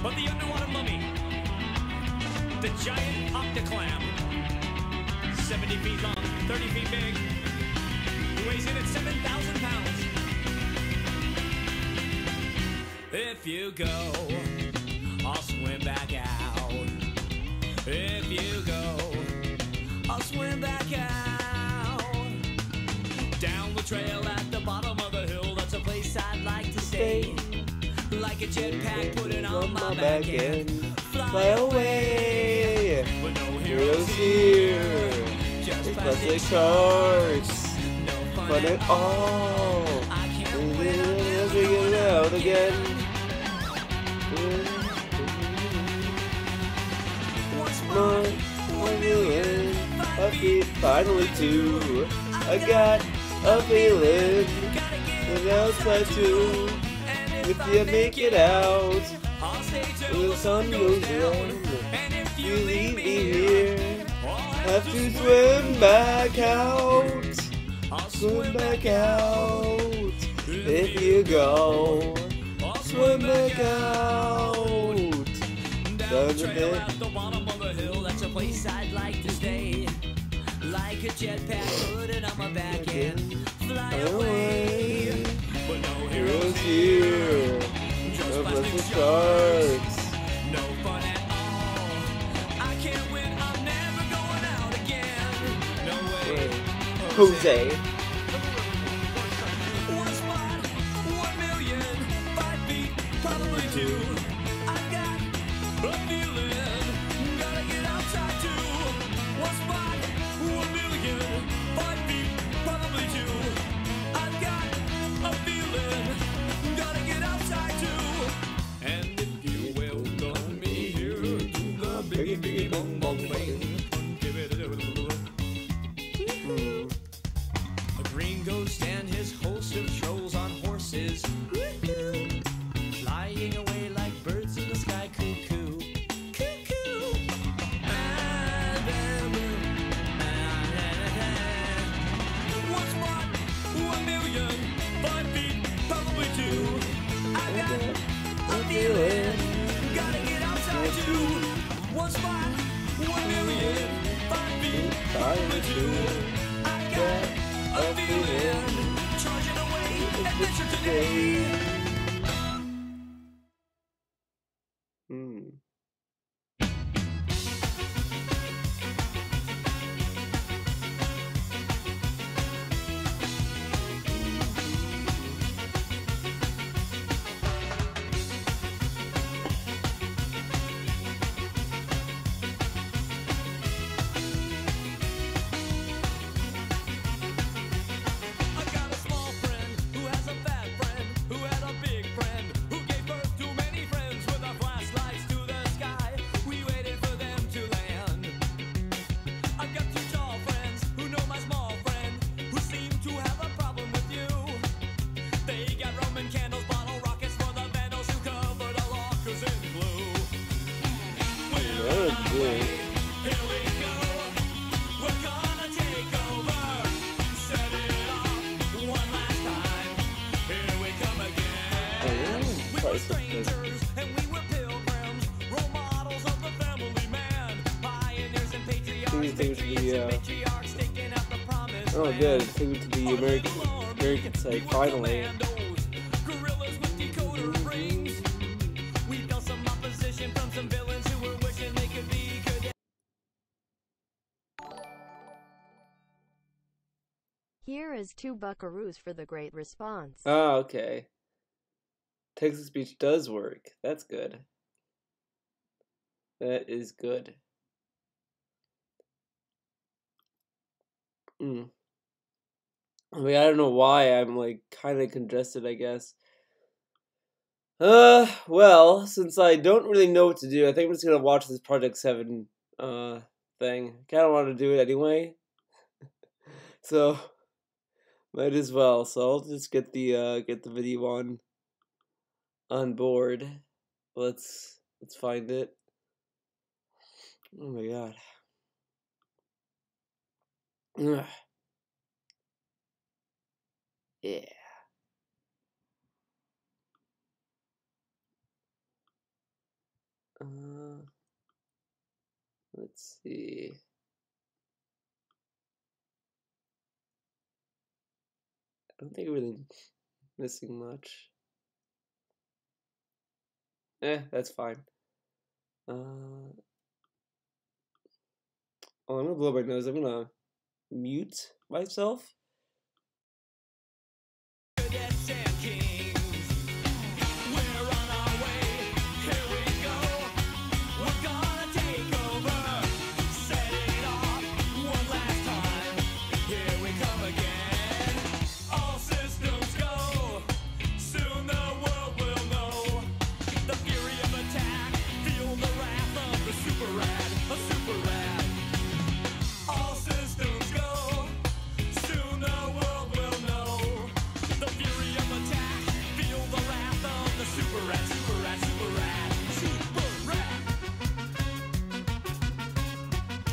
of the underwater mummy, the giant octoclam, 70 feet long, 30 feet big. He weighs in at 7,000 pounds. If you go, I'll swim back out. If you go, I'll swim back out. Down the trail at the bottom of the hill, that's a place I'd like to stay. Like a jetpack, put it on my back and fly away. But no heroes here, just plastic sharks. No fun at all. I can't win, I'll figure it out again. More, 1 million, a feet, finally 2. I got a feeling, and outside too. If you make it out, when the sun goes down, you leave me here. Have to swim back out, swim back out. If you go, swim back out. Down the trail at the bottom of the hill, that's a place I'd like to stay. Like a jetpack, put it on my back and fly away. But no heroes here, just plastic sharks. No fun at all. I can't win, I'm never going out again. No way. Jose. 1 spot, 1 million, 5 feet, probably 2. I got a feeling, gotta get outside too. 1 spot, 1 million, 5 feet, probably 2. I've got a feeling, gotta get outside too. And if you welcome me here to the biggie biggie bong bong bang, give it a little. A green ghost and his host of trolls on horses, flying away like birds in the sky, cuckoo, cuckoo. And then, 1 spot, 1 million, 5 feet, probably 2. I got a feeling, gotta get outside too. 1 spot, 1 million, 5 feet, probably 2. I got a feeling, charging away, adventure today. Oh, good. Take it to the American side, finally. Here is 2 buckaroos for the great response. Oh, okay. Text to speech does work. That's good. That is good. I mean, I don't know why I'm like kind of congested, I guess. Well, since I don't really know what to do, I think I'm just gonna watch this Project 7 thing. Kinda want to do it anyway. So might as well. So I'll just get the video on board. Let's find it. Oh my god. Ugh. Yeah. Let's see. I don't think we're really missing much. That's fine. Oh, I'm gonna blow my nose. I'm gonna mute myself.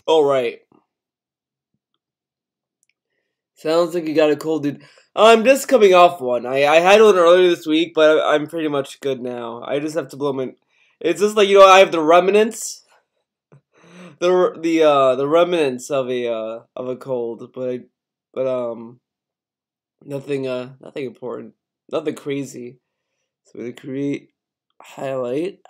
All right. Sounds like you got a cold, dude. I'm just coming off one. I had one earlier this week, but I'm pretty much good now. I just have to blow my. It's just like, I have the remnants, the remnants of a cold, but nothing important, nothing crazy. So we're gonna create highlight.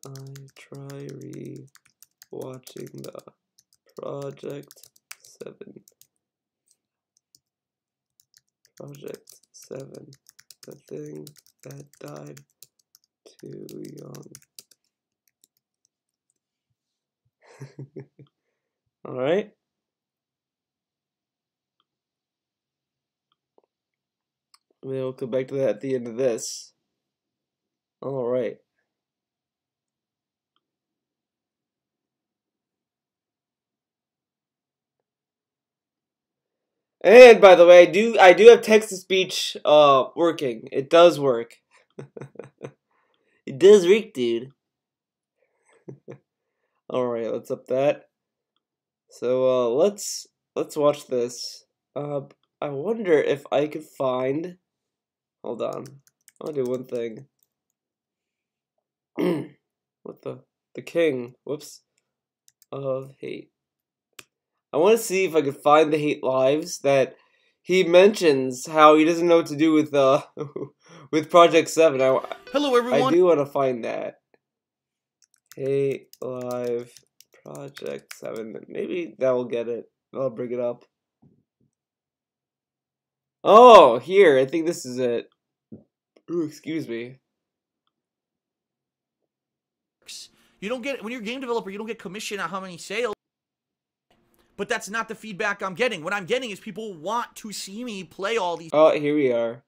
I try watching the Project 7, the thing that died too young. All right. We'll come back to that at the end of this. All right. And by the way, I do have text to speech working. It does work. It does work, dude. All right, let's up that. So let's watch this. I wonder if I could find. Hold on, I'll do one thing. What the king? Whoops. Of hate. I want to see if I could find the hate lives that he mentions. How he doesn't know what to do with with Project 7. Hello, everyone. I do want to find that. Hate live Project 7. Maybe that will get it. I'll bring it up. Oh, here. I think this is it. Ooh, excuse me. You don't get, when you're a game developer, you don't get commission on how many sales. But that's not the feedback I'm getting. What I'm getting is people want to see me play all these. Oh, here we are.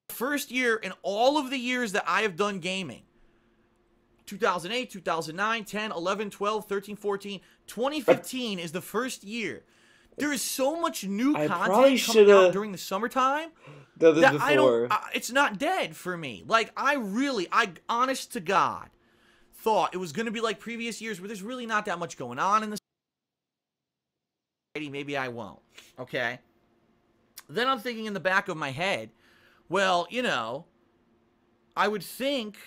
First year in all of the years that I have done gaming. 2008, 2009, 10, 11, 12, 13, 14. 2015 is the first year. There is so much new content coming out during the summertime that I don't, it's not dead for me. Like, I honest to God, thought it was going to be like previous years where there's really not that much going on in the maybe I won't. Okay? Then I'm thinking in the back of my head, well, I would think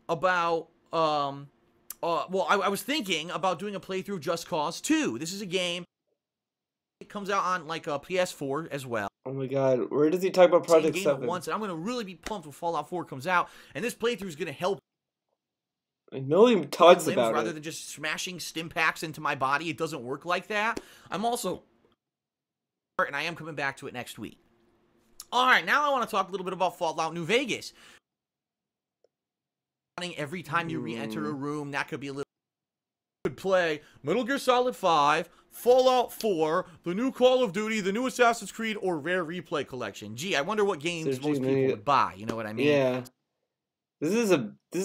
about, I was thinking about doing a playthrough of Just Cause 2. This is a game. It comes out on, like, a PS4 as well. Oh my god, where does he talk about Project 7? Once, and I'm going to really be pumped when Fallout 4 comes out, and this playthrough is going to help. I know he talks about it. Rather than just smashing stim packs into my body, it doesn't work like that. I'm also, and I am coming back to it next week. All right, now I want to talk a little bit about Fallout New Vegas. Every time you re-enter a room, that could be a little. Could play Metal Gear Solid 5, Fallout 4, the new Call of Duty, the new Assassin's Creed, or Rare Replay Collection. Gee, I wonder what games most people would buy. You know what I mean? Yeah. This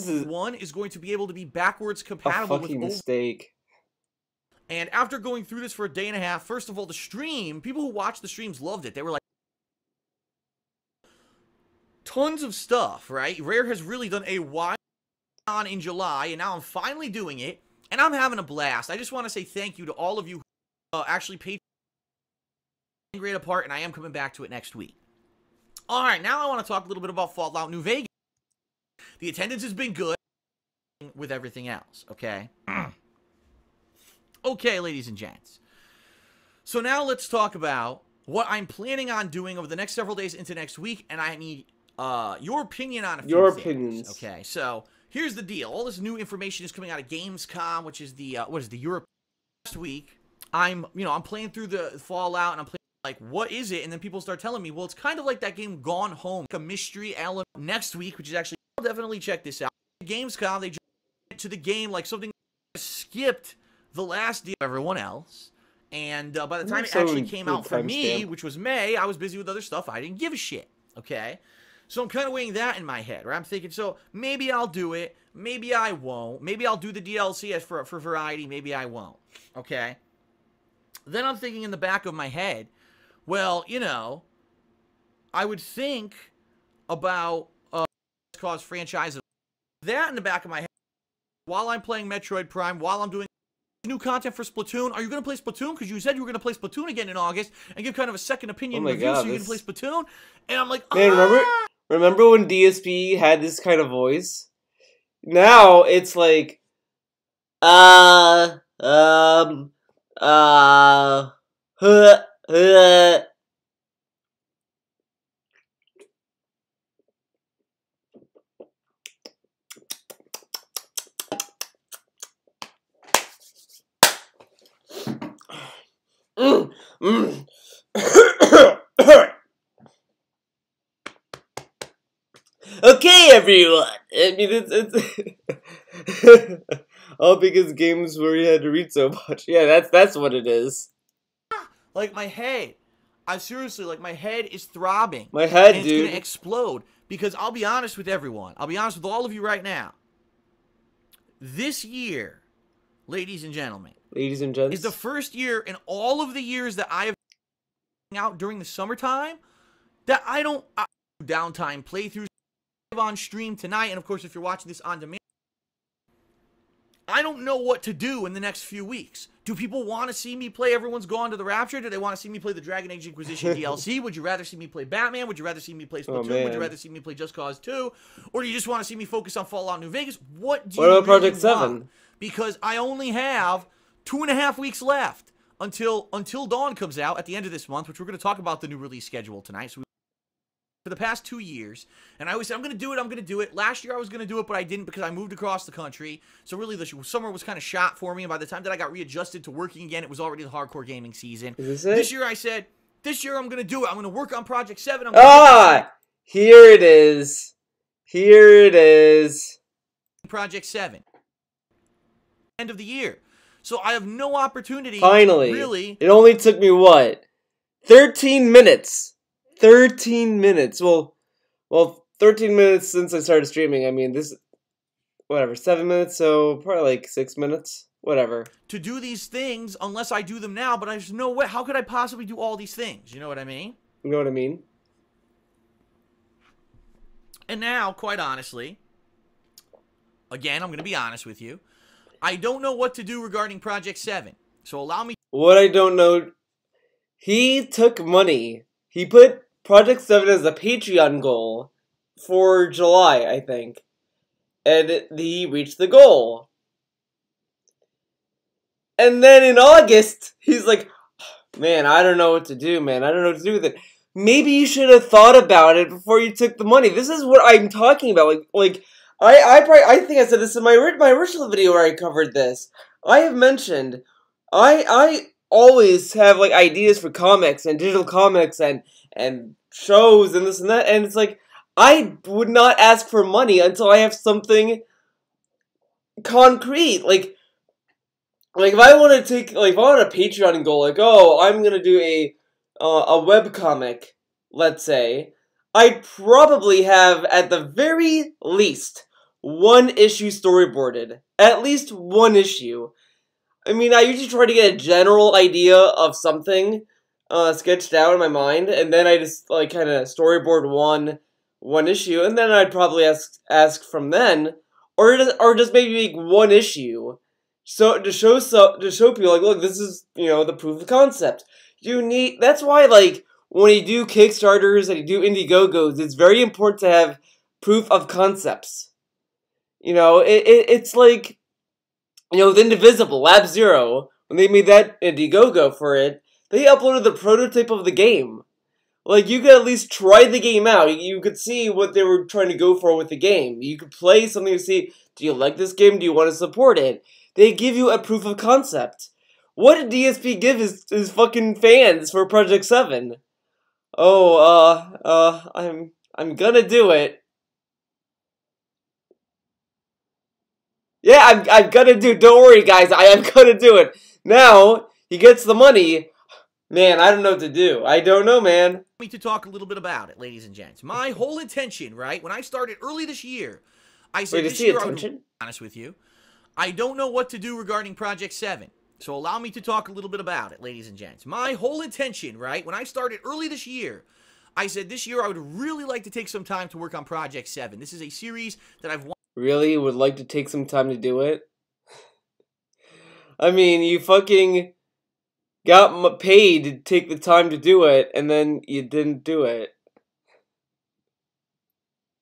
is one is going to be able to be backwards compatible a fucking mistake. And after going through this for a day and a half, first of all, the stream, people who watched the streams loved it. They were like, tons of stuff, right? Rare has really done a wide on in July, and now I'm finally doing it, and I'm having a blast. I just want to say thank you to all of you who actually paid great apart, and I am coming back to it next week. All right, now I want to talk a little bit about Fallout New Vegas. The attendance has been good with everything else, okay? Okay, ladies and gents. So now let's talk about what I'm planning on doing over the next several days into next week, and I need your opinion on a few things. Your opinions. Okay, so here's the deal. All this new information is coming out of Gamescom, which is the Europe. Last week, I'm playing through the Fallout, and I'm playing like, what is it? And then people start telling me, well, it's kind of like that game Gone Home, like a mystery element. Next week, which is actually, I'll definitely check this out. Gamescom, they jumped to the game like something skipped the last deal of everyone else. And by the time it actually came out for me, which was May, I was busy with other stuff. I didn't give a shit, okay? So I'm kind of weighing that in my head, right? I'm thinking, so maybe I'll do it. Maybe I won't. Maybe I'll do the DLC as for variety. Maybe I won't, okay? Then I'm thinking in the back of my head, well, you know, I would think about Cause franchise. That in the back of my head, while I'm playing Metroid Prime, while I'm doing new content for Splatoon. Are you going to play Splatoon? Because you said you were going to play Splatoon again in August and give kind of a second opinion review. So you're going to play Splatoon? And I'm like, man, remember when DSP had this kind of voice? Now it's like, Okay, everyone. I mean, it's all because games where you had to read so much. Yeah, that's what it is. Like my head, seriously, like my head is throbbing. My head, and dude, it's gonna explode. Because I'll be honest with everyone. I'll be honest with all of you right now. This year, ladies and gentlemen, is the first year in all of the years that I have been out during the summertime that I don't downtime playthroughs on stream tonight. And of course, if you're watching this on demand, I don't know what to do in the next few weeks. Do people want to see me play Everyone's Gone to the Rapture? Do they want to see me play the Dragon Age Inquisition DLC? Would you rather see me play Batman? Would you rather see me play Splatoon? Would you rather see me play Just Cause 2? Or do you just want to see me focus on Fallout New Vegas? What do you about really Project 7? Because I only have 2.5 weeks left until Dawn comes out at the end of this month, which we're going to talk about the new release schedule tonight. So for the past 2 years, and I always said, I'm going to do it. Last year I was going to do it, but I didn't because I moved across the country. So really the summer was kind of shot for me, and by the time that I got readjusted to working again, it was already the hardcore gaming season. Is this it? This year I said, this year I'm going to do it. I'm going to work on Project 7. Here it is. Here it is. Project 7. End of the year. So I have no opportunity. Finally. Really. It only took me, what? 13 minutes. 13 minutes. Well, 13 minutes since I started streaming. I mean, whatever, 7 minutes, so probably like 6 minutes. Whatever. To do these things unless I do them now, but there's no way. How could I possibly do all these things? You know what I mean? You know what I mean? And now, quite honestly, again, I'm going to be honest with you. I don't know what to do regarding Project 7. So allow me. What I don't know, he took money. He put Project 7 as a Patreon goal for July, I think. And he reached the goal. And then in August, he's like, man, I don't know what to do, man. I don't know what to do with it. Maybe you should have thought about it before you took the money. This is what I'm talking about. I think I said this in my original video where I covered this. I have mentioned, I always have like ideas for comics and digital comics and shows and this and that, and it's like, I would not ask for money until I have something concrete. Like if I want to take, like, if I want a Patreon goal, like, oh, I'm gonna do a webcomic, let's say, I'd probably have, at the very least, 1 issue storyboarded. At least 1 issue. I mean, I usually try to get a general idea of something sketched out in my mind, and then I just, like, kind of storyboard one issue, and then I'd probably ask from then, or just maybe make 1 issue, so to show people, like, look, this is, you know, the proof of concept. That's why, like, when you do Kickstarters and you do Indiegogos, it's very important to have proof of concepts. You know, it's like, you know, with Indivisible, Lab Zero, when they made that Indiegogo for it, they uploaded the prototype of the game. Like, you could at least try the game out. You could see what they were trying to go for with the game. You could play something to see, do you like this game? Do you want to support it? They give you a proof of concept. What did DSP give his fucking fans for Project 7? Oh, I'm gonna do it. Yeah, I'm gonna do it. Don't worry, guys. I am gonna do it. Now, he gets the money. Man, I don't know what to do. I don't know, man. Me to talk a little bit about it, ladies and gents. My whole intention, right, when I started early this year, I said this year I would be honest with you. I don't know what to do regarding Project 7. So allow me to talk a little bit about it, ladies and gents. My whole intention, right, when I started early this year, I said this year I would really like to take some time to work on Project 7. This is a series that I've really would like to take some time to do it. I mean, you fucking got paid to take the time to do it, and then you didn't do it.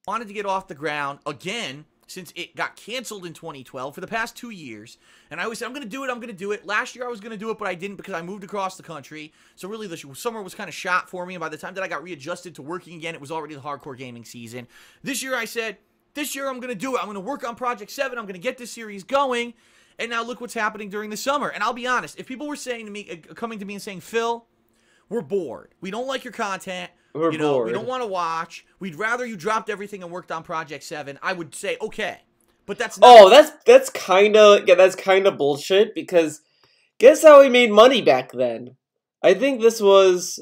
Wanted to get off the ground again since it got canceled in 2012 for the past 2 years. And I always said, I'm going to do it. Last year I was going to do it, but I didn't because I moved across the country. So really the summer was kind of shot for me. And by the time that I got readjusted to working again, it was already the hardcore gaming season. This year I said, this year I'm going to do it. I'm going to work on Project 7. I'm going to get this series going. And now look what's happening during the summer. And I'll be honest, if people were saying to me, coming to me and saying, Phil, we're bored. We don't like your content. We're bored. We don't want to watch. We'd rather you dropped everything and worked on Project 7. I would say, okay. But that's not... Oh, that's kind of bullshit, because guess how we made money back then? I think this was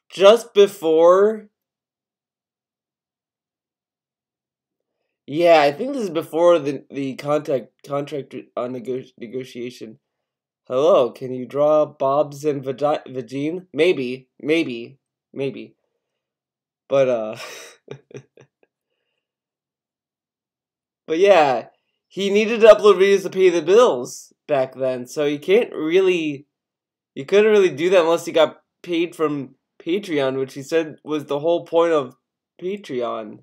just before... Yeah, I think this is before the contract negotiation. Hello, can you draw Bob's and Vagine? Maybe. But, but yeah, he needed to upload videos to pay the bills back then, so you couldn't really do that unless you got paid from Patreon, which he said was the whole point of Patreon.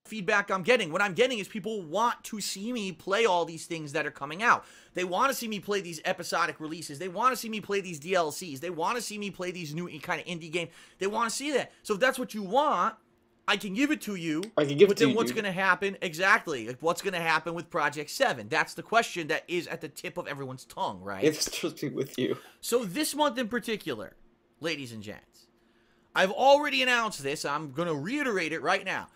Feedback I'm getting. What I'm getting is people want to see me play all these things that are coming out. They want to see me play these episodic releases. They want to see me play these DLCs. They want to see me play these new kind of indie games. They want to see that. So if that's what you want, I can give it to you. I can give it to you. But then what's going to happen? Exactly. Like, what's going to happen with Project 7? That's the question that is at the tip of everyone's tongue, right? It's supposed to be with you. So this month in particular, ladies and gents, I've already announced this. I'm going to reiterate it right now.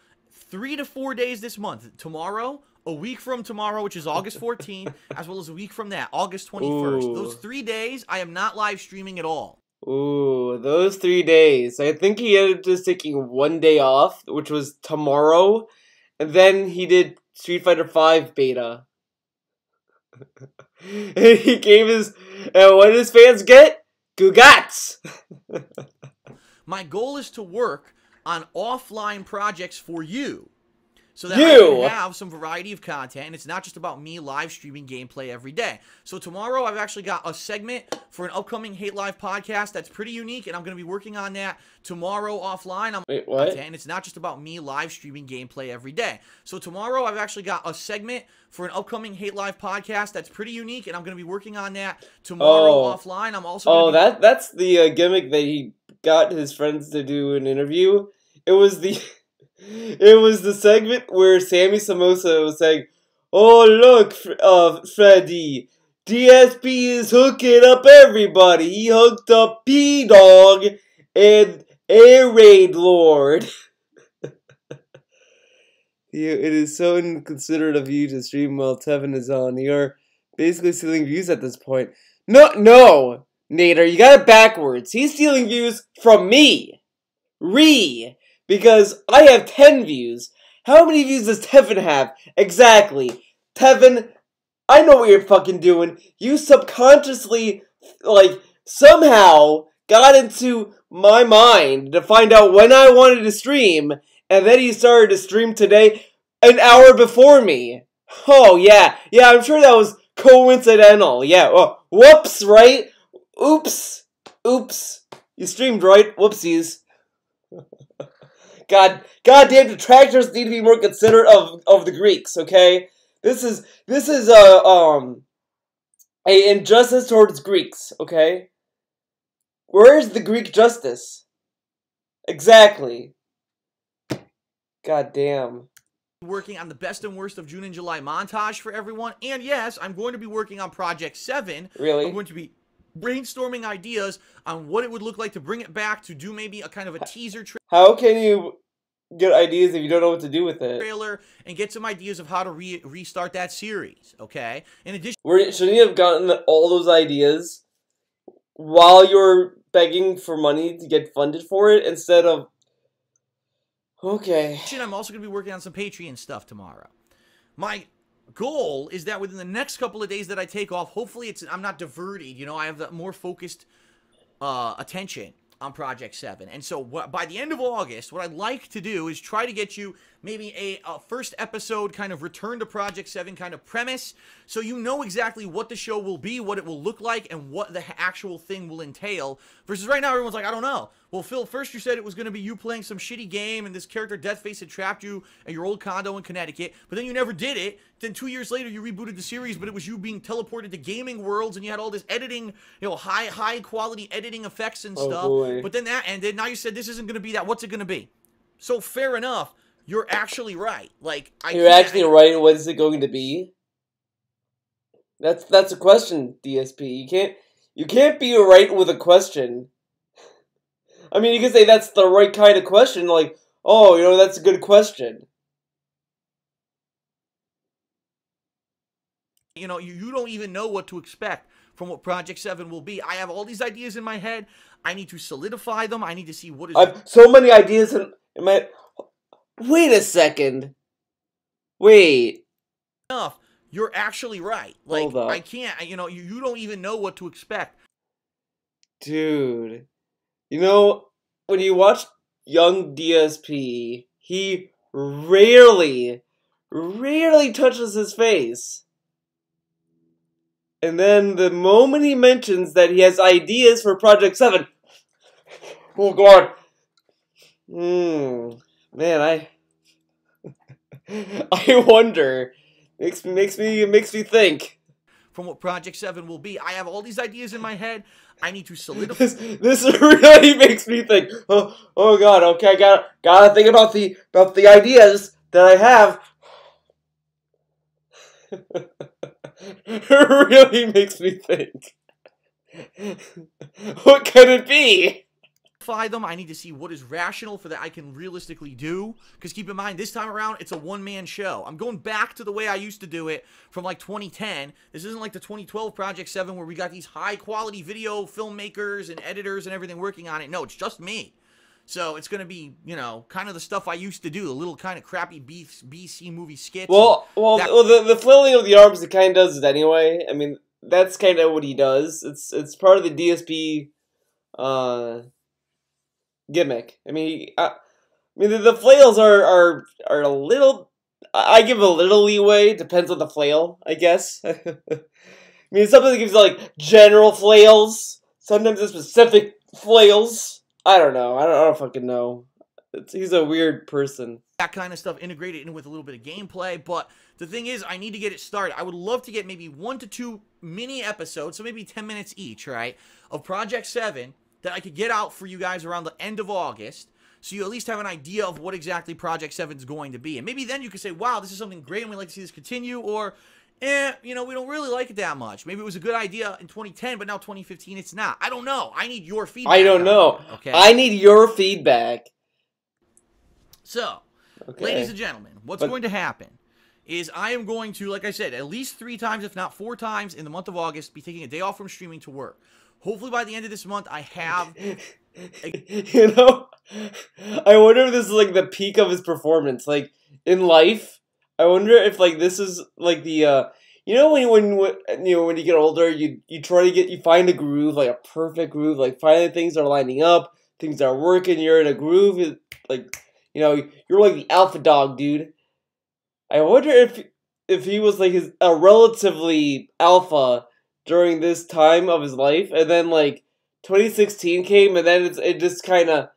3 to 4 days this month. Tomorrow, a week from tomorrow, which is August 14th, as well as a week from that, August 21st. Ooh. Those 3 days, I am not live streaming at all. Ooh, those 3 days. I think he ended up just taking 1 day off, which was tomorrow, and then he did Street Fighter V beta. And he gave his... And what did his fans get? Gugats! My goal is to work on offline projects for you, so that I can have some variety of content, and it's not just about me live streaming gameplay every day. So tomorrow I've actually got a segment for an upcoming Hate Live podcast that's pretty unique, and I'm going to be working on that tomorrow offline. Wait, what? And it's not just about me live streaming gameplay every day. So tomorrow I've actually got a segment for an upcoming Hate Live podcast that's pretty unique, and I'm going to be working on that tomorrow offline. I'm also that's the gimmick that he got his friends to do an interview. It was the segment where Sammy Samosa was saying, "Oh look, Freddy, DSP is hooking up everybody. He hooked up P-Dog and A-Raid Lord." It is so inconsiderate of you to stream while Tevin is on. You're basically stealing views at this point. No, Nader, you got it backwards. He's stealing views from me. Because I have 10 views. How many views does Tevin have? Exactly. Tevin, I know what you're fucking doing. You subconsciously, somehow got into my mind to find out when I wanted to stream, and then you started to stream today an hour before me. Oh, yeah, I'm sure that was coincidental. Yeah, whoops, right? Oops. You streamed, right? Whoopsies. Goddamn detractors need to be more considerate of the Greeks, okay? This is a injustice towards Greeks, okay? Where is the Greek justice? Exactly. Goddamn. Working on the best and worst of June and July montage for everyone. And yes, I'm going to be working on Project 7. Really? I'm going to be brainstorming ideas on what it would look like to bring it back, to do maybe a kind of a teaser How can you get ideas if you don't know what to do with it? trailer and get some ideas of how to restart that series, okay? In addition, Shouldn't you have gotten all those ideas while you're begging for money to get funded for it instead of... Okay. I'm also going to be working on some Patreon stuff tomorrow. My goal is that within the next couple of days that I take off, hopefully I'm not diverted, you know, I have the more focused attention on Project 7. And so by the end of August, what I'd like to do is try to get you maybe a first episode kind of return to Project 7 kind of premise, so you know exactly what the show will be, what it will look like, and what the actual thing will entail. Versus right now, everyone's like, I don't know. Well, Phil, first you said it was going to be you playing some shitty game, and this character Deathface had trapped you at your old condo in Connecticut, but then you never did it. Then 2 years later, you rebooted the series, but it was you being teleported to gaming worlds, and you had all this editing, you know, high quality editing effects and stuff. Boy. But then that ended. Now you said this isn't going to be that. What's it going to be? So fair enough. You're actually right. Like You're actually right. What is it going to be? That's a question, DSP. You can't be right with a question. I mean, you can say that's the right kind of question, like, oh, you know, that's a good question. You know, you don't even know what to expect from what Project 7 will be. I have all these ideas in my head. I need to solidify them. I need to see what is... I've so many ideas in my... Wait a second. Wait. Enough. You're actually right. Like, Hold up. I can't, you know, you don't even know what to expect. Dude. You know, when you watch young DSP, he rarely touches his face. And then the moment he mentions that he has ideas for Project 7, oh god. Man, I wonder. Makes me think. From what Project 7 will be. I have all these ideas in my head. I need to solidify. This really makes me think. Oh god. Okay, I gotta think about the ideas that I have. It really makes me think. What could it be? Them. I need to see what is rational for that I can realistically do. Because keep in mind, this time around, it's a one-man show. I'm going back to the way I used to do it from like 2010. This isn't like the 2012 Project 7 where we got these high-quality video filmmakers and editors and everything working on it. No, it's just me. So it's going to be, you know, kind of the stuff I used to do, the little kind of crappy BC movie skits. Well, the flailing of the arms, it kind of does it anyway. I mean, that's kind of what he does. It's part of the DSP gimmick. I mean, the flails are a little. I give a little leeway. Depends on the flail, I guess. I mean, sometimes it gives like general flails. Sometimes it's specific flails. I don't know. I don't fucking know. He's a weird person. That kind of stuff integrated in with a little bit of gameplay, but the thing is, I need to get it started. I would love to get maybe 1 to 2 mini episodes, so maybe 10 minutes each, right, of Project 7 that I could get out for you guys around the end of August, so you at least have an idea of what exactly Project 7 is going to be. And maybe then you could say, wow, this is something great and we'd like to see this continue, or, you know, we don't really like it that much. Maybe it was a good idea in 2010, but now 2015 it's not. I don't know. I need your feedback. I don't know. Okay. I need your feedback. So, ladies and gentlemen, what's going to happen is I am going to, like I said, at least 3 times, if not 4 times in the month of August, be taking a day off from streaming to work. Hopefully by the end of this month, I have... You know, I wonder if this is like the peak of his performance. Like, in life, I wonder if like this is like the, you know, when you get older, you try to you find a groove, like a perfect groove, like finally things are lining up, things are working, you're in a groove, like, you know, you're like the alpha dog, dude. I wonder if he was like a relatively alpha during this time of his life, and then like 2016 came, and then it just kind of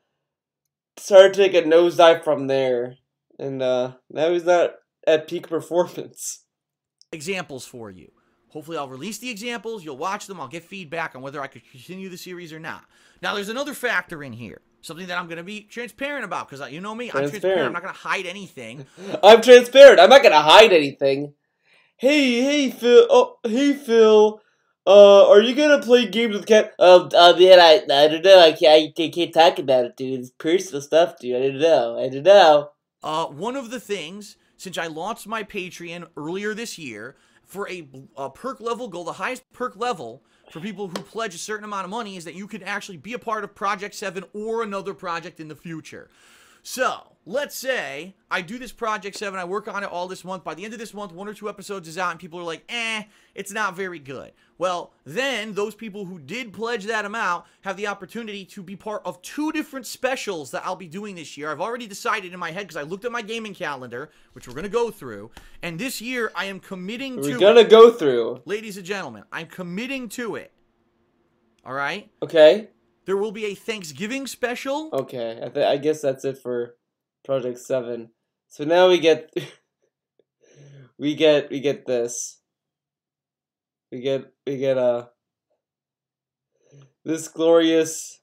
started to take a nosedive from there. And now he's not at peak performance. Examples for you. Hopefully I'll release the examples, you'll watch them, I'll get feedback on whether I could continue the series or not. Now there's another factor in here, something that I'm going to be transparent about, because you know me, I'm transparent, I'm not going to hide anything. I'm transparent, I'm not going to hide anything. Hey Phil, are you going to play games with Cat? Man, I don't know, I can't talk about it, dude, it's personal stuff, dude, I don't know. One of the things, since I launched my Patreon earlier this year, for a perk level goal, the highest perk level for people who pledge a certain amount of money is that you can actually be a part of Project 7 or another project in the future. So, let's say I do this Project 7, I work on it all this month. By the end of this month, 1 or 2 episodes is out, and people are like, it's not very good. Well, then those people who did pledge that amount have the opportunity to be part of 2 different specials that I'll be doing this year. I've already decided in my head, because I looked at my gaming calendar, which we're going to go through, and this year I am committing to it. We're going to go through. Ladies and gentlemen, I'm committing to it. All right? Okay. There will be a Thanksgiving special. Okay, I guess that's it for Project 7. So now we get we get this. We get this glorious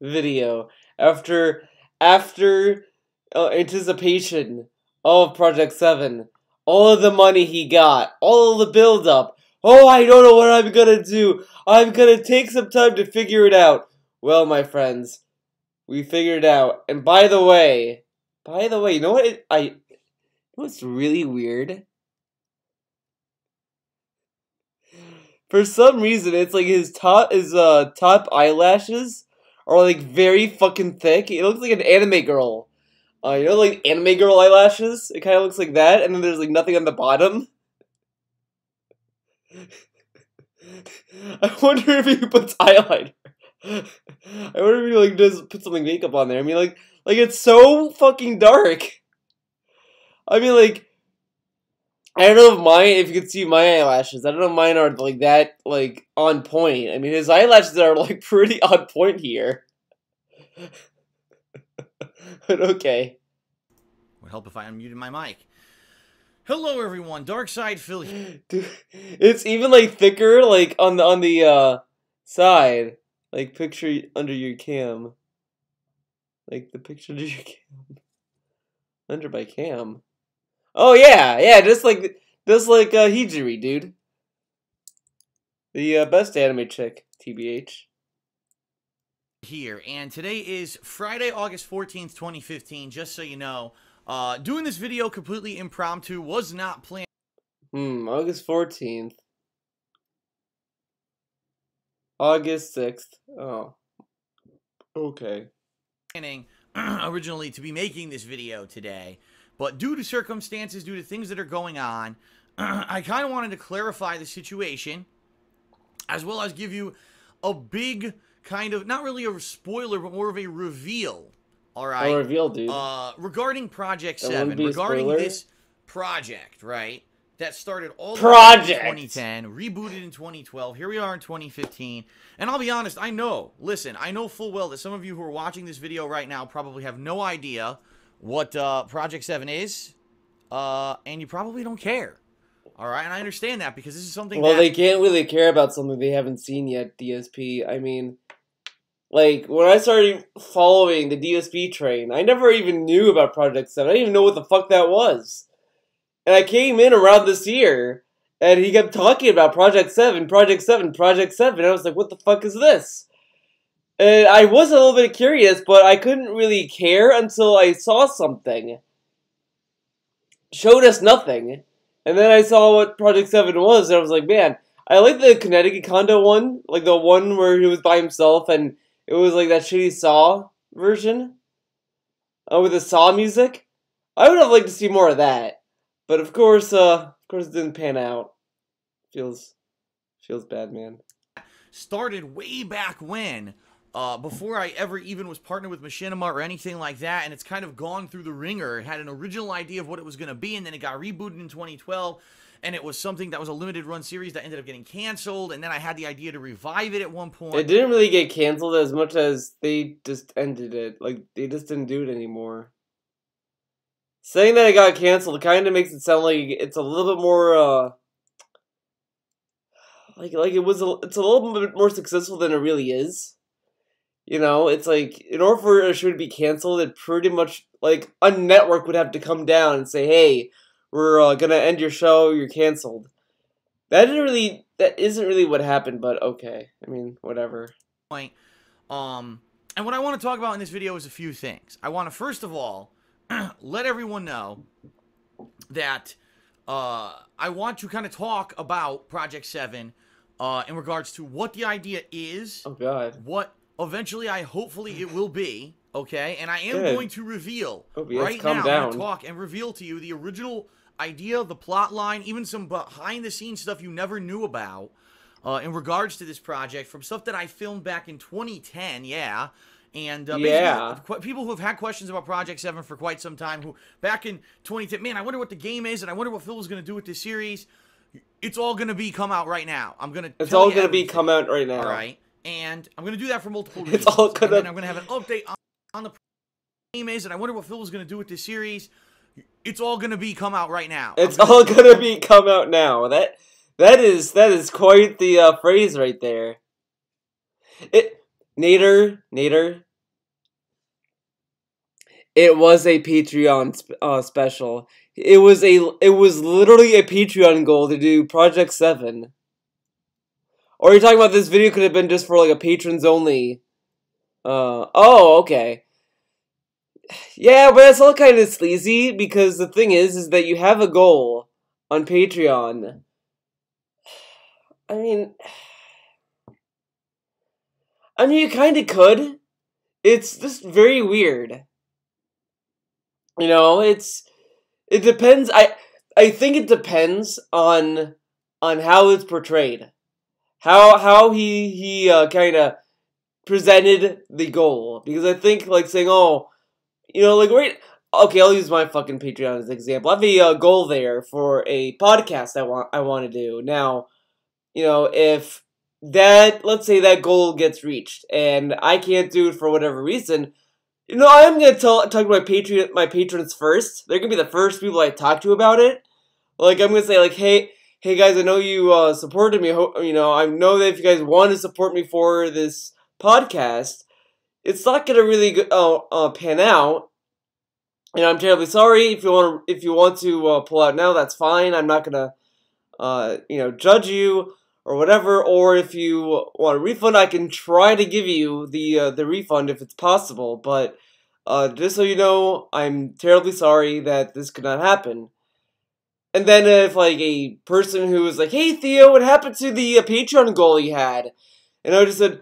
video after anticipation of Project 7. All of the money he got, all of the build up. Oh, I don't know what I'm gonna do. I'm gonna take some time to figure it out. Well, my friends, we figured it out. And by the way, you know what? What's really weird? For some reason, it's like his top eyelashes are like very fucking thick. It looks like an anime girl. You know, like anime girl eyelashes? It kind of looks like that, and then there's like nothing on the bottom. I wonder if he puts eyeliner. I wonder if he like does put something makeup on there. I mean, like it's so fucking dark. I mean, like, I don't know if you can see my eyelashes. I don't know if mine are like that, like on point. I mean, his eyelashes are like pretty on point here. But okay. Would help if I unmuted my mic. Hello, everyone. Darkside Phil. Dude, it's even like thicker, like on the side, like picture under your cam, like the picture under your cam, under my cam. Oh yeah, just like Hijiri, dude. The best anime chick, TBH. Here, and today is Friday, August 14th, 2015. Just so you know. Doing this video completely impromptu, was not planned. August 14th. August 6th. Oh. Okay. Planning originally to be making this video today, but due to circumstances, due to things that are going on, I kind of wanted to clarify the situation, as well as give you a big kind of, not really a spoiler, but more of a reveal. All right. A reveal, dude. Regarding Project 7, regarding this project, right? That started all the way in 2010, rebooted in 2012. Here we are in 2015. And I'll be honest, I know full well that some of you who are watching this video right now probably have no idea what Project 7 is. And you probably don't care. All right, and I understand that because this is something Well, they can't really care about something they haven't seen yet, DSP. I mean, like, when I started following the DSP train, I never even knew about Project 7. I didn't even know what the fuck that was. And I came in around this year, and he kept talking about Project 7, Project 7, Project 7. And I was like, what the fuck is this? And I was a little bit curious, but I couldn't really care until I saw something. Showed us nothing. And then I saw what Project 7 was, and I was like, man, I like the Connecticut Condo one. Like, the one where he was by himself, and it was like that shitty Saw version. With the Saw music. I would have liked to see more of that. But of course it didn't pan out. Feels bad, man. Started way back when, before I ever even was partnered with Machinima or anything like that, and it's kind of gone through the ringer. It had an original idea of what it was going to be, and then it got rebooted in 2012. and it was something that was a limited run series that ended up getting canceled, and then I had the idea to revive it at one point. It didn't really get canceled as much as they just ended it. Like, they just didn't do it anymore. Saying that it got canceled kind of makes it sound like it's a little bit more, it's a little bit more successful than it really is. You know, it's like, in order for a show to be canceled, it pretty much, like, a network would have to come down and say, hey, we're gonna end your show, you're canceled. That isn't really what happened, but okay. I mean, whatever. And what I want to talk about in this video is a few things. I want to, first of all, let everyone know that I want to kind of talk about Project 7 in regards to what the idea is. Oh, God. What eventually hopefully it will be, okay? And I am going to reveal right now, I'm going to talk and reveal to you the original idea, the plot line, even some behind-the-scenes stuff you never knew about in regards to this project from stuff that I filmed back in 2010, yeah. And people who have had questions about Project 7 for quite some time, who back in 2010, man, I wonder what the game is, and I wonder what Phil was going to do with this series. It's all going to come out right now. I'm going to It's all going to come out right now. All right. And I'm going to do that for multiple reasons. It's all going to... And then I'm going to have an update on the game is, and I wonder what Phil was going to do with this series. It's all going to come out right now. It's all going to come out now. That is quite the phrase right there. Nader, it was a Patreon special. It was literally a Patreon goal to do Project 7. Or you're talking about this video could have been just for like a patrons only. Oh, okay. Yeah, but that's all kind of sleazy because the thing is that you have a goal on Patreon. I mean, you kind of could. It's just very weird. You know, it depends. I think it depends on how it's portrayed, how he kind of presented the goal. Because I think like saying, oh, you know, like okay, I'll use my fucking Patreon as an example. I have a goal there for a podcast I want to do. Now, you know, if let's say that goal gets reached and I can't do it for whatever reason, you know, I'm gonna talk to my patrons first. They're gonna be the first people I talk to about it. Like, I'm gonna say like, hey guys, I know you supported me. You know, I know that if you guys want to support me for this podcast, it's not gonna really pan out. And I'm terribly sorry. If you want to pull out now, that's fine. I'm not gonna you know, judge you or whatever. Or if you want a refund, I can try to give you the refund if it's possible. But just so you know, I'm terribly sorry that this could not happen. And then if like a person who was like, "Hey Theo, what happened to the Patreon goal you had?" And I just said,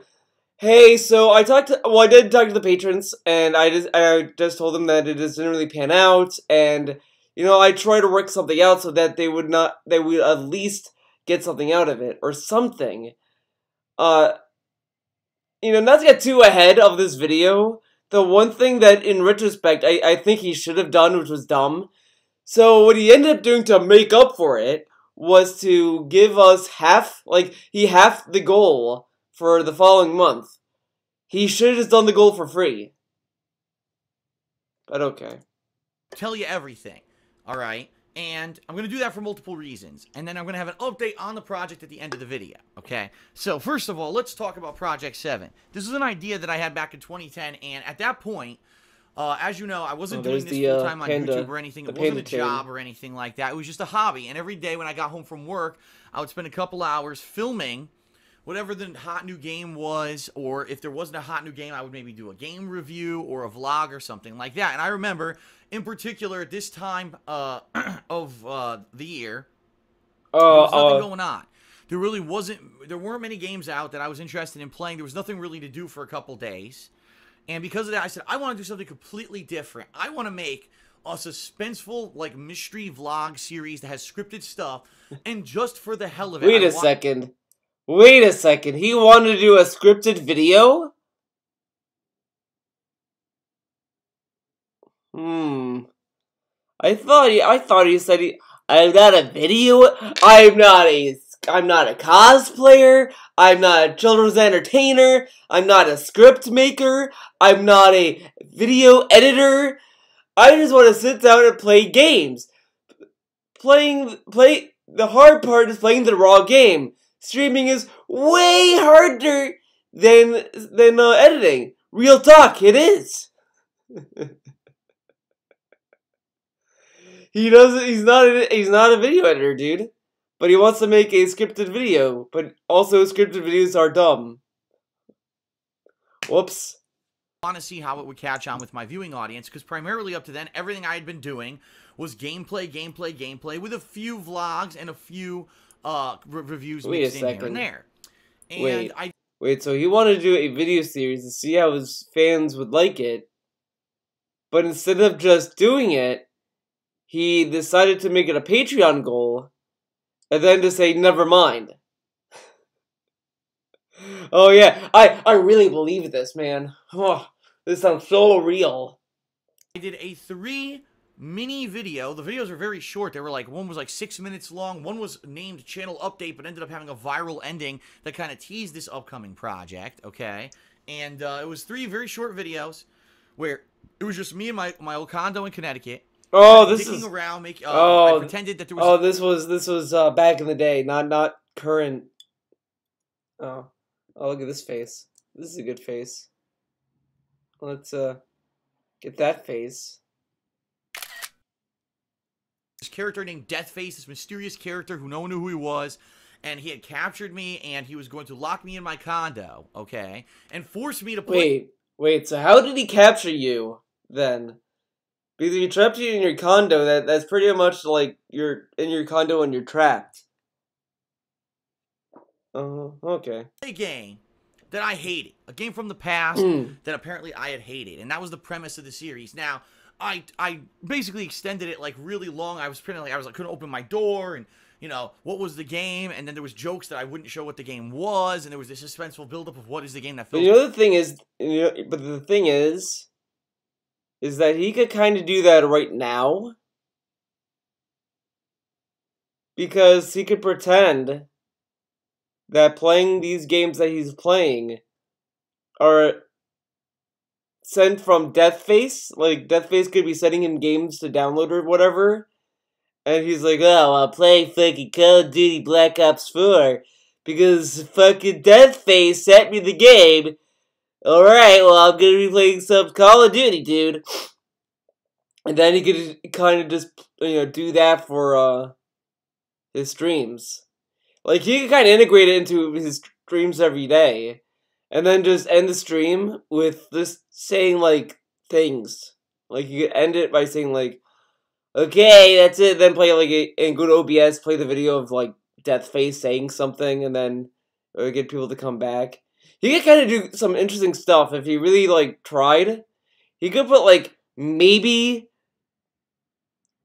"Hey, so I did talk to the patrons, and I just told them that it just didn't really pan out, and you know, I tried to work something out so that they would at least get something out of it or something." You know, not to get too ahead of this video, the one thing that in retrospect I think he should have done, which was dumb. So what he ended up doing to make up for it was to give us half the goal for the following month. He should have just done the goal for free. But okay. Tell you everything, all right? And I'm going to do that for multiple reasons. And then I'm going to have an update on the project at the end of the video, okay? So first of all, let's talk about Project 7. This is an idea that I had back in 2010, and at that point, as you know, I wasn't doing this full-time on YouTube or anything. It wasn't a job or anything like that. It was just a hobby. And every day when I got home from work, I would spend a couple hours filming whatever the hot new game was, or if there wasn't a hot new game, I would maybe do a game review or a vlog or something like that. And I remember, in particular, at this time of the year, there was nothing going on. There weren't many games out that I was interested in playing. There was nothing really to do for a couple days. And because of that, I said, I want to do something completely different. I want to make a suspenseful, like, mystery vlog series that has scripted stuff, and just for the hell of it. Wait a second. He wanted to do a scripted video? I thought he said I'm not a video. I'm not a cosplayer. I'm not a children's entertainer. I'm not a script maker. I'm not a video editor. I just want to sit down and play games. The hard part is playing the raw game. Streaming is way harder than editing. Real talk, it is. He's not a video editor, dude. But he wants to make a scripted video. But also scripted videos are dumb. Whoops. Want to see how it would catch on with my viewing audience, because primarily up to then, everything I had been doing was gameplay, with a few vlogs and a few reviews mixed in here and there. And Wait, so he wanted to do a video series to see how his fans would like it, but instead of just doing it, he decided to make it a Patreon goal, and then to say, never mind. Oh yeah, I really believe this, man. Oh, this sounds so real. I did a 3 mini video. The videos were very short. They were like, one was like 6 minutes long. One was named Channel Update, but ended up having a viral ending that kind of teased this upcoming project, okay? And it was 3 very short videos where it was just me and my old condo in Connecticut. Oh, this digging is around, I pretended that there was. Oh, this was back in the day, not current. Oh, look at this face. This is a good face. Let's get that face. This character named Deathface, this mysterious character who no one knew who he was, and he had captured me, and he was going to lock me in my condo, okay, and force me to play. Wait. So how did he capture you then? Because if he trapped you in your condo, that's pretty much like you're in your condo and you're trapped. Okay. A game that I hated, a game from the past that apparently I had hated, and that was the premise of the series. Now, I basically extended it like really long. I was pretending like I couldn't open my door, and you know what was the game, and then there was jokes that I wouldn't show what the game was, and there was this suspenseful buildup of what is the game that. But the thing is that he could kind of do that right now, because he could pretend that playing these games that he's playing are sent from Deathface. Like, Deathface could be sending him games to download or whatever. And he's like, oh, I'll play fucking Call of Duty Black Ops 4 because fucking Deathface sent me the game. Alright, well, I'm gonna be playing some Call of Duty, dude. And then he could kind of just, do that for, his streams. Like, he could kind of integrate it into his streams every day. And then just end the stream with just saying, like, things. Like, you could end it by saying, like, okay, that's it. Then play, like, and go to OBS, play the video of, like, Deathface saying something, and then get people to come back. He could kind of do some interesting stuff if he really, like, tried. He could put, like, maybe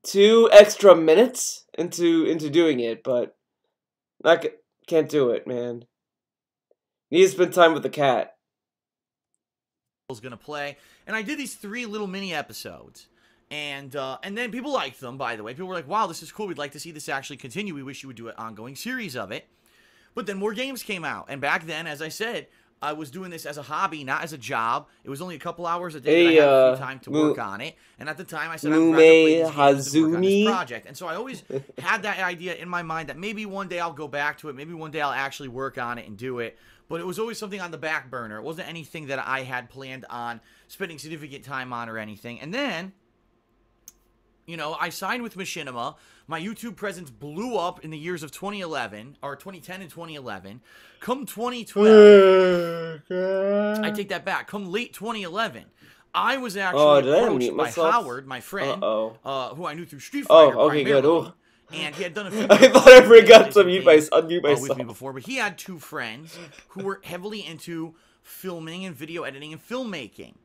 2 extra minutes into doing it, but can't do it, man. Need to spend time with the cat. Was gonna play, and I did these 3 little mini episodes, and then people liked them. By the way, people were like, "Wow, this is cool. We'd like to see this actually continue. We wish you would do an ongoing series of it." But then more games came out, and back then, as I said, I was doing this as a hobby, not as a job. It was only a couple hours a day that I had free time to work on it. And at the time, I said, I'd rather play these games than work on this project. And so I always had that idea in my mind that maybe one day I'll go back to it. Maybe one day I'll actually work on it and do it. But it was always something on the back burner. It wasn't anything that I had planned on spending significant time on or anything. And then, I signed with Machinima. My YouTube presence blew up in the years of 2011, or 2010 and 2011. Come 2012, I take that back. Come late 2011, I was actually approached by Howard, my friend, who I knew through Street Fighter primarily. And he had done a few I thought I forgot to unmute myself with me before, but he had 2 friends who were heavily into filming and video editing and filmmaking.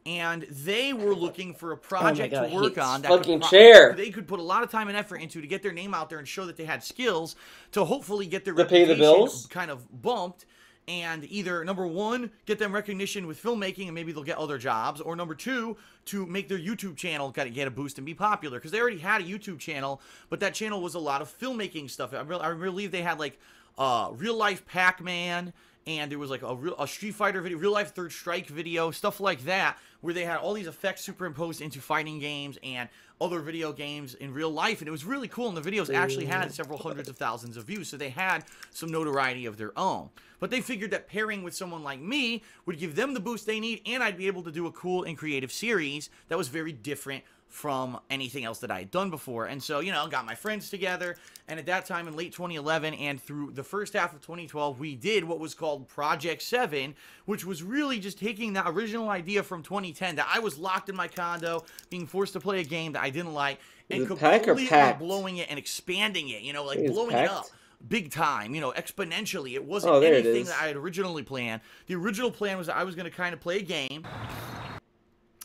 And they were looking for a project to work on that they could put a lot of time and effort into to get their name out there and show that they had skills to hopefully get their reputation kind of bumped and either number one, get them recognition with filmmaking and maybe they'll get other jobs, or number two, to make their YouTube channel get a boost and be popular, because they already had a YouTube channel, but that channel was a lot of filmmaking stuff. I believe they had like real life Pac-Man, and there was like a Street Fighter video, real life Third Strike video, stuff like that, where they had all these effects superimposed into fighting games and other video games in real life, and it was really cool, and the videos actually had several hundreds of thousands of views, so they had some notoriety of their own. But they figured that pairing with someone like me would give them the boost they need, and I'd be able to do a cool and creative series that was very different from anything else that I had done before. And so, you know, got my friends together, and at that time in late 2011 and through the first half of 2012, we did what was called Project 7, which was really just taking that original idea from 2010 that I was locked in my condo, being forced to play a game that I didn't like, and completely blowing it and expanding it, you know, like blowing it up big time, you know, exponentially. It wasn't anything that I had originally planned. The original plan was that I was going to kind of play a game,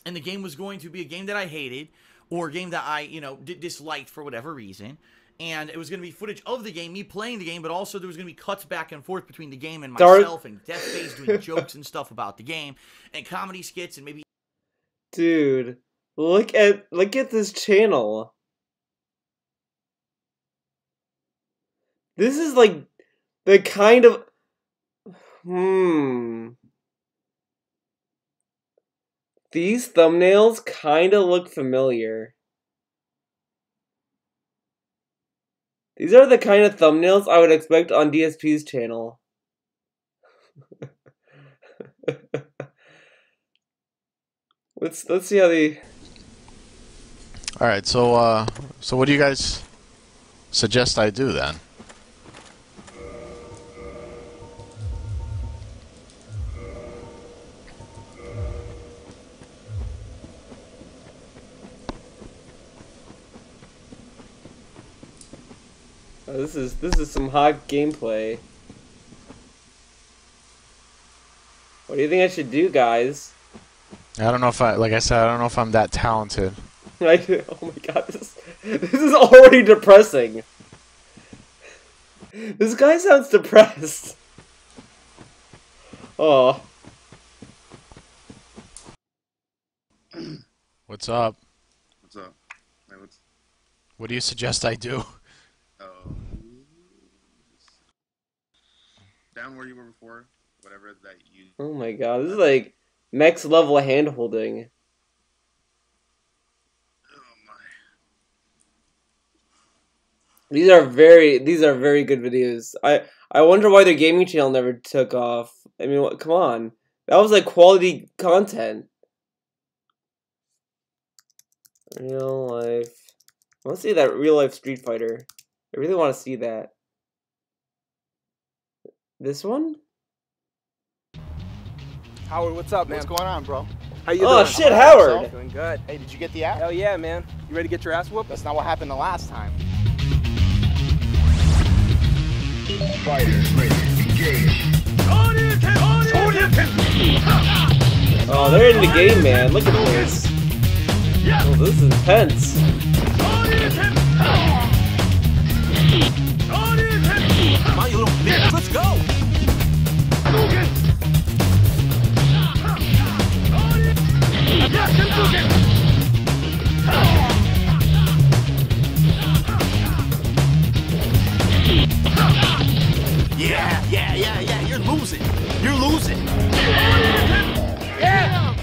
and the game was going to be a game that I hated, or a game that I, you know, disliked for whatever reason. And it was going to be footage of the game, me playing the game, but also there was going to be cuts back and forth between the game and myself, and Deathface doing jokes and stuff about the game, and comedy skits, and maybe... Dude, look at this channel. This is like the kind of... These thumbnails kind of look familiar. These are the kind of thumbnails I would expect on DSP's channel. Let's see how they... All right, so what do you guys suggest I do then? This is some hot gameplay. What do you think I should do, guys? I don't know if like I said, I don't know if I'm that talented. Oh my god, this is already depressing. This guy sounds depressed. Oh. What's up? What's up? Hey, what do you suggest I do? Down where you were before, whatever that you... Oh my god, this is like next level hand holding. Oh my. These are very good videos. I wonder why their gaming channel never took off. I mean, come on. That was like quality content. Real life. I want to see that real life Street Fighter. I really want to see that. This one? Howard, what's up, man? What's going on, bro? How you doing? Oh shit, Howard! Doing good. Hey, did you get the app? Hell yeah, man. You ready to get your ass whooped? That's not what happened the last time. Fighters ready, engage. Oh, they're in the game, man. Look at this. Oh, this is intense. Come on, you little bitch, let's go! Yeah, you're losing. You're losing. Yeah!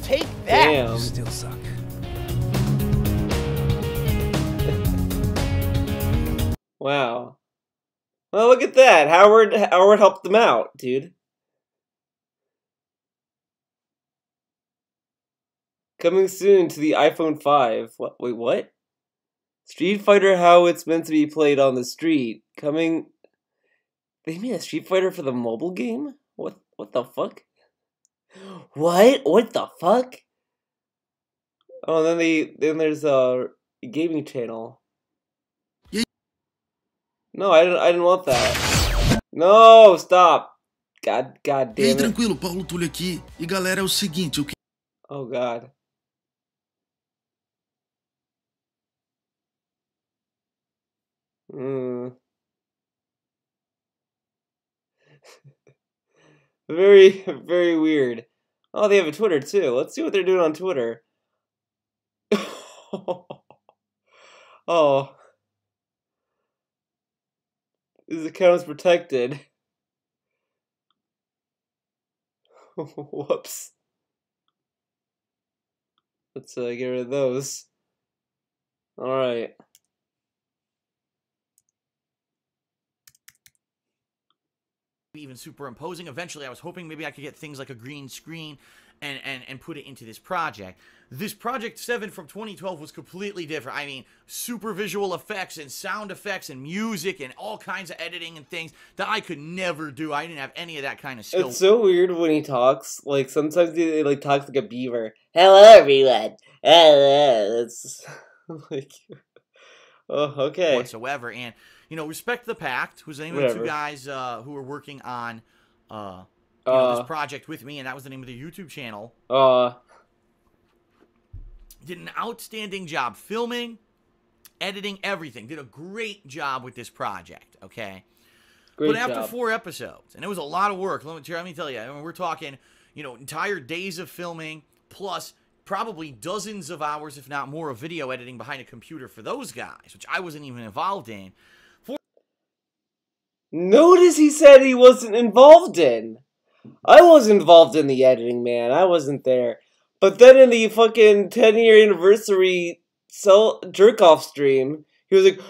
Take that! Damn. You still suck. Wow. Well, look at that. Howard helped them out, dude. Coming soon to the iPhone 5. What? Wait, what? Street Fighter, how it's meant to be played on the street. Coming... They made a Street Fighter for the mobile game? What the fuck? What? What the fuck? Oh, then there's a gaming channel. No, I didn't want that. No, stop. God damn it. Ei, tranquilo, Paulo Túlio aqui. E galera, é o seguinte, Oh god. Very, very weird. Oh, they have a Twitter too. Let's see what they're doing on Twitter. Oh. His account is protected. Whoops. Let's get rid of those. Alright. Even superimposing. Eventually, I was hoping maybe I could get things like a green screen and put it into this project. This Project 7 from 2012 was completely different. I mean, super visual effects and sound effects and music and all kinds of editing and things that I could never do. I didn't have any of that kind of skill. It's so weird when he talks. Like, sometimes he like talks like a beaver. Hello, everyone. Hello. It's like, oh, okay. Whatsoever. And, you know, Respect the Pact, who's the name of the two guys who were working on this project with me, and that was the name of the YouTube channel. Did an outstanding job filming, editing, everything. Did a great job with this project, okay? But after 4 episodes, and it was a lot of work, let me tell you, I mean, we're talking, you know, entire days of filming, plus probably dozens of hours, if not more, of video editing behind a computer for those guys, which I wasn't even involved in. Notice he said he wasn't involved in. I wasn't involved in the editing, man. I wasn't there. But then in the fucking 10-year anniversary jerk-off stream, he was like,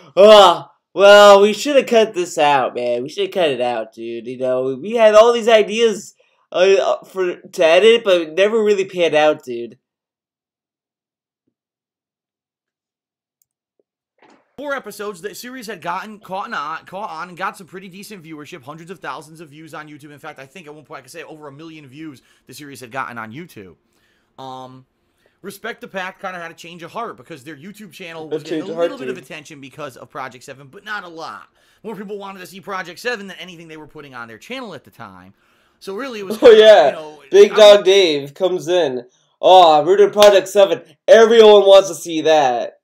well, we should have cut this out, man. We should have cut it out, dude. You know, we had all these ideas to edit, but it never really panned out, dude. 4 episodes, the series had caught on and got some pretty decent viewership, hundreds of thousands of views on YouTube. In fact, I think at one point I could say over 1 million views the series had gotten on YouTube. Respect the Pact kind of had a change of heart because their YouTube channel was getting a little bit of attention because of Project 7, but not a lot. More people wanted to see Project 7 than anything they were putting on their channel at the time. So really, it was kind of, you know, Big Dog Dave comes in. Oh, we're doing Project 7. Everyone wants to see that.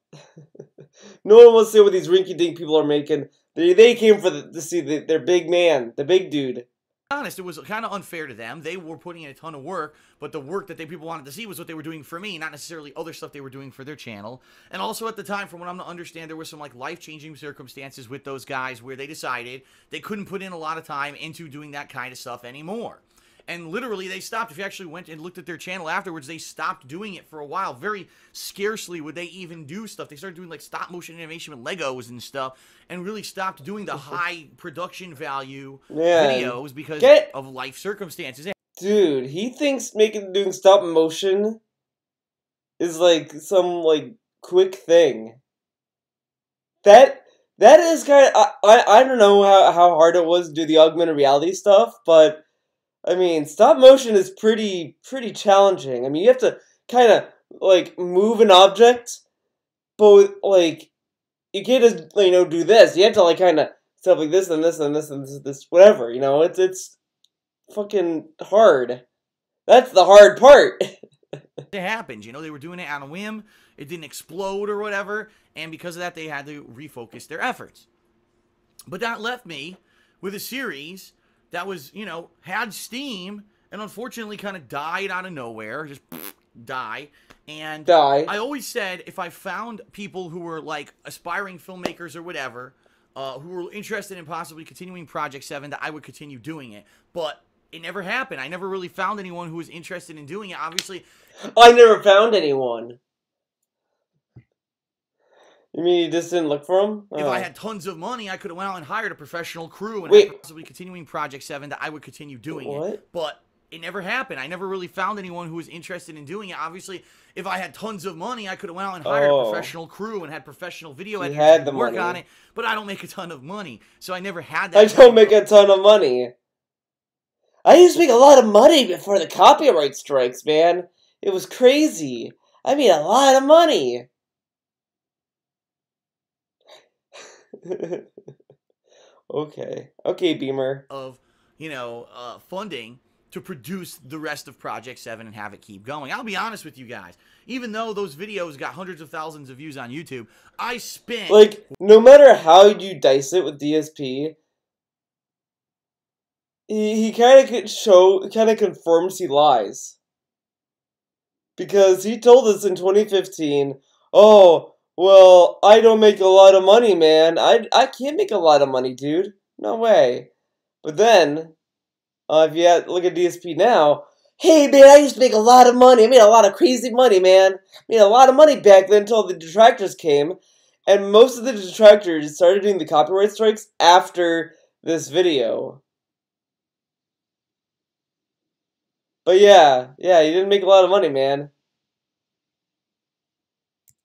No one wants to see what these rinky-dink people are making. They came to see their big man, the big dude. Honest, it was kind of unfair to them. They were putting in a ton of work, but the work that people wanted to see was what they were doing for me, not necessarily other stuff they were doing for their channel. And also at the time, from what I'm to understand, there were some like life-changing circumstances with those guys where they decided they couldn't put in a lot of time into doing that kind of stuff anymore. And literally, they stopped. If you actually went and looked at their channel afterwards, they stopped doing it for a while. Very scarcely would they even do stuff. They started doing like stop-motion animation with Legos and stuff, and really stopped doing the high production value videos because of life circumstances. Dude, he thinks doing stop motion is like some like quick thing. That is kind of I don't know how hard it was to do the augmented reality stuff, but I mean, stop motion is pretty challenging. I mean, you have to kind of, like, move an object, but, like, you can't just, you know, do this. You have to, like, kind of stuff like this and this and this and this, whatever, you know? It's fucking hard. That's the hard part. It happened, you know? They were doing it on a whim. It didn't explode or whatever, and because of that, they had to refocus their efforts. But that left me with a series that was, you know, had steam, and unfortunately kind of died out of nowhere, just die. And I always said if I found people who were, like, aspiring filmmakers or whatever, who were interested in possibly continuing Project 7, that I would continue doing it. But it never happened. I never really found anyone who was interested in doing it. Obviously, I never found anyone. You mean you just didn't look for them? If I had tons of money, I could have went out and hired a professional crew and possibly continuing Project 7 that I would continue doing it. But it never happened. I never really found anyone who was interested in doing it. Obviously, if I had tons of money, I could have went out and hired a professional crew and had professional video editors to work on it. But I don't make a ton of money, so I never had that. I don't make a ton of money. I used to make a lot of money before the copyright strikes, man. It was crazy. I made a lot of money. Okay, Beamer. Of, you know, funding to produce the rest of Project 7 and have it keep going. I'll be honest with you guys. Even though those videos got hundreds of thousands of views on YouTube, I spent... Like, no matter how you dice it with DSP, he kind of confirms he lies. Because he told us in 2015, oh, well, I don't make a lot of money, man. I can't make a lot of money, dude. No way. But then, if you look at DSP now, hey, man, I used to make a lot of money. I made a lot of crazy money, man. I made a lot of money back then until the detractors came. And most of the detractors started doing the copyright strikes after this video. But yeah, he didn't make a lot of money, man.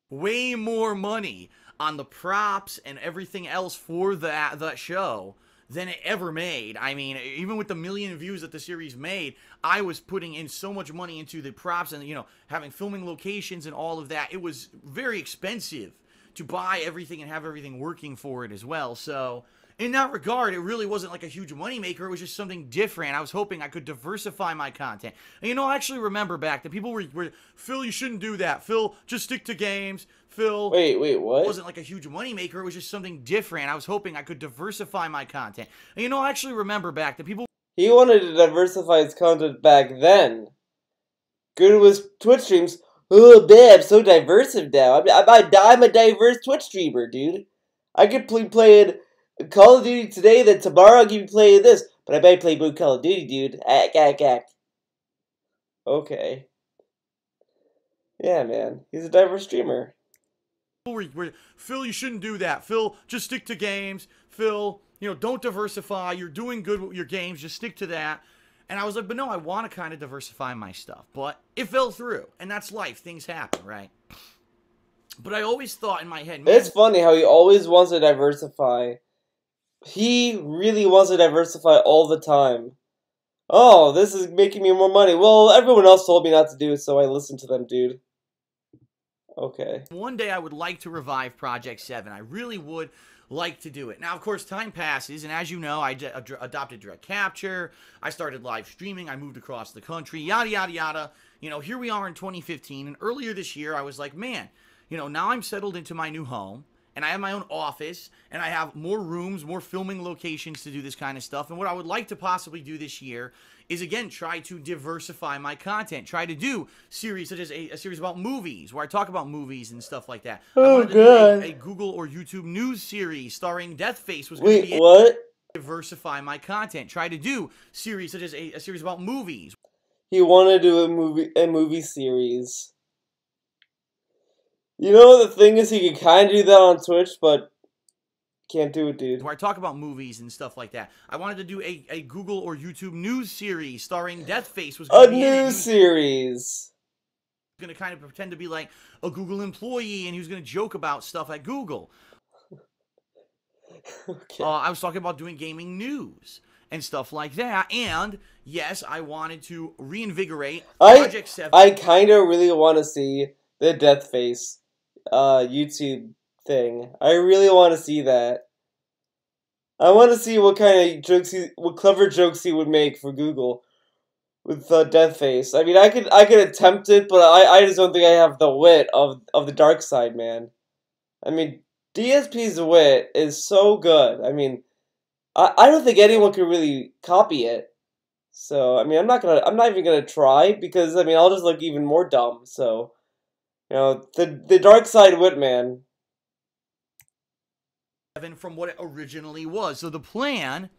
Way more money on the props and everything else for that show than it ever made. I mean, even with the million views that the series made, I was putting in so much money into the props and, you know, having filming locations and all of that. It was very expensive to buy everything and have everything working for it as well. So in that regard, it really wasn't like a huge moneymaker. It was just something different. I was hoping I could diversify my content. And, you know, I actually remember back that people were Phil, you shouldn't do that. Phil, just stick to games. Phil, wait, what? It wasn't like a huge moneymaker. It was just something different. I was hoping I could diversify my content. And, you know, I actually remember back that people... He wanted to diversify his content back then. Good with Twitch streams. Oh, babe, I'm so diverse now. I'm a diverse Twitch streamer, dude. I could play Call of Duty today, then tomorrow I'll give you playing this. But I might play more Call of Duty, dude. Okay. Yeah, man. He's a diverse streamer. Phil, you shouldn't do that. Phil, just stick to games. Phil, you know, don't diversify. You're doing good with your games. Just stick to that. And I was like, but no, I want to kind of diversify my stuff. But it fell through. And that's life. Things happen, right? But I always thought in my head, man, it's funny how he always wants to diversify. He really wants to diversify all the time. Oh, this is making me more money. Well, everyone else told me not to do it, so I listened to them, dude. Okay. One day I would like to revive Project 7. I really would like to do it. Now, of course, time passes, and as you know, I adopted Direct Capture. I started live streaming. I moved across the country, yada, yada, yada. You know, here we are in 2015, and earlier this year, I was like, man, you know, now I'm settled into my new home, and I have my own office, and I have more rooms, more filming locations to do this kind of stuff. And what I would like to possibly do this year is, again, try to diversify my content. Try to do series such as a series about movies, where I talk about movies and stuff like that. Oh, God. A Google or YouTube news series starring Deathface was going to be what? Diversify my content. Try to do series such as a series about movies. He wanted to do a movie series. You know, the thing is, he can kind of do that on Twitch, but can't do it, dude. Where I talk about movies and stuff like that. I wanted to do a Google or YouTube news series starring Deathface. Was a news series. Going to kind of pretend to be like a Google employee, and he was going to joke about stuff at Google. Okay. I was talking about doing gaming news and stuff like that. And yes, I wanted to reinvigorate Project 7. I kind of really want to see the Deathface YouTube thing. I really want to see that. I want to see what kind of jokes what clever jokes he would make for Google with Deathface. I mean, I could attempt it, but I just don't think I have the wit of the dark side, man. I mean, DSP's wit is so good. I mean, I don't think anyone could really copy it. So, I mean, I'm not even gonna try, because I mean, I'll just look even more dumb. So, you know, the dark side wit, man. From what it originally was. So the plan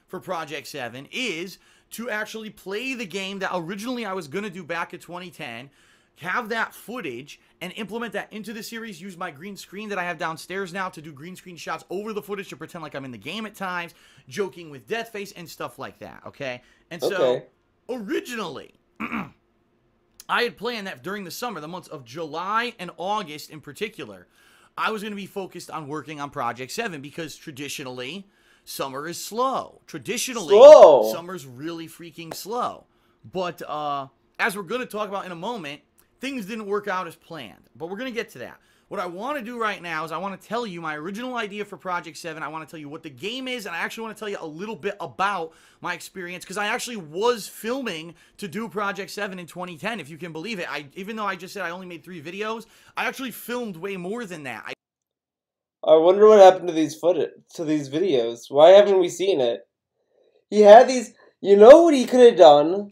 for Project 7 is to actually play the game that originally I was going to do back in 2010, have that footage, and implement that into the series, use my green screen that I have downstairs now to do green screen shots over the footage to pretend like I'm in the game at times, joking with Deathface and stuff like that, okay? And so, originally, I had planned that during the summer, the months of July and August in particular, I was going to be focused on working on Project 7 because traditionally, summer is slow. Summer's really freaking slow. But as we're going to talk about in a moment, things didn't work out as planned. But we're going to get to that. What I want to do right now is I want to tell you my original idea for Project 7. I want to tell you what the game is, and I actually want to tell you a little bit about my experience, because I actually was filming to do Project 7 in 2010, if you can believe it. Even though I just said I only made 3 videos, I actually filmed way more than that. I wonder what happened to these videos. Why haven't we seen it? He had these You know what he could have done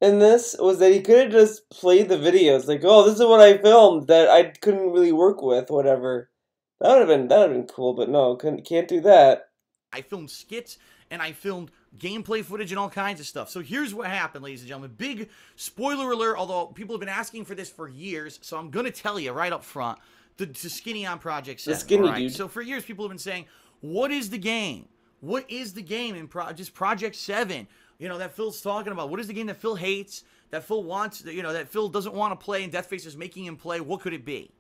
in this was that he could have just played the videos, like, oh, this is what I filmed that I couldn't really work with, whatever. That would have been cool, but no, can't do that. I filmed skits and I filmed gameplay footage and all kinds of stuff. So here's what happened, ladies and gentlemen. Big spoiler alert, although people have been asking for this for years, so I'm going to tell you right up front. The Skinny on Project 7. The Skinny right? dude. So for years, people have been saying, what is the game? What is the game in just Project 7? You know, that Phil's talking about. What is the game that Phil hates, that Phil wants, you know, that Phil doesn't want to play and Deathface is making him play? What could it be?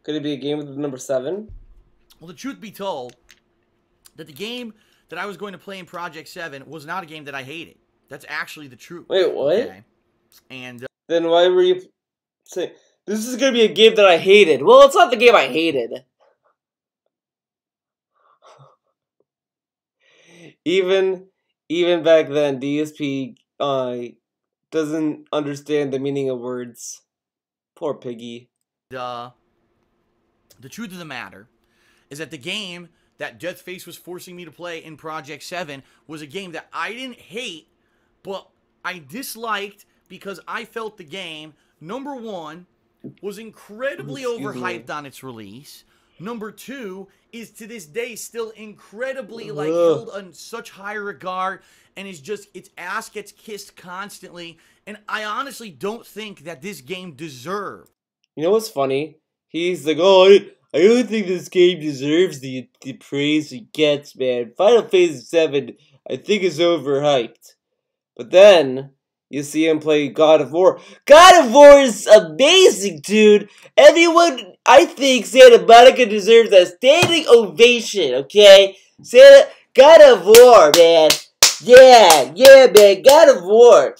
Could it be a game with number 7? Well, the truth be told, that the game that I was going to play in Project 7 was not a game that I hated. That's actually the truth. Wait, what? Okay? And then why were you saying this is gonna be a game that I hated? Well, it's not the game I hated. Even back then, DSP doesn't understand the meaning of words. Poor piggy. the truth of the matter is that the game that Deathface was forcing me to play in Project 7 was a game that I didn't hate, but I disliked because I felt the game, number one, was incredibly overhyped on its release. Number two is to this day still incredibly held in such high regard and is just, its ass gets kissed constantly. And I honestly don't think that this game deserved. You know what's funny? He's like, oh, I don't think this game deserves the praise it gets, man. Final Fantasy 7, I think, is overhyped. But then you see him play God of War. God of War is amazing, dude. Everyone, I think Santa Monica deserves a standing ovation, okay? God of War, man. Yeah, man. God of War.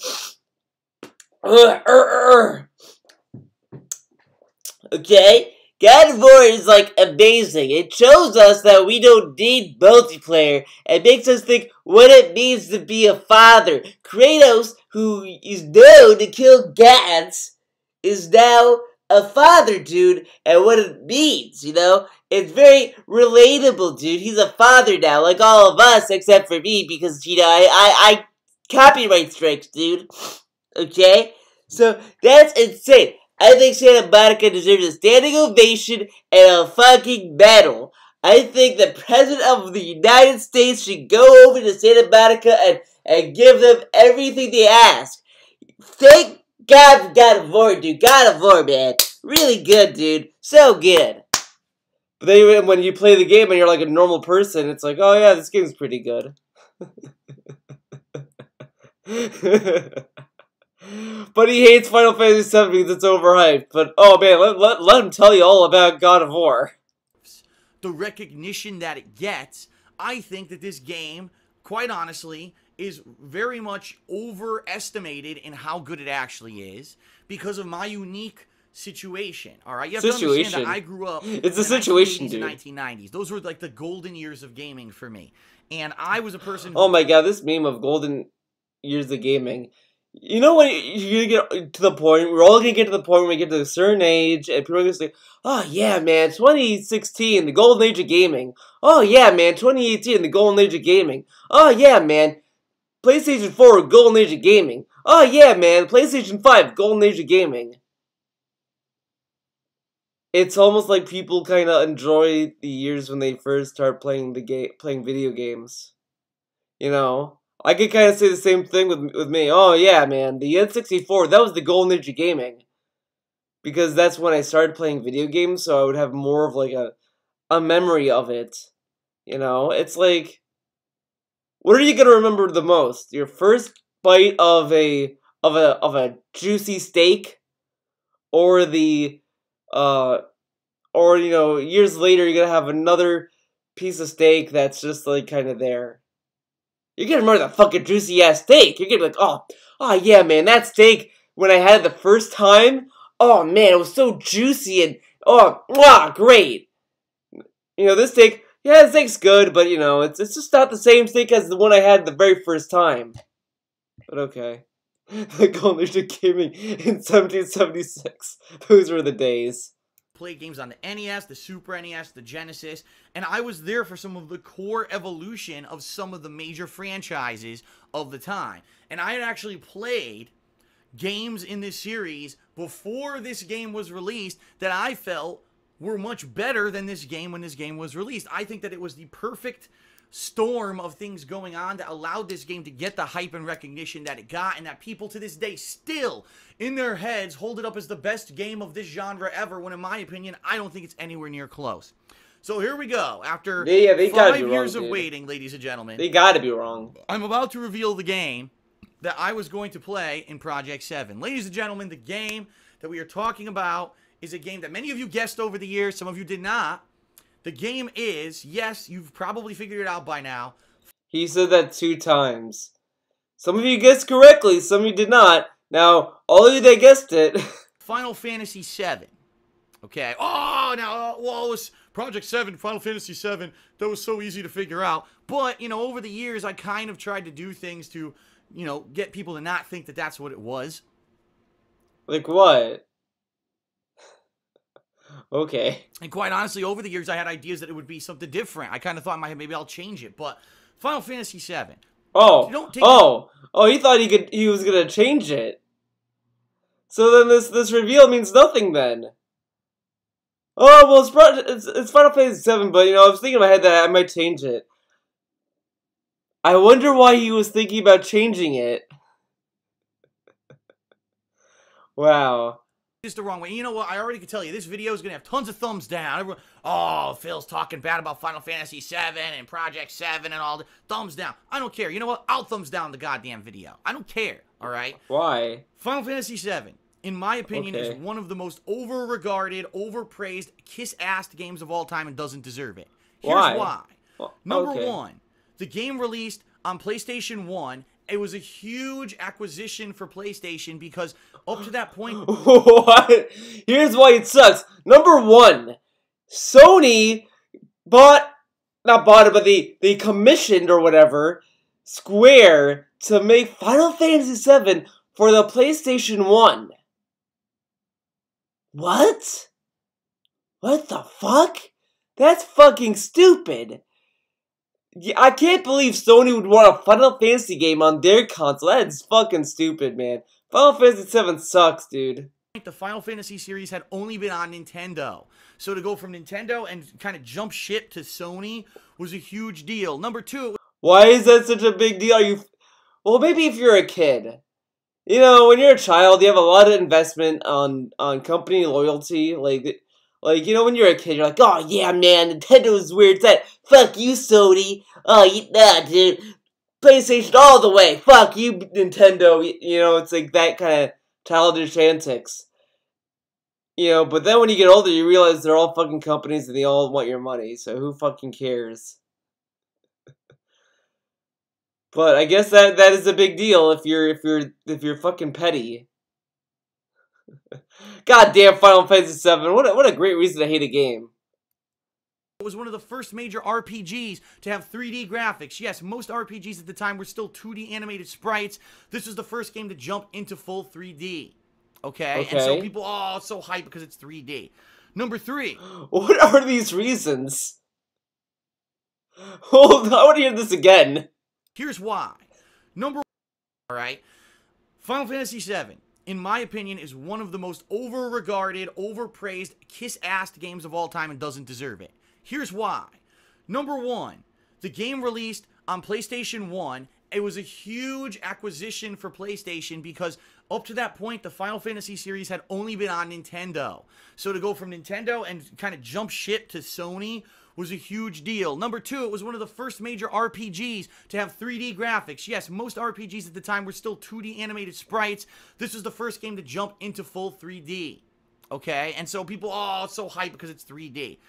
Okay? God of War is, like, amazing. It shows us that we don't need multiplayer. It makes us think what it means to be a father. Kratos, who is known to kill gods, is now a father, dude, and what it means, you know? It's very relatable, dude. He's a father now, like all of us, except for me, because, you know, I copyright strikes, dude. Okay? So, that's insane. I think Santa Monica deserves a standing ovation and a fucking medal. I think the President of the United States should go over to Santa Monica and give them everything they ask. Thank God for God of War, dude. God of War, man. Really good, dude. So good. But then when you play the game and you're like a normal person, it's like, oh yeah, this game's pretty good. But he hates Final Fantasy 7 because it's overhyped. But, oh man, let him tell you all about God of War. The recognition that it gets, I think that this game, quite honestly, is very much overestimated in how good it actually is because of my unique situation. All right, you have to understand that I grew up in the 1980s and 1990s. Those were like the golden years of gaming for me. And I was a person who... Oh my god, this meme of golden years of gaming... You know when you're gonna get to the point, we're all gonna get to the point when we get to a certain age, and people are gonna say, oh yeah man, 2016, the golden age of gaming. Oh yeah man, 2018, the golden age of gaming. Oh yeah man, PlayStation 4, golden age of gaming. Oh yeah man, PlayStation 5, golden age of gaming. It's almost like people kinda enjoy the years when they first start playing video games. You know? I could kind of say the same thing with me. Oh yeah, man, the N64, that was the golden age of gaming. Because that's when I started playing video games, so I would have more of like a memory of it. You know, it's like, what are you gonna remember the most? Your first bite of a juicy steak, or the or you know, years later you're gonna have another piece of steak that's just like kind of there. You're gonna remember the fucking juicy-ass steak. You're gonna be like, oh yeah, man, that steak, when I had it the first time, oh, man, it was so juicy and, great. You know, this steak, yeah, the steak's good, but, you know, it's just not the same steak as the one I had the very first time. But okay. The golden age of gaming in 1776. Those were the days. played games on the NES, the Super NES, the Genesis, and I was there for some of the core evolution of some of the major franchises of the time. And I had actually played games in this series before this game was released that I felt were much better than this game when this game was released. I think that it was the perfect storm of things going on that allowed this game to get the hype and recognition that it got, and that people to this day still in their heads hold it up as the best game of this genre ever, when in my opinion I don't think it's anywhere near close. So here we go. After they 5 years of waiting, ladies and gentlemen, they gotta be wrong. I'm about to reveal the game that I was going to play in Project 7. Ladies and gentlemen, the game that we are talking about is a game that many of you guessed over the years, some of you did not. The game is, yes, you've probably figured it out by now. He said that 2 times. Some of you guessed correctly, some of you did not. Now, all of you that guessed it. Final Fantasy VII. Okay. Oh, now, well, it was Project 7, Final Fantasy VII. That was so easy to figure out. But, you know, over the years, I kind of tried to do things to, you know, get people to not think that that's what it was. Like what? Okay. And quite honestly, over the years, I had ideas that it would be something different. I kind of thought in my head, maybe I'll change it. But Final Fantasy VII. Oh, he thought he was gonna change it. So then this reveal means nothing then. Oh well, it's Final Fantasy VII, but you know I was thinking in my head that I might change it. I wonder why he was thinking about changing it. Wow. Just the wrong way. You know what? I already can tell you, this video is going to have tons of thumbs down. Everyone, oh, Phil's talking bad about Final Fantasy VII and Project 7 and all the thumbs down. I don't care. You know what? I'll thumbs down the goddamn video. I don't care, all right? Why? Final Fantasy VII, in my opinion, is one of the most over-regarded, overpraised, kiss-ass games of all time and doesn't deserve it. Here's why. Number one, the game released on PlayStation 1. It was a huge acquisition for PlayStation because up to that point... What? Here's why it sucks. Number one, Sony not bought it, but they commissioned or whatever Square to make Final Fantasy VII for the PlayStation 1. What? What the fuck? That's fucking stupid. Yeah, I can't believe Sony would want a Final Fantasy game on their console. That's fucking stupid, man. Final Fantasy VII sucks, dude. The Final Fantasy series had only been on Nintendo. So to go from Nintendo and kind of jump ship to Sony was a huge deal. Number two... Why is that such a big deal? Well, maybe if you're a kid. You know, when you're a child, you have a lot of investment on company loyalty. Like, you know, when you're a kid, you're like, oh, yeah, man, Nintendo's where it's at. Fuck you, Sony. Oh, dude. PlayStation all the way. Fuck you, Nintendo. You know, it's like that kind of childish antics. You know, but then when you get older, you realize they're all fucking companies and they all want your money. So who fucking cares? But I guess that is a big deal if you're fucking petty. Goddamn Final Fantasy VII. What a great reason to hate a game. It was one of the first major RPGs to have 3D graphics. Yes, most RPGs at the time were still 2D animated sprites. This was the first game to jump into full 3D. Okay? And so people, oh, it's so hyped because it's 3D. Number three. What are these reasons? Hold on, I want to hear this again. Here's why. Number one, alright? Final Fantasy VII, in my opinion, is one of the most over-regarded, overpraised, kiss-ass games of all time and doesn't deserve it. Here's why. Number one, the game released on PlayStation 1. It was a huge acquisition for PlayStation because up to that point, the Final Fantasy series had only been on Nintendo. So to go from Nintendo and kind of jump ship to Sony was a huge deal. Number two, it was one of the first major RPGs to have 3D graphics. Yes, most RPGs at the time were still 2D animated sprites. This was the first game to jump into full 3D. Okay? And so people, oh, it's so hyped because it's 3D.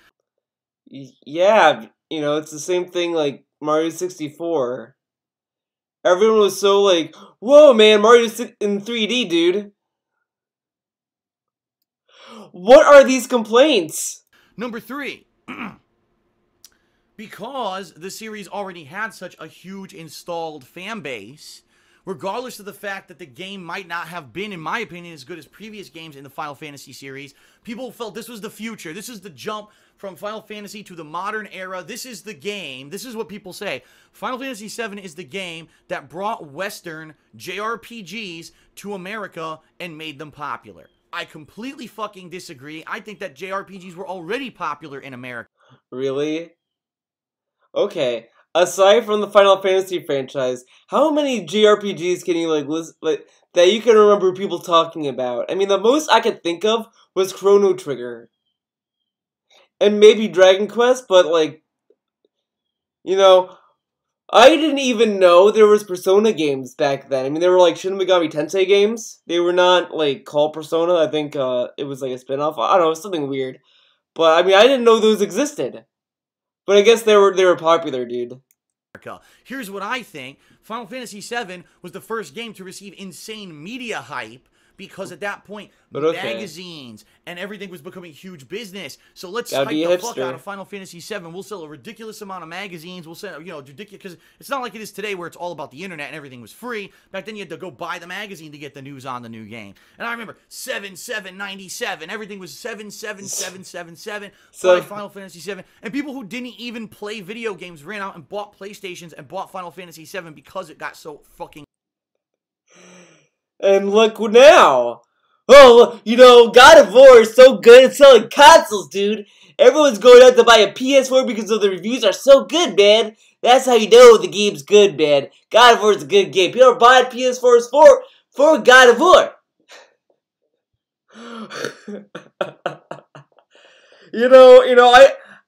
Yeah, you know, it's the same thing like Mario 64. Everyone was so like, whoa, man, Mario's in 3D, dude. What are these complaints? Number three. Because the series already had such a huge installed fan base, regardless of the fact that the game might not have been, in my opinion, as good as previous games in the Final Fantasy series. People felt this was the future. This is the jump from Final Fantasy to the modern era. This is the game. This is what people say. Final Fantasy VII is the game that brought Western JRPGs to America and made them popular. I completely fucking disagree. I think that JRPGs were already popular in America. Really? Okay. Aside from the Final Fantasy franchise, how many JRPGs can you list that you can remember people talking about? I mean, the most I could think of was Chrono Trigger. And maybe Dragon Quest, but you know, I didn't even know there was Persona games back then. I mean, they were like Shin Megami Tensei games. They were not called Persona. I think it was a spin-off. I don't know, it was something weird. But I mean, I didn't know those existed. But I guess they were popular, dude. Here's what I think. Final Fantasy VII was the first game to receive insane media hype because at that point, magazines and everything was becoming huge business. So let's hype the fuck out of Final Fantasy VII. We'll sell a ridiculous amount of magazines. We'll sell, ridiculous, because it's not like it is today where it's all about the internet and everything was free. Back then, you had to go buy the magazine to get the news on the new game. And I remember 7797. Everything was 77777. So Final Fantasy VII, and people who didn't even play video games ran out and bought PlayStations and bought Final Fantasy VII because it got so fucking. And look now. Oh, God of War is so good at selling consoles, dude. Everyone's going out to buy a PS4 because the reviews are so good, man. That's how you know the game's good, man. God of War is a good game. People are buying PS4s for God of War.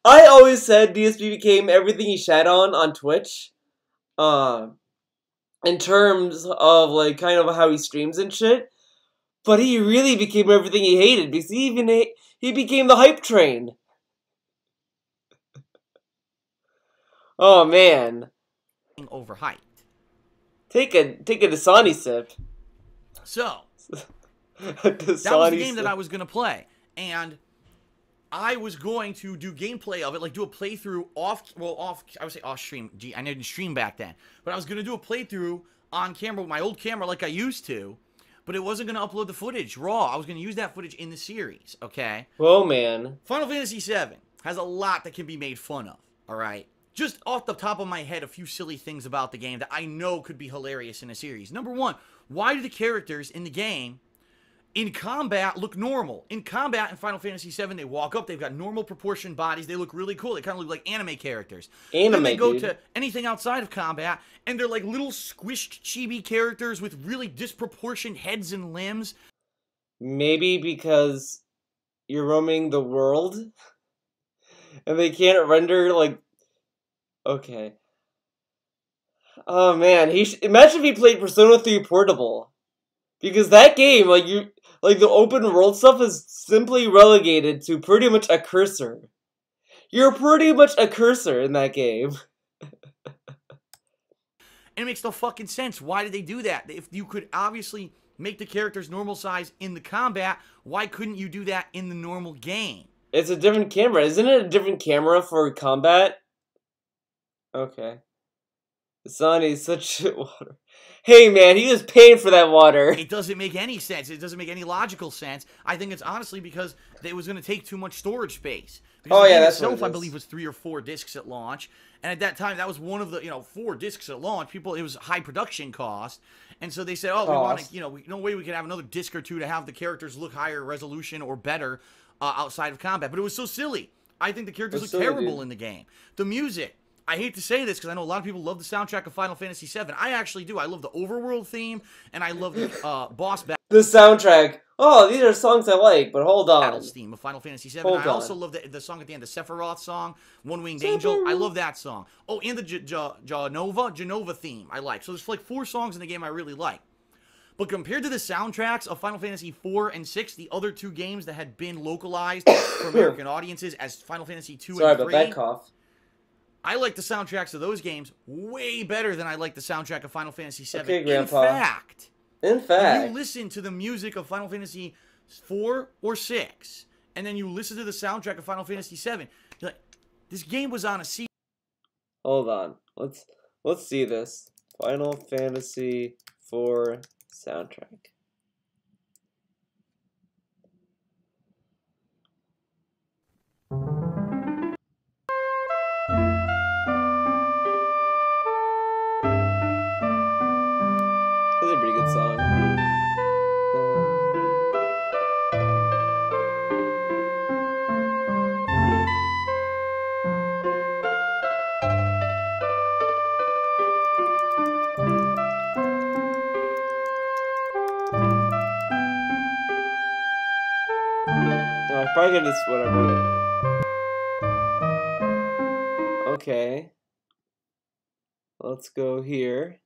I always said DSP became everything he shat on Twitch. In terms of kind of how he streams and shit, but he really became everything he hated because he became the hype train. Oh man, overhyped. Take a Dasani sip. So that was the game that I was gonna play, and I was going to do gameplay of it, do a playthrough I would say off stream. Gee, I didn't stream back then. But I was going to do a playthrough on camera with my old camera like I used to, but it wasn't going to upload the footage raw. I was going to use that footage in the series, okay? Well, man. Final Fantasy VII has a lot that can be made fun of, all right? Just off the top of my head, a few silly things about the game that I know could be hilarious in a series. Number one, why do the characters in the game in combat look normal? In combat in Final Fantasy VII, they walk up, they've got normal proportioned bodies, they look really cool, they kind of look like anime characters. Then they go to anything outside of combat, and they're like little squished chibi characters with really disproportioned heads and limbs. Maybe because you're roaming the world, and they can't render, okay. Oh man, imagine if he played Persona 3 Portable. Because that game, the open world stuff is simply relegated to pretty much a cursor. You're pretty much a cursor in that game. And it makes no fucking sense. Why did they do that? If you could obviously make the characters normal size in the combat, why couldn't you do that in the normal game? It's a different camera. Isn't it a different camera for combat? Okay. Sonny's such shit water. Hey man, he was paying for that water. It doesn't make any sense. It doesn't make any logical sense. I think it's honestly because it was going to take too much storage space. Because the game itself, I believe, was 3 or 4 discs at launch. And at that time, that was one of the 4 discs at launch. It was high production cost. And so they said, oh, we want to, no way we can have another disc or two to have the characters look higher resolution or better outside of combat. But it was so silly. I think the characters look terrible in the game. The music. I hate to say this because I know a lot of people love the soundtrack of Final Fantasy VII. I actually do. I love the overworld theme, and I love the boss battle. The soundtrack. Oh, these are songs I like, but hold on. Battles theme of Final Fantasy VII. I also love the song at the end, the Sephiroth song, One Winged Angel. I love that song. Oh, and the Genova theme I like. So there's 4 songs in the game I really like. But compared to the soundtracks of Final Fantasy IV and VI, the other 2 games that had been localized for American audiences as Final Fantasy II and III. Sorry about that cough. I like the soundtracks of those games way better than I like the soundtrack of Final Fantasy VII. Okay, Grandpa. In fact, if you listen to the music of Final Fantasy IV or VI, and then you listen to the soundtrack of Final Fantasy VII, you're like, this game was on a CD. Hold on. Let's see this. Final Fantasy 4 soundtrack. That's a pretty good song. I probably get this whatever. Okay. Let's go here.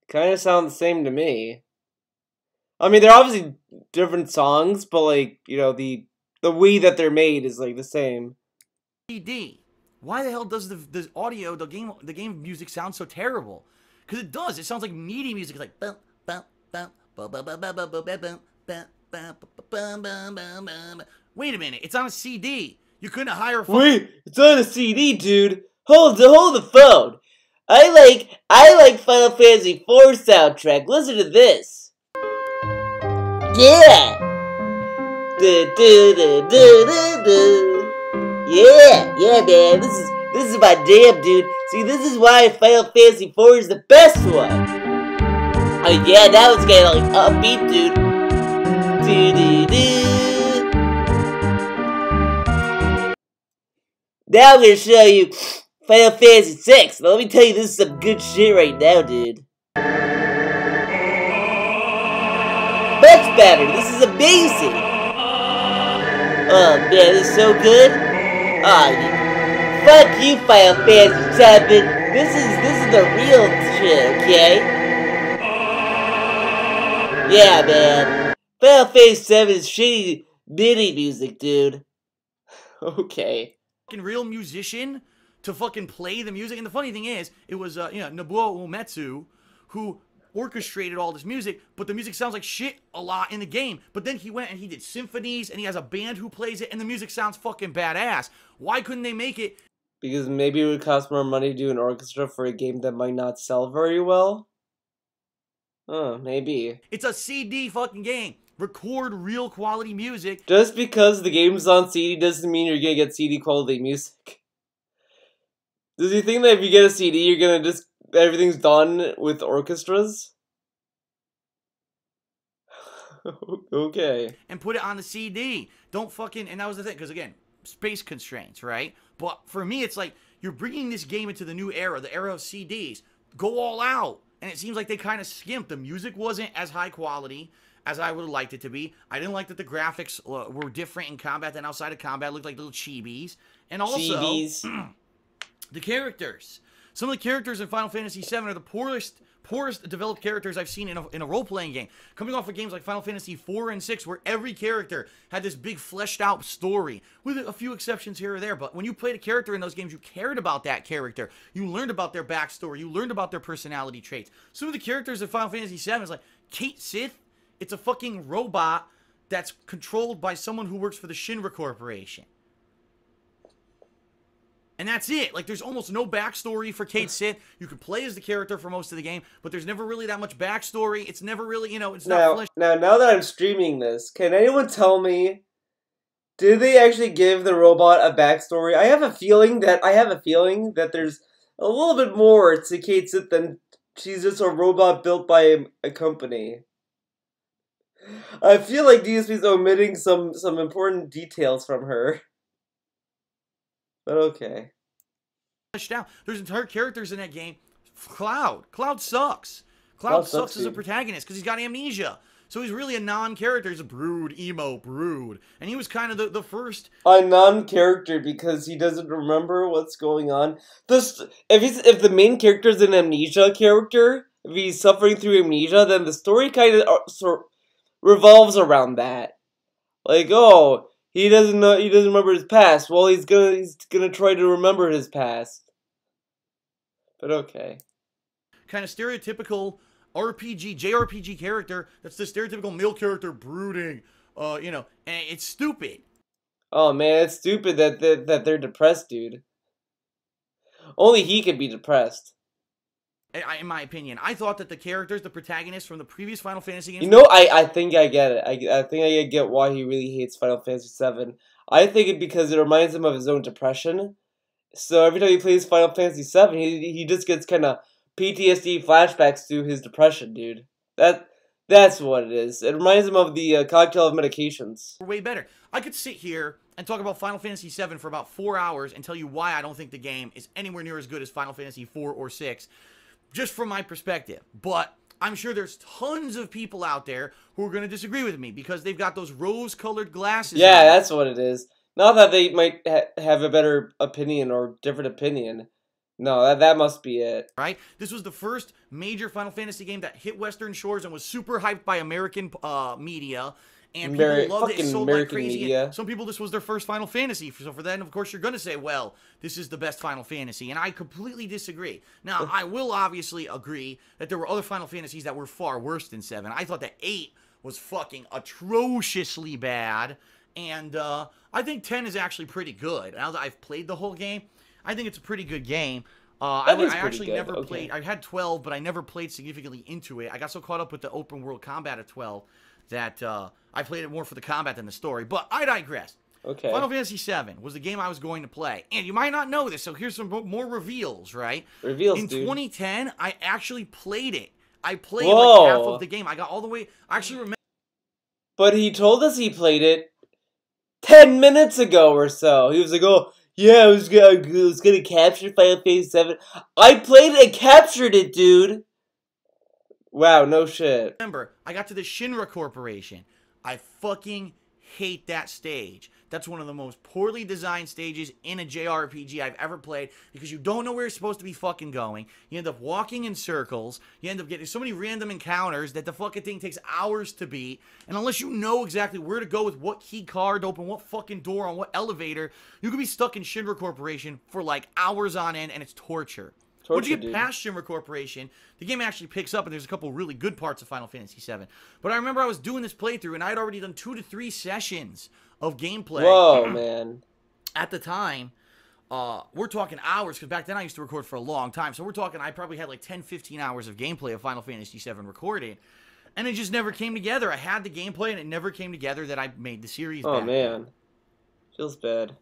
Kind of sound the same to me. I mean, they're obviously different songs, but like, you know, the way that they're made is like the same. CD. Why the hell does the audio, the game music sound so terrible? Because it does. It sounds like MIDI music. It's like wait a minute. It's on a CD. You couldn't hire. Wait, it's on a CD, dude. Hold the phone. I like Final Fantasy IV soundtrack. Listen to this. Yeah. Yeah, man. This is my jam, dude. See, this is why Final Fantasy IV is the best one. Oh yeah, that was kind of like upbeat, dude. Now I'm gonna show you Final Fantasy VI. Now let me tell you, this is some good shit right now, dude. Much better. This is amazing. Oh man, this is so good. Ah, fuck you, Final Fantasy VII. This is the real shit, okay? Yeah, man. Final Fantasy VII is shitty MIDI music, dude. Okay. Real musician to fucking play the music. And the funny thing is, it was Nobuo Uematsu who orchestrated all this music, but the music sounds like shit a lot in the game. But then he went and he did symphonies, and he has a band who plays it, and the music sounds fucking badass. Why couldn't they make it? Because maybe it would cost more money to do an orchestra for a game that might not sell very well? Maybe. It's a CD fucking game. Record real quality music. Just because the game's on CD doesn't mean you're gonna get CD quality music. Does he think that if you get a CD, you're gonna just everything's done with orchestras? Okay. And put it on the CD. Don't fucking... And that was the thing, because again, space constraints, right? But for me, it's like, you're bringing this game into the new era, the era of CDs. Go all out. And it seems like they kind of skimped. The music wasn't as high quality as I would have liked it to be. I didn't like that the graphics were different in combat than outside of combat. It looked like little chibis. And also, the characters. Some of the characters in Final Fantasy VII are the poorest developed characters I've seen in a role-playing game. Coming off of games like Final Fantasy IV and VI, where every character had this big fleshed-out story, with a few exceptions here or there. But when you played a character in those games, you cared about that character. You learned about their backstory. You learned about their personality traits. Some of the characters in Final Fantasy VII is like Cait Sith. It's a fucking robot that's controlled by someone who works for the Shinra Corporation. And that's it. Like, there's almost no backstory for Cait Sith. You can play as the character for most of the game, but there's never really that much backstory. It's never really, it's not fleshed. Now that I'm streaming this, can anyone tell me, did they actually give the robot a backstory? I have a feeling that there's a little bit more to Cait Sith than she's just a robot built by a company. I feel like DSP's omitting some important details from her. But okay. There's entire characters in that game. Cloud. Cloud sucks. Cloud sucks as a protagonist because he's got amnesia. So he's really a non-character. He's a brood, emo, brood. And he was kind of the first... A non-character because he doesn't remember what's going on. If the main character is an amnesia character, if he's suffering through amnesia, then the story kind of revolves around that. Like, oh... He doesn't remember his past. Well, he's gonna try to remember his past. But okay. Kind of stereotypical RPG, JRPG character that's the stereotypical male character brooding, you know, and it's stupid. Oh man, it's stupid that they're depressed, dude. Only he could be depressed. In my opinion, I thought that the characters, the protagonists from the previous Final Fantasy games... You know, I think I get it. I think I get why he really hates Final Fantasy VII. I think it because it reminds him of his own depression. So every time he plays Final Fantasy VII, he just gets kind of PTSD flashbacks to his depression, dude. That's what it is. It reminds him of the cocktail of medications. Way better. I could sit here and talk about Final Fantasy VII for about 4 hours and tell you why I don't think the game is anywhere near as good as Final Fantasy IV or VI. Just from my perspective. But I'm sure there's tons of people out there who are going to disagree with me because they've got those rose-colored glasses. Yeah, that's what it is. Not that they might have a better opinion or different opinion. No, that must be it. Right? This was the first major Final Fantasy game that hit Western shores and was super hyped by American media. And people loved it. It sold like crazy. Media. Some people, this was their first Final Fantasy. So for that, of course, you're going to say, well, this is the best Final Fantasy. And I completely disagree. Now, I will obviously agree that there were other Final Fantasies that were far worse than 7. I thought that 8 was fucking atrociously bad. And I think 10 is actually pretty good. Now that I've played the whole game, I think it's a pretty good game. I actually never played. I had 12, but I never played significantly into it. I got so caught up with the open world combat of 12 that I played it more for the combat than the story. But I digress. Okay. Final Fantasy VII was the game I was going to play. And you might not know this, so here's some more reveals, right? Reveals, In dude. 2010, I actually played it. I played like half of the game. I got all the way... I actually remember... But he told us he played it 10 minutes ago or so. He was like, oh, yeah, I was gonna capture Final Fantasy VII. I played it and captured it, dude. Wow, no shit. Remember, I got to the Shinra Corporation. I fucking hate that stage. That's one of the most poorly designed stages in a JRPG I've ever played because you don't know where you're supposed to be fucking going. You end up walking in circles. You end up getting so many random encounters that the fucking thing takes hours to beat. And unless you know exactly where to go with what key card to open what fucking door on what elevator, you could be stuck in Shinra Corporation for like hours on end and it's torture. Once you get past Shinra Corporation, the game actually picks up, and there's a couple really good parts of Final Fantasy VII. But I remember I was doing this playthrough, and I had already done 2 to 3 sessions of gameplay. Whoa, man. At the time, we're talking hours, because back then I used to record for a long time. So we're talking, I probably had like 10, 15 hours of gameplay of Final Fantasy VII recorded. And it just never came together. I had the gameplay, and it never came together that I made the series back. Oh, man. Feels bad.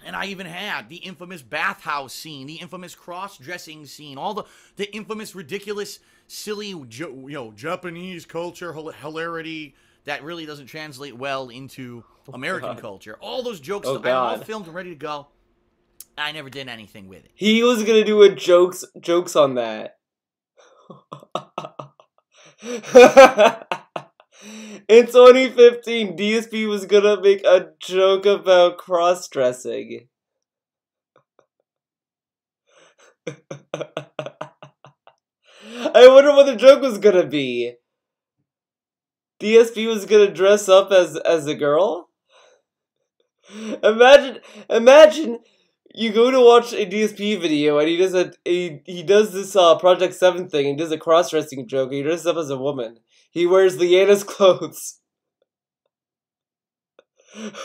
And I even had the infamous bathhouse scene, the infamous cross-dressing scene, all the infamous, ridiculous, silly, Japanese culture hilarity that really doesn't translate well into American culture. All those jokes, I had all filmed and ready to go. I never did anything with it. He was gonna do a jokes on that. In 2015, DSP was gonna make a joke about cross-dressing. I wonder what the joke was gonna be. DSP was gonna dress up as a girl? Imagine you go to watch a DSP video and he does this Project 7 thing, and he does a cross-dressing joke, and he dresses up as a woman. He wears Leanna's clothes.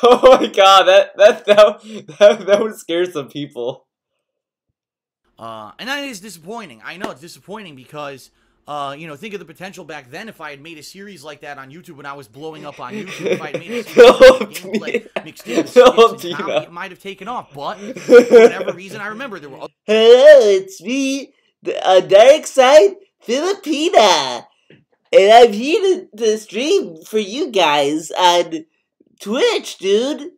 Oh my god, that would scare some people. And that is disappointing. I know it's disappointing because, think of the potential back then if I had made a series like that on YouTube when I was blowing up on YouTube. If I had made a series gameplay mixed in with skits and comedy, it might have taken off. But for whatever reason, I remember there were other... Hello, it's me, Dark Side Filipina. And I'm here to stream for you guys on Twitch, dude.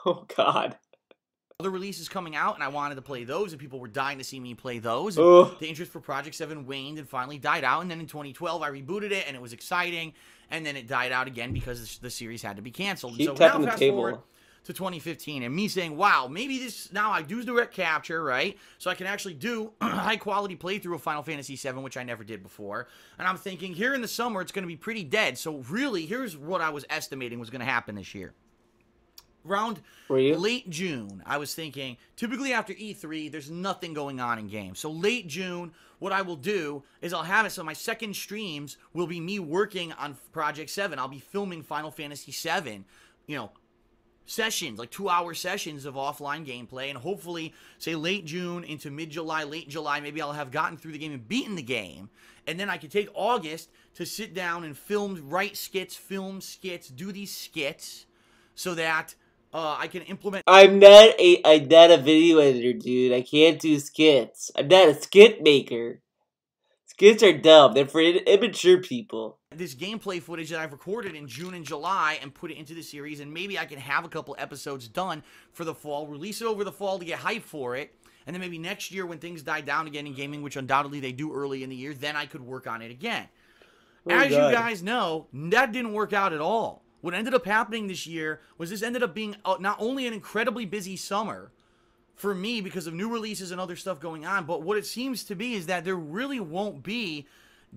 Oh, God. Other releases coming out, and I wanted to play those, and people were dying to see me play those. And the interest for Project 7 waned and finally died out. And then in 2012, I rebooted it, and it was exciting. And then it died out again because the series had to be canceled. Keep and so tapping now the fast table. forward to 2015, and me saying, wow, maybe this, now I do direct capture, right? So I can actually do a high-quality playthrough of Final Fantasy VII, which I never did before. And I'm thinking, here in the summer, it's going to be pretty dead. So really, here's what I was estimating was going to happen this year. around Were you? late June, I was thinking, typically after E3, there's nothing going on in games. So late June, what I will do is I'll have it so my second streams will be me working on Project 7. I'll be filming Final Fantasy 7, you know, sessions, like 2-hour sessions of offline gameplay, and hopefully, say, late June into mid-July, late July, maybe I'll have gotten through the game and beaten the game, and then I can take August to sit down and write skits, film skits, do these skits, so that I can implement. I'm not a video editor, dude. I can't do skits. I'm not a skit maker. Skits are dumb. They're for immature people. This gameplay footage that I've recorded in June and July and put it into the series, and maybe I can have a couple episodes done for the fall, release it over the fall to get hype for it, and then maybe next year when things die down again in gaming, which undoubtedly they do early in the year, then I could work on it again. As you guys know, that didn't work out at all. What ended up happening this year was this ended up being not only an incredibly busy summer for me because of new releases and other stuff going on, but what it seems to be is that there really won't be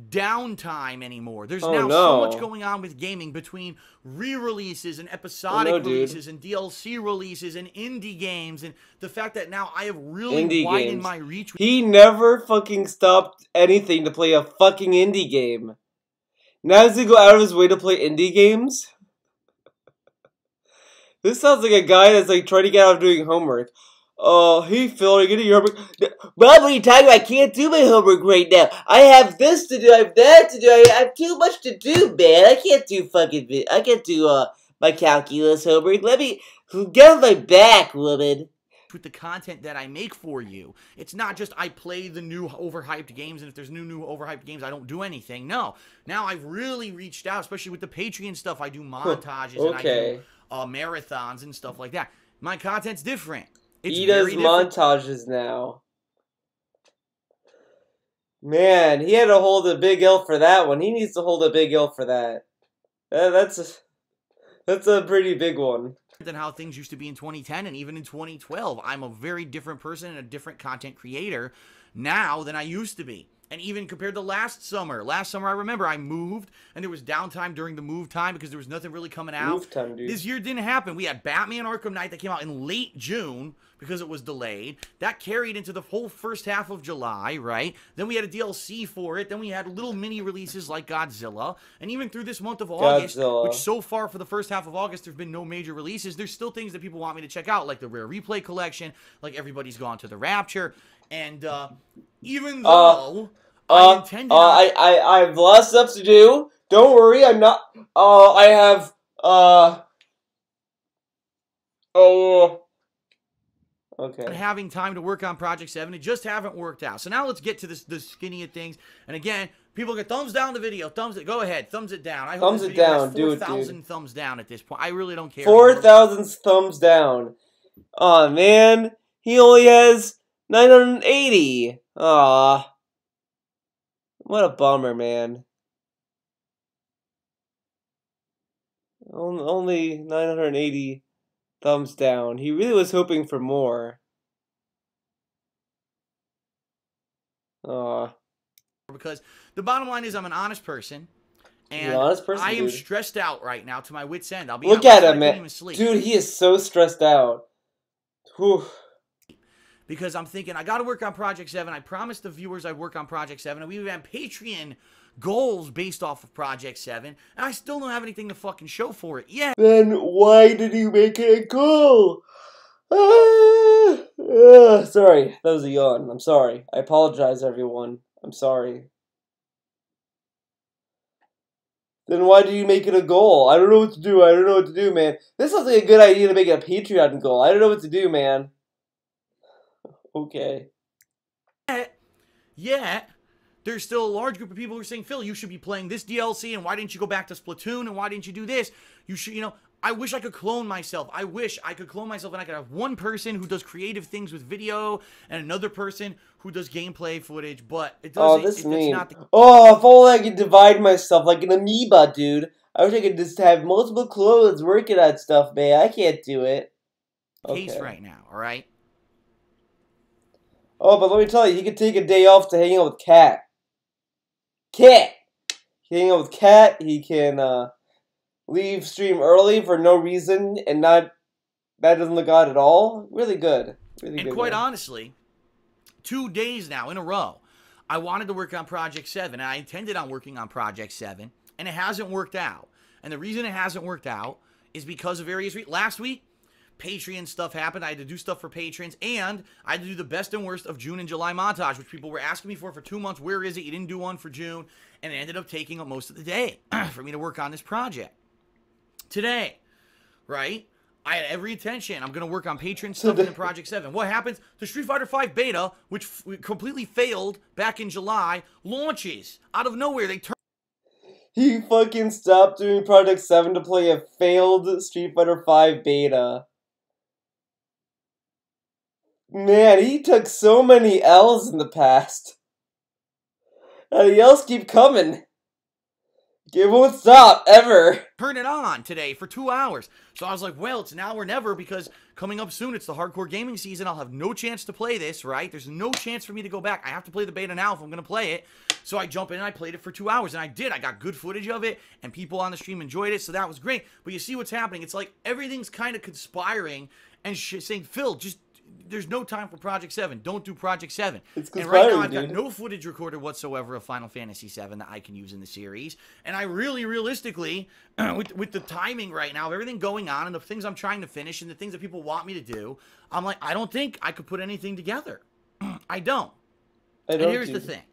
downtime anymore. There's now so much going on with gaming between re-releases and episodic releases and DLC releases and indie games, and the fact that now I have really widened my reach. He never fucking stopped anything to play a fucking indie game. Now does he go out of his way to play indie games? This sounds like a guy that's like trying to get out of doing homework. Oh, hey Phil, are you gonna do your homework? Bob, what are you talking about? I can't do my homework right now. I have this to do, I have that to do, I have too much to do, man. I can't do my calculus homework. Let me get on my back, woman. With the content that I make for you, it's not just I play the new overhyped games, and if there's new overhyped games, I don't do anything. No, now I've really reached out, especially with the Patreon stuff. I do montages and I do marathons and stuff like that. My content's different. He does montages now. Man, he had to hold a big L for that one. He needs to hold a big L for that. That's a pretty big one. Than how things used to be in 2010 and even in 2012. I'm a very different person and a different content creator now than I used to be. And even compared to last summer I remember I moved and there was downtime during the move time because there was nothing really coming out. Move time, dude. This year didn't happen. We had Batman Arkham Knight that came out in late June because it was delayed. That carried into the whole first half of July, right? Then we had a DLC for it. Then we had little mini releases like Godzilla. And even through this month of August, which so far for the first half of August, there's been no major releases. There's still things that people want me to check out, like the Rare Replay Collection, like Everybody's Gone to the Rapture. And even though I intended I have lots of stuff to do. Don't worry, I'm not I have okay. Having time to work on Project 7, it just haven't worked out. So now let's get to the skinny of things. And again, people get thumbs down the video. Go ahead, thumbs it down. I hope this video has 4,000 thumbs down at this point. I really don't care. 4,000 thumbs down. Aw, man. He only has 980. Aw. What a bummer, man. Only 980 thumbs down. He really was hoping for more. Aw. Because the bottom line is I'm an honest person. And I am stressed out right now to my wit's end. I'll be Look at him, man. Dude, he is so stressed out. Whew. Because I'm thinking, I got to work on Project 7. I promised the viewers I'd work on Project 7. And we even have Patreon goals based off of Project 7. And I still don't have anything to fucking show for it yet. Then why did you make it a goal? Sorry, that was a yawn. I'm sorry. I apologize, everyone. I'm sorry. Then why do you make it a goal? I don't know what to do. I don't know what to do, man. This sounds like a good idea to make it a Patreon goal. I don't know what to do, man. Okay. Yet, there's still a large group of people who are saying, Phil, you should be playing this DLC, and why didn't you go back to Splatoon, and why didn't you do this? You should, you know, I wish I could clone myself. I wish I could clone myself and I could have one person who does creative things with video and another person who does gameplay footage, but it doesn't. Oh, this mean. Oh, if only I could divide myself like an amoeba, dude. I wish I could just have multiple clones working on stuff, man. I can't do it. Case right now, all right? Oh, but let me tell you, he could take a day off to hang out with Kat. Kat! He can hang out with Kat. He can leave stream early for no reason and not that doesn't look odd at all. Really good. Really And good. quite man. honestly, 2 days now in a row, I wanted to work on Project 7, and I intended on working on Project 7, and it hasn't worked out. And the reason it hasn't worked out is because of various reasons. Last week, Patreon stuff happened. I had to do stuff for patrons, and I had to do the best and worst of June and July montage, which people were asking me for 2 months. Where is it? You didn't do one for June, and it ended up taking up most of the day for me to work on this project. Today, right? I had every intention. I'm going to work on Patreon stuff in Project 7. What happens? The Street Fighter V beta, which completely failed back in July, launches out of nowhere. They turn. He fucking stopped doing Project 7 to play a failed Street Fighter V beta. Man, he took so many L's in the past. And the L's keep coming. It won't stop, ever. Turn it on today for 2 hours. So I was like, well, it's now or never, because coming up soon, it's the hardcore gaming season. I'll have no chance to play this, right? There's no chance for me to go back. I have to play the beta now if I'm going to play it. So I jump in and I played it for 2 hours, and I did. I got good footage of it, and people on the stream enjoyed it, so that was great. But you see what's happening. It's like everything's kind of conspiring and saying, Phil, just... there's no time for Project 7. Don't do Project 7. And right now, I've got no footage recorded whatsoever of Final Fantasy 7 that I can use in the series. And I really, realistically, with the timing right now, of everything going on and the things I'm trying to finish and the things that people want me to do, I'm like, I don't think I could put anything together. I don't. And here's the thing.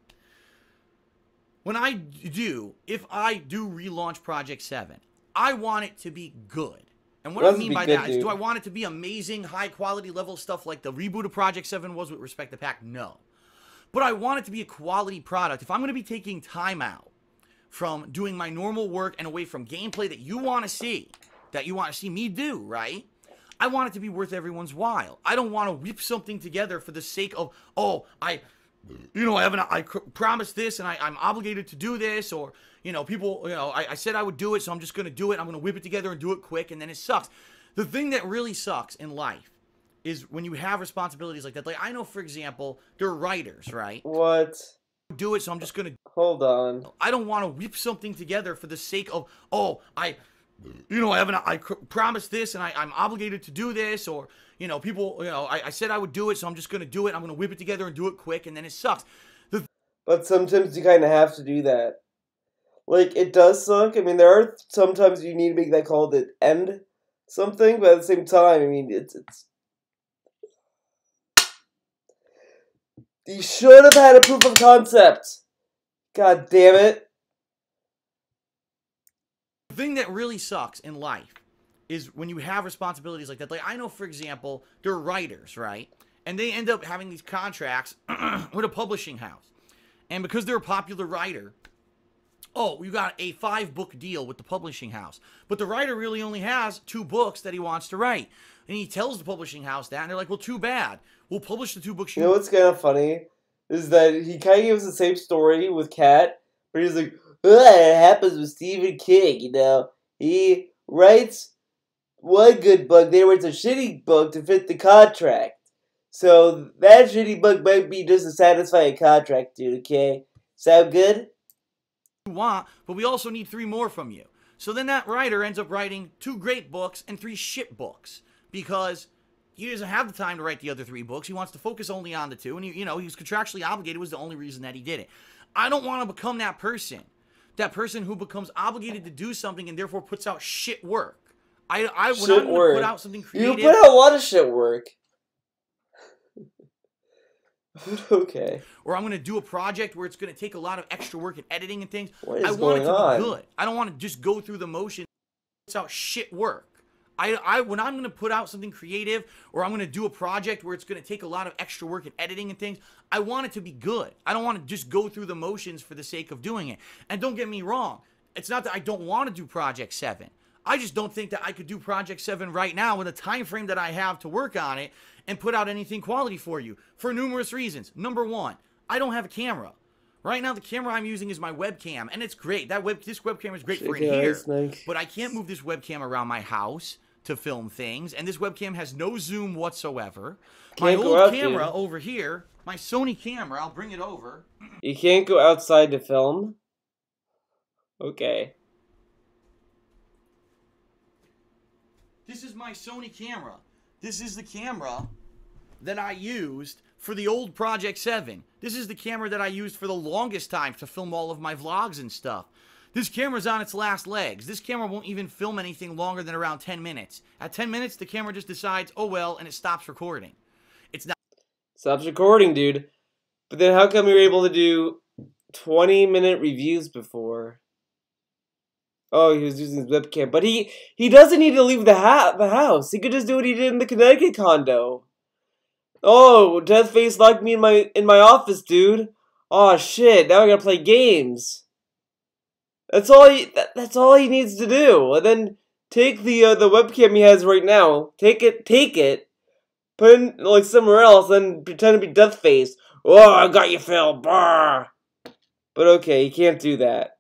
When if I do relaunch Project 7, I want it to be good. And what I mean by that is, do I want it to be amazing, high-quality level stuff like the reboot of Project 7 was with respect to Pack? No. But I want it to be a quality product. If I'm going to be taking time out from doing my normal work and away from gameplay that you want to see me do, right? I want it to be worth everyone's while. I don't want to whip something together for the sake of, oh, I promised this and I'm obligated to do this, or... people, I said I would do it, so I'm just going to do it. I'm going to whip it together and do it quick, and then it sucks. The thing that really sucks in life is when you have responsibilities like that. Like, I know, for example, they're writers, right? What? Do it, so I'm just going to... Hold on. I don't want to whip something together for the sake of, oh, I promised this, and I'm obligated to do this, or, people, I said I would do it, so I'm just going to do it. I'm going to whip it together and do it quick, and then it sucks. But sometimes you kind of have to do that. Like, it does suck. I mean, there are sometimes you need to make that call to end something, but at the same time, I mean, it's... You should have had a proof of concept. God damn it. The thing that really sucks in life is when you have responsibilities like that. Like, I know, for example, they're writers, right? And they end up having these contracts with a publishing house. And because they're a popular writer... oh, you got a 5-book deal with the publishing house. But the writer really only has 2 books that he wants to write. And he tells the publishing house that, and they're like, well, too bad. We'll publish the 2 books you know what's kind of funny? Is that he kind of gives the same story with Cat, but he's like, it happens with Stephen King, He writes one good book, then he writes a shitty book to fit the contract. So that shitty book might be just to satisfy a contract, dude, okay? Sound good? Want, but we also need 3 more from you. So then that writer ends up writing 2 great books and 3 shit books because he doesn't have the time to write the other 3 books. He wants to focus only on the 2, and he was contractually obligated. Was the only reason that he did it. I don't want to become that person who becomes obligated to do something and therefore puts out shit work. When I'm going to put out something creative, you put out a lot of shit work. Okay. Or I'm going to do a project where it's going to take a lot of extra work and editing and things. What is I want it to going be on? good. I don't want to just go through the motion. It's out shit work. When I'm going to put out something creative, or I'm going to do a project where it's going to take a lot of extra work and editing and things, I want it to be good. I don't want to just go through the motions for the sake of doing it. And don't get me wrong. It's not that I don't want to do Project 7. I just don't think that I could do Project 7 right now with the time frame that I have to work on it and put out anything quality for you for numerous reasons. Number 1, I don't have a camera. Right now, the camera I'm using is my webcam, and it's great. This webcam is great for in here, but I can't move this webcam around my house to film things, and this webcam has no zoom whatsoever. My old camera over here, my Sony camera, I'll bring it over. You can't go outside to film? Okay. This is my Sony camera. This is the camera that I used for the old Project 7. This is the camera that I used for the longest time to film all of my vlogs and stuff. This camera's on its last legs. This camera won't even film anything longer than around 10 minutes. At 10 minutes, the camera just decides, oh well, and it stops recording. It's not... Stops recording, dude. But then how come you were able to do 20-minute reviews before? Oh, he was using his webcam. But he doesn't need to leave the house. He could just do what he did in the Connecticut condo. Oh, Deathface locked me in my office, dude. Oh shit, now I gotta play games. That's all he needs to do. And then take the webcam he has right now. Take it, put it in like somewhere else, and pretend to be Deathface. Oh, I got you, Phil. Brr. But okay, you can't do that.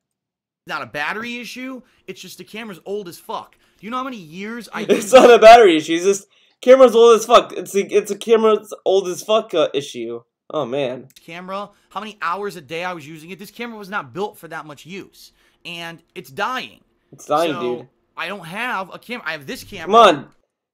Not a battery issue. It's just the camera's old as fuck. Do you know how many years I? It's not a battery issue. It's just camera's old as fuck. It's a camera's old as fuck issue. Oh man. Camera. How many hours a day I was using it? This camera was not built for that much use, and it's dying. It's dying, so, dude. I don't have a camera. I have this camera. Come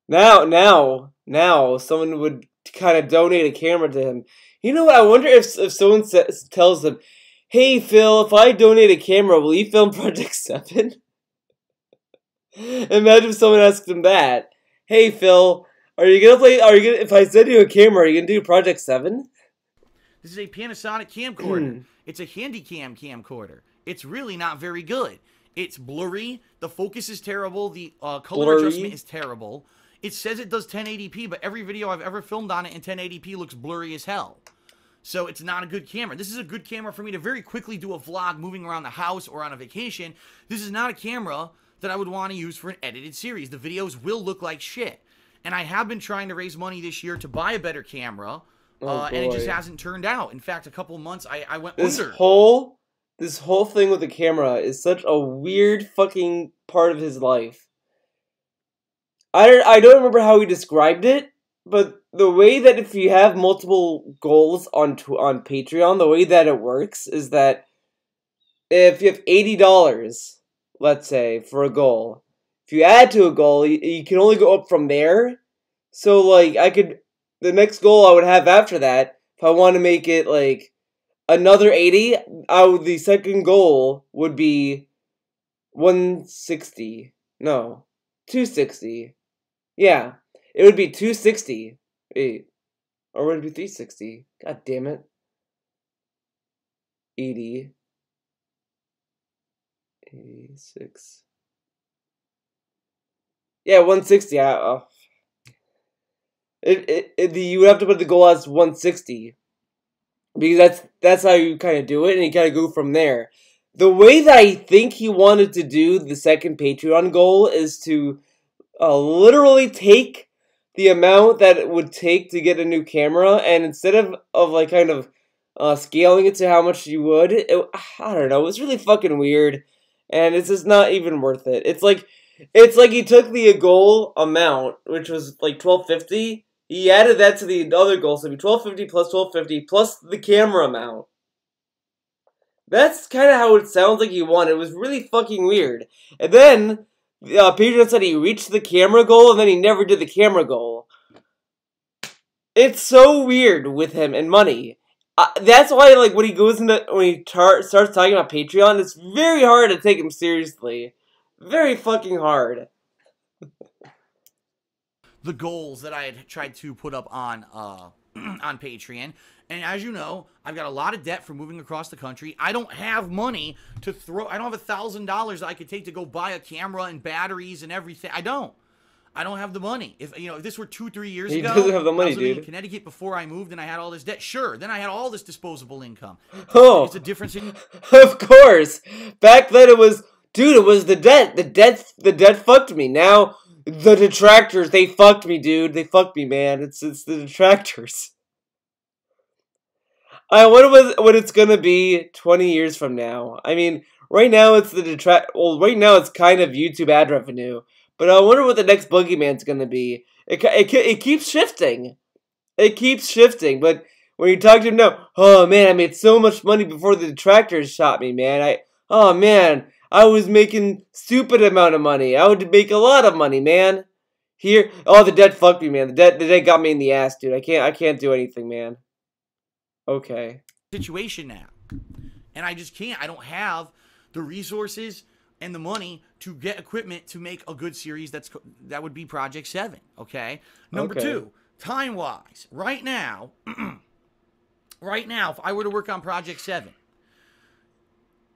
on. Now, someone would kind of donate a camera to him. You know what? I wonder if someone tells him, "Hey Phil, if I donate a camera, will you film Project 7?" Imagine if someone asked him that. "Hey Phil, if I send you a camera, are you gonna do Project 7?" This is a Panasonic camcorder. It's a Handycam camcorder. It's really not very good. It's blurry. The focus is terrible. The color adjustment is terrible. It says it does 1080p, but every video I've ever filmed on it in 1080p looks blurry as hell. So it's not a good camera. This is a good camera for me to very quickly do a vlog moving around the house or on a vacation. This is not a camera that I would want to use for an edited series. The videos will look like shit. And I have been trying to raise money this year to buy a better camera. And it just hasn't turned out. In fact, a couple months I went under. This whole thing with the camera is such a weird fucking part of his life. I don't remember how he described it, but the way that if you have multiple goals on Patreon, the way that it works is that if you have $80, let's say, for a goal, if you add to a goal, you can only go up from there. So, like, the next goal I would have after that, if I want to make it, like, another 80, the second goal would be 160. No, 260. Yeah, it would be 260. Wait, or would it be 360? God damn it. 80. 86. Yeah, 160. You would have to put the goal as 160. Because that's how you kind of do it, and you kind of go from there. The way that I think he wanted to do the second Patreon goal is to literally take the amount that it would take to get a new camera, and instead of like kind of scaling it to how much you would, I don't know, it was really fucking weird, and it's just not even worth it. It's like he took the goal amount, which was like $12.50. He added that to the other goal, so it'd be $12.50 plus $12.50 plus the camera amount. That's kind of how it sounds like he wanted. It was really fucking weird. And then Patreon said he reached the camera goal, and then he never did the camera goal. It's so weird with him and money. That's why, like, when he starts talking about Patreon, it's very hard to take him seriously. Very fucking hard. The goals that I had tried to put up on on Patreon. And as you know, I've got a lot of debt from moving across the country. I don't have money to throw. I don't have $1,000 I could take to go buy a camera and batteries and everything. I don't have the money. If this were 2-3 years ago, doesn't have the money, I was living dude. in Connecticut before I moved, and I had all this debt. Sure, then I had all this disposable income. Oh, it's a difference in. Of course, back then it was, dude. It was the debt. The debt fucked me. Now the detractors, they fucked me, dude. They fucked me, man. It's the detractors. I wonder what it's gonna be 20 years from now. I mean, right now it's right now it's kind of YouTube ad revenue. But I wonder what the next Boogeyman's gonna be. It keeps shifting. It keeps shifting. But when you talk to him now, oh man, I made so much money before the detractors shot me, man. Oh man, I was making stupid amount of money. I would make a lot of money, man. Here, oh, the dead fucked me, man. The dead got me in the ass, dude. I can't do anything, man. Okay. Situation now, and I just can't. I don't have the resources and the money to get equipment to make a good series. That would be Project 7. Okay. Number two, time wise, right now, if I were to work on Project 7.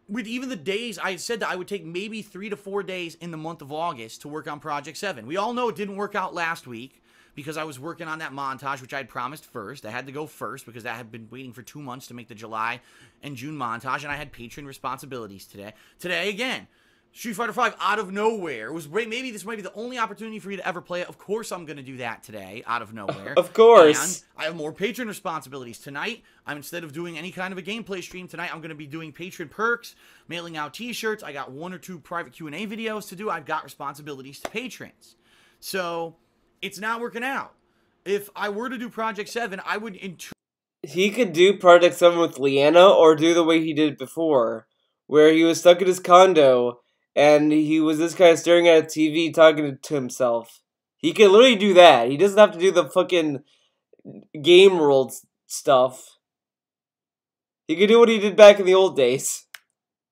With even the days, I said that I would take maybe 3 to 4 days in the month of August to work on Project 7. We all know it didn't work out last week because I was working on that montage, which I had promised first. I had to go first because I had been waiting for 2 months to make the July and June montage, and I had patron responsibilities today. Today, again, Street Fighter V out of nowhere. Maybe this might be the only opportunity for me to ever play it. Of course I'm going to do that today, out of nowhere. Of course. And I have more patron responsibilities. Tonight, instead of doing any kind of a gameplay stream, tonight I'm going to be doing patron perks, mailing out t-shirts. I got 1 or 2 private Q&A videos to do. I've got responsibilities to patrons. So, it's not working out. If I were to do Project 7, I would... He could do Project 7 with Leanna, or do the way he did before, where he was stuck in his condo, and he was this guy staring at a TV talking to himself. He can literally do that. He doesn't have to do the fucking game world stuff. He could do what he did back in the old days.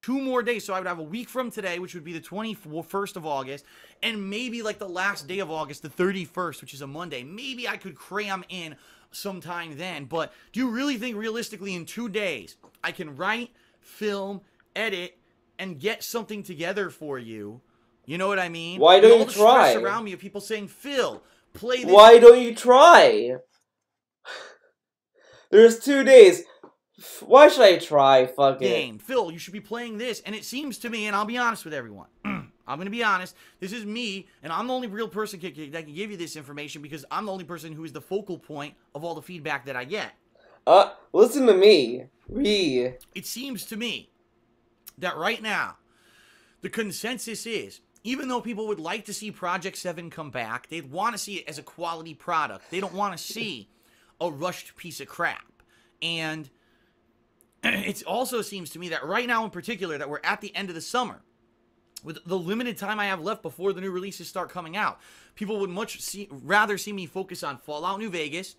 2 more days, so I would have a week from today, which would be the 21st of August, and maybe like the last day of August, the 31st, which is a Monday. Maybe I could cram in sometime then, but do you really think realistically in 2 days I can write, film, edit, and get something together for you? You know what I mean? Why don't you the try? Stress around me of people saying, Phil, play this. Why don't you try? There's 2 days. Why should I try? Fuck game. it. Phil, you should be playing this. And it seems to me, and I'll be honest with everyone. I'm going to be honest. This is me, and I'm the only real person that can give you this information because I'm the only person who is the focal point of all the feedback that I get. Listen to me. It seems to me that right now, the consensus is, even though people would like to see Project 7 come back, they want to see it as a quality product. They don't want to see a rushed piece of crap. And it also seems to me that right now in particular, that we're at the end of the summer. With the limited time I have left before the new releases start coming out, people would rather see me focus on Fallout New Vegas,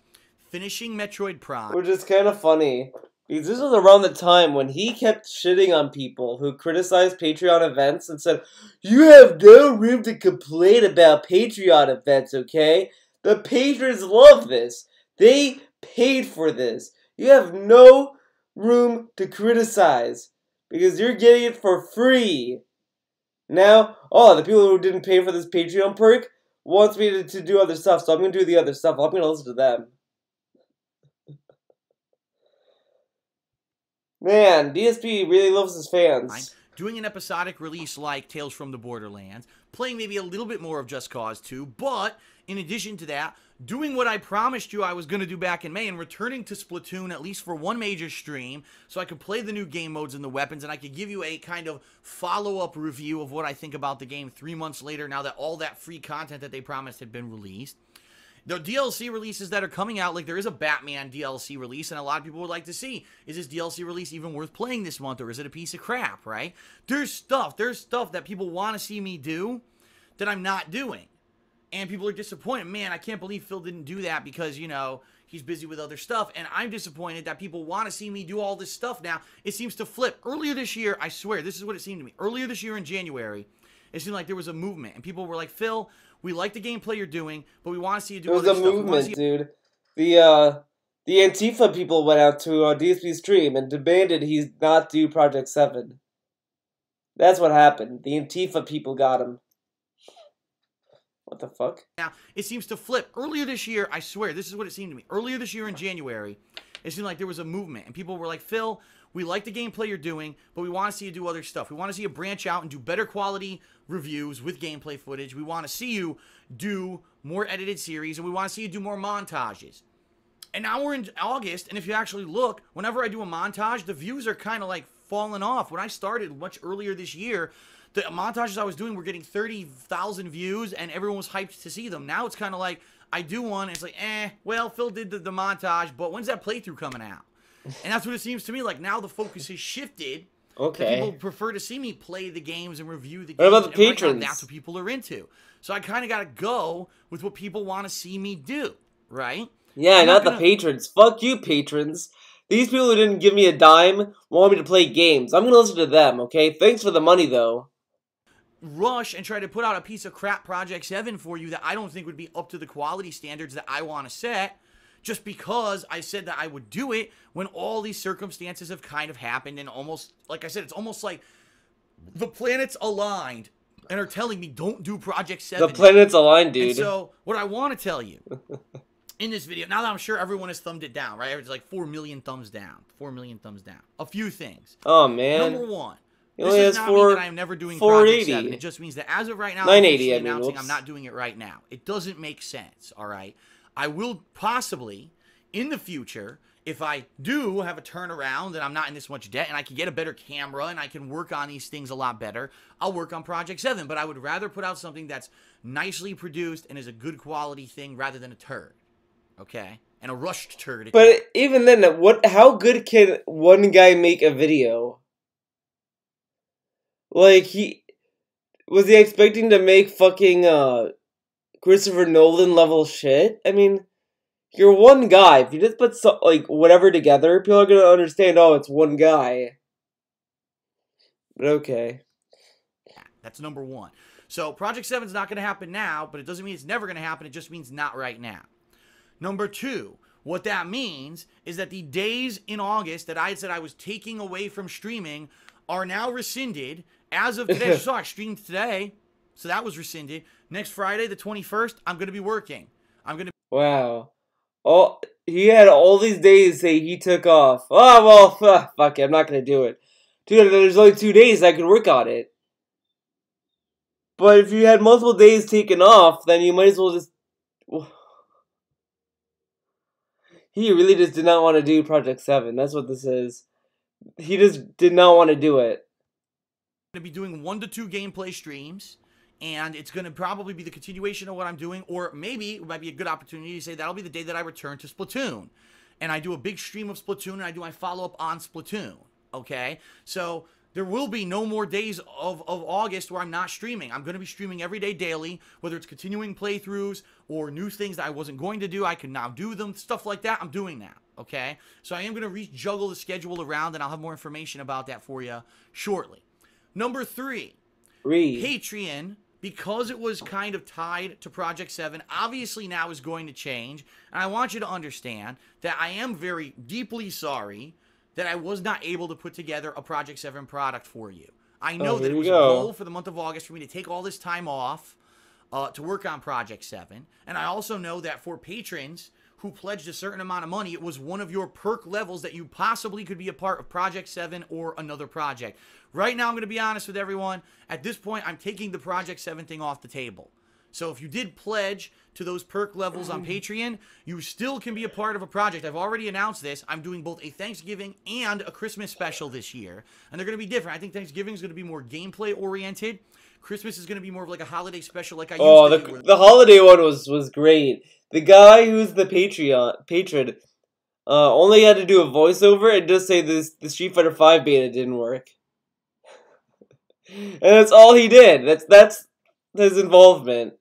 finishing Metroid Prime. Which is kind of funny. Because this was around the time when he kept shitting on people who criticized Patreon events and said, "You have no room to complain about Patreon events, okay? The patrons love this. They paid for this. You have no room to criticize because you're getting it for free." Now, the people who didn't pay for this Patreon perk wants me to do other stuff, so I'm going to do the other stuff. I'm going to listen to them. Man, DSP really loves his fans. Doing an episodic release like Tales from the Borderlands, playing maybe a little bit more of Just Cause 2, but in addition to that, doing what I promised you I was going to do back in May and returning to Splatoon at least for one major stream so I could play the new game modes and the weapons and I could give you a kind of follow-up review of what I think about the game 3 months later now that all that free content that they promised had been released. The DLC releases that are coming out, like there is a Batman DLC release, and a lot of people would like to see, is this DLC release even worth playing this month, or is it a piece of crap, right? There's stuff that people want to see me do that I'm not doing. And people are disappointed. Man, I can't believe Phil didn't do that because, you know, he's busy with other stuff. And I'm disappointed that people want to see me do all this stuff now. It seems to flip. Earlier this year, I swear, this is what it seemed to me. Earlier this year in January, it seemed like there was a movement. And people were like, Phil, we like the gameplay you're doing, but we want to see you do other stuff. There was a movement, dude. The Antifa people went out to DSP's stream and demanded he not do Project 7. That's what happened. The Antifa people got him. What the fuck? Now, it seems to flip. Earlier this year, I swear, this is what it seemed to me. Earlier this year in January, it seemed like there was a movement. And people were like, Phil, we like the gameplay you're doing, but we want to see you do other stuff. We want to see you branch out and do better quality reviews with gameplay footage. We want to see you do more edited series, and we want to see you do more montages. And now we're in August, and if you actually look, whenever I do a montage, the views are kind of like falling off. When I started much earlier this year, the montages I was doing were getting 30,000 views, and everyone was hyped to see them. Now it's kind of like, I do one, and it's like, well, Phil did the montage, but when's that playthrough coming out? And that's what it seems to me like. Now the focus has shifted. Okay. People prefer to see me play the games and review the games. What about the and right now, patrons? that's what people are into. So I kind of got to go with what people want to see me do, right? Yeah, I'm not not the patrons. Fuck you, patrons. These people who didn't give me a dime want me to play games. I'm gonna listen to them, okay? Thanks for the money, though. Rush and try to put out a piece of crap Project 7 for you that I don't think would be up to the quality standards that I want to set, just because I said that I would do it when all these circumstances have kind of happened, and almost, like I said, it's almost like the planets aligned and are telling me don't do Project 7. The planets aligned, dude. And so, what I want to tell you in this video, now that I'm sure everyone has thumbed it down, right? It's like 4 million thumbs down. 4 million thumbs down. A few things. Oh, man. Number one. He This only does has not mean that I am never doing Project 7. It just means that as of right now, I'm 980, officially I mean, announcing whoops. I'm not doing it right now. It doesn't make sense, all right? I will possibly, in the future, if I do have a turnaround and I'm not in this much debt and I can get a better camera and I can work on these things a lot better, I'll work on Project 7. But I would rather put out something that's nicely produced and is a good quality thing rather than a turd, okay? And a rushed turd. But even then, how good can one guy make a video? Like, was he expecting to make fucking, Christopher Nolan level shit? I mean, you're one guy. If you just put, whatever together, people are gonna understand, oh, it's one guy. But okay. That's number one. So, Project 7 is not going to happen now, but it doesn't mean it's never going to happen. It just means not right now. Number two, what that means is that the days in August that I had said I was taking away from streaming are now rescinded. As of today, so I streamed today, so that was rescinded. Next Friday, the 21st, I'm going to be working. I'm going to... Wow. Oh, he had all these days say he took off. Oh, well, fuck it, I'm not going to do it. Dude, there's only 2 days I could work on it. But if you had multiple days taken off, then you might as well just... He really just did not want to do Project 7. That's what this is. He just did not want to do it. Going to be doing 1 to 2 gameplay streams, and it's going to probably be the continuation of what I'm doing, or maybe it might be a good opportunity to say that'll be the day that I return to Splatoon, and I do a big stream of Splatoon, and I do my follow-up on Splatoon, okay? So there will be no more days of August where I'm not streaming. I'm going to be streaming every day daily, whether it's continuing playthroughs or new things that I wasn't going to do. I can now do them, stuff like that. I'm doing that, okay? So I am going to rejuggle the schedule around, and I'll have more information about that for you shortly. Number three, Patreon, because it was kind of tied to Project 7, obviously now is going to change. And I want you to understand that I am very deeply sorry that I was not able to put together a Project 7 product for you. I know that it was a goal for the month of August for me to take all this time off to work on Project 7. And I also know that for patrons who pledged a certain amount of money, it was one of your perk levels that you possibly could be a part of Project 7 or another project. Right now, I'm going to be honest with everyone. At this point, I'm taking the Project 7 thing off the table. So if you did pledge to those perk levels on Patreon, you still can be a part of a project. I've already announced this. I'm doing both a Thanksgiving and a Christmas special this year. And they're going to be different. I think Thanksgiving is going to be more gameplay oriented. Christmas is going to be more of like a holiday special like I used to do. The holiday one was great. The guy who's the patron only had to do a voiceover and just say the Street Fighter V beta didn't work. And that's all he did. That's his involvement.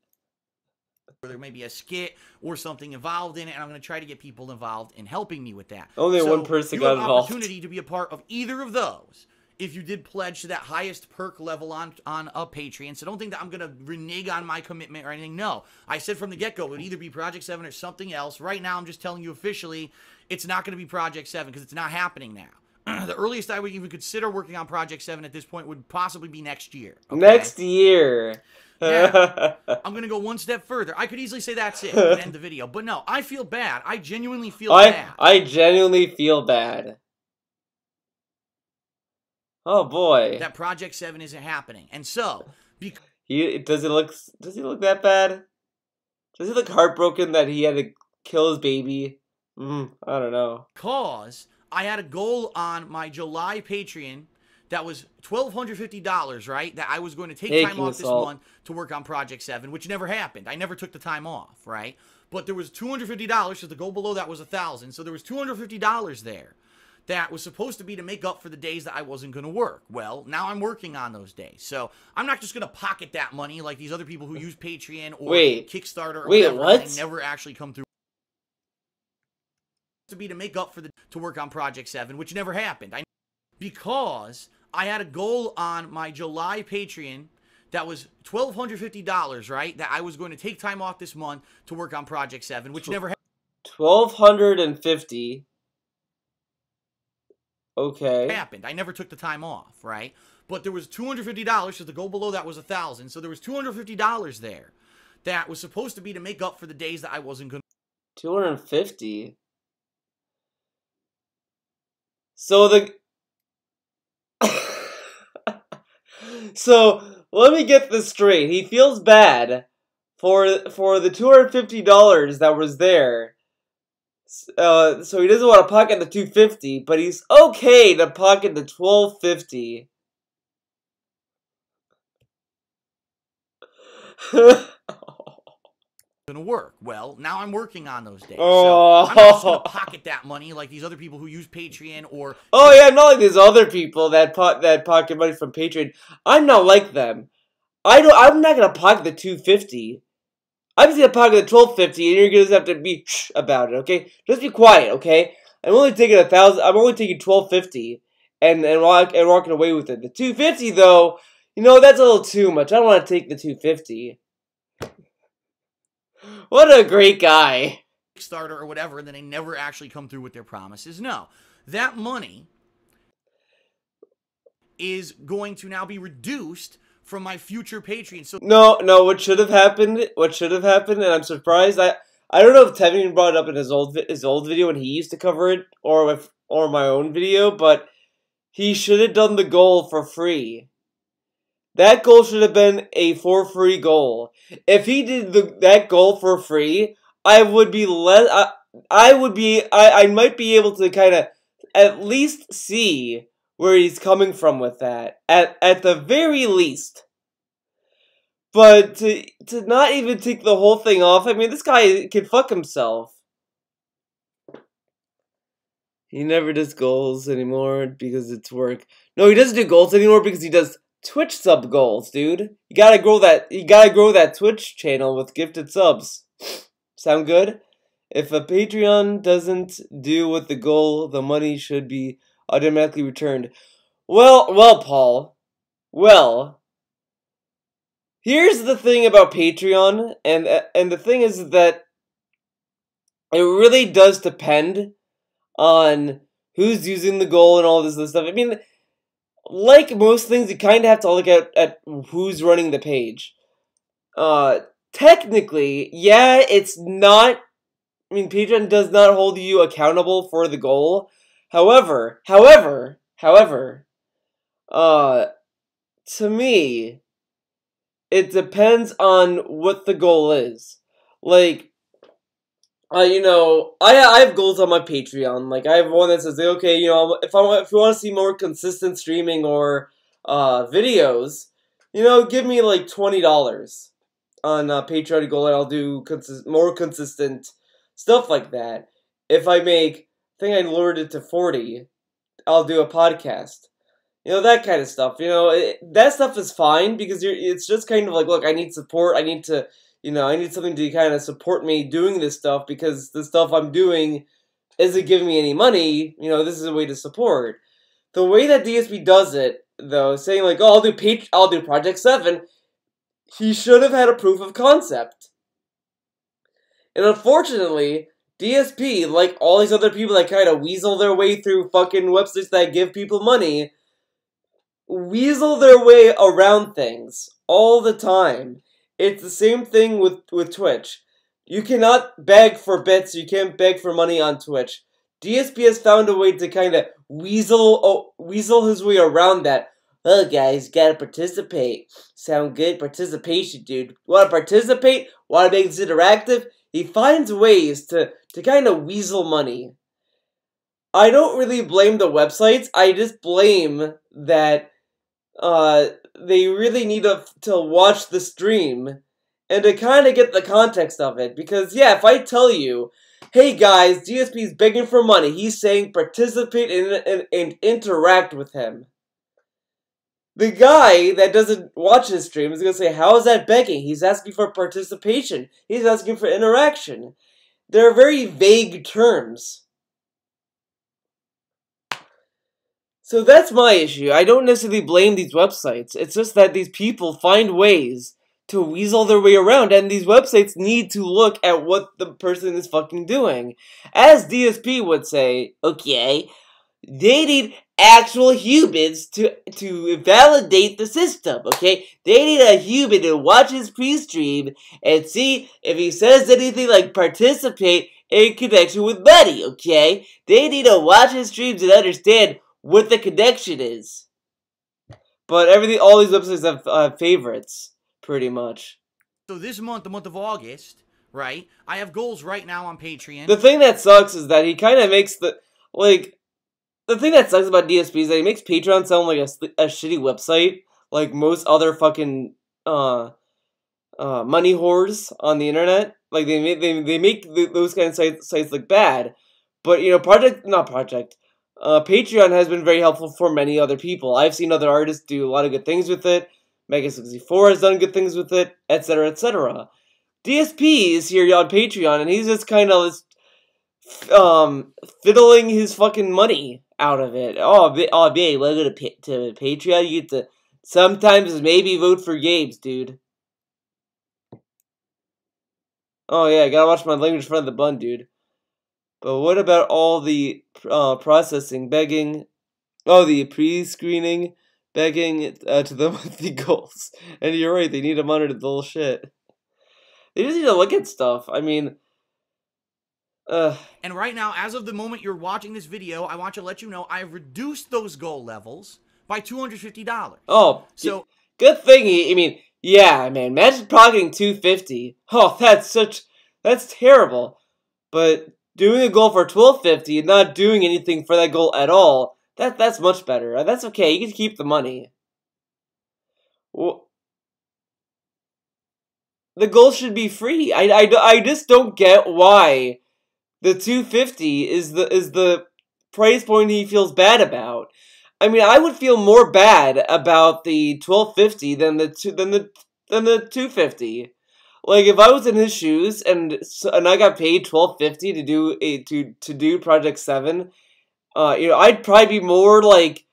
There may be a skit or something involved in it, and I'm going to try to get people involved in helping me with that. Only one person got involved. You have an opportunity to be a part of either of those if you did pledge to that highest perk level on a Patreon. So don't think that I'm going to renege on my commitment or anything. No. I said from the get-go it would either be Project 7 or something else. Right now, I'm just telling you officially it's not going to be Project 7 because it's not happening now. The earliest I would even consider working on Project 7 at this point would possibly be next year. Okay? Next year. Yeah, I'm going to go one step further. I could easily say that's it and end the video. But no, I feel bad. I genuinely feel bad. I genuinely feel bad. Oh boy. That Project 7 isn't happening. And so, does he look that bad? Does he look heartbroken that he had to kill his baby? I don't know. Because I had a goal on my July Patreon that was $1,250, right? That I was going to take time off this month to work on Project 7, which never happened. I never took the time off, right? But there was $250, so the goal below that was $1,000. So there was $250 there that was supposed to be to make up for the days that I wasn't going to work. Well, now I'm working on those days. So I'm not just going to pocket that money like these other people who use Patreon or Kickstarter or whatever, what? and they never actually come through. To be to make up for to work on Project 7, which never happened. Because I had a goal on my July Patreon that was $1,250, right? That I was going to take time off this month to work on Project 7, which never happened. $1,250. Okay. Happened. I never took the time off, right? But there was $250, so the goal below that was $1,000. So there was $250 there that was supposed to be to make up for the days that I wasn't going to. 250. So so let me get this straight. He feels bad for the $250 that was there. So he doesn't want to pocket the $250, but he's okay to pocket the $1,250. Gonna work. Well, now I'm working on those days. Oh. So I'm not just gonna pocket that money like these other people who use Patreon or. Oh yeah, not like these other people that pocket money from Patreon. I'm not like them. I'm not gonna pocket the $250. I'm just gonna pocket the $1,250, and you're gonna just have to be shh about it, okay? Just be quiet, okay? I'm only taking $1,000. I'm only taking $1,250, and walking away with it. The $250 though, you know, that's a little too much. I don't want to take the $250. What a great guy. Kickstarter or whatever, and then they never actually come through with their promises. No, that money is going to now be reduced from my future Patreon. So no, what should have happened, and I'm surprised. I don't know if Tevin brought it up in his old video when he used to cover it, or my own video, but he should have done the goal for free. That goal should have been a for free goal. If he did that goal for free, I might be able to kind of at least see where he's coming from with that, at the very least. But to not even take the whole thing off, I mean, this guy can fuck himself. He never does goals anymore because it's work. No, he doesn't do goals anymore because he does Twitch sub goals, dude. You gotta grow that Twitch channel with gifted subs. Sound good? If a Patreon doesn't do what the goal, the money should be automatically returned. Well, Paul. Well, here's the thing about Patreon, and the thing is that it really does depend on who's using the goal and all this other stuff. I mean, like most things, you kind of have to look at who's running the page. Technically, yeah, it's not. I mean, Patreon does not hold you accountable for the goal. However, to me, it depends on what the goal is. Like, you know, I have goals on my Patreon. Like, I have one that says, okay, you know, if you want to see more consistent streaming or videos, you know, give me like $20 on Patreon goal, and I'll do more consistent stuff like that. If I think I lowered it to 40, I'll do a podcast. You know, that kind of stuff. You know, that stuff is fine because it's just kind of like, look, I need support. I need something to kind of support me doing this stuff because the stuff I'm doing isn't giving me any money. You know, this is a way to support. The way that DSP does it, though, saying like, oh, I'll do Project 7, he should have had a proof of concept. And unfortunately, DSP, like all these other people that kind of weasel their way through fucking websites that give people money, weasel their way around things all the time. It's the same thing with Twitch. You cannot beg for bits, you can't beg for money on Twitch. DSP has found a way to kind of weasel his way around that. Oh, guys, gotta participate. Sound good? Participation, dude. Wanna participate? Wanna make this interactive? He finds ways to kind of weasel money. I don't really blame the websites. I just blame that they really need to watch the stream and to kind of get the context of it. Because, yeah, if I tell you, hey guys, DSP's begging for money. He's saying participate and interact with him. The guy that doesn't watch his stream is going to say, how is that begging? He's asking for participation. He's asking for interaction. They're very vague terms. So that's my issue. I don't necessarily blame these websites. It's just that these people find ways to weasel their way around, and these websites need to look at what the person is fucking doing. As DSP would say, okay, they need actual humans to validate the system, okay? They need a human to watch his pre-stream and see if he says anything like participate in connection with money, okay? They need to watch his streams and understand what the connection is. But all these websites have favorites, pretty much. So this month, the month of August, right? I have goals right now on Patreon. The thing that sucks is that he kind of makes the thing that sucks about DSP is that he makes Patreon sound like a shitty website, like most other fucking money whores on the internet. Like they make those kind of sites look bad. But you know, Patreon has been very helpful for many other people. I've seen other artists do a lot of good things with it. Mega64 has done good things with it, etc., etc. DSP is here on Patreon, and he's just kind of fiddling his fucking money out of it. Oh, yeah, welcome to Patreon. You get to sometimes maybe vote for games, dude. Oh yeah, gotta watch my language in front of the bun, dude. But what about all the processing, begging, the pre-screening, begging to the monthly goals? And you're right, they need to monitor the whole shit. They just need to look at stuff. I mean, and right now, as of the moment you're watching this video, I want to let you know I have reduced those goal levels by $250. Oh, so good thing. I mean, yeah, man. Imagine pocketing $250. Oh, that's terrible. But doing a goal for $12.50 and not doing anything for that goal at all, that's much better. That's okay. You can keep the money. Well, the goal should be free. I just don't get why the $250 is the price point he feels bad about. I mean, I would feel more bad about the $12.50 than the $250. Like if I was in his shoes and I got paid $12.50 to do Project 7, you know, I'd probably be more like,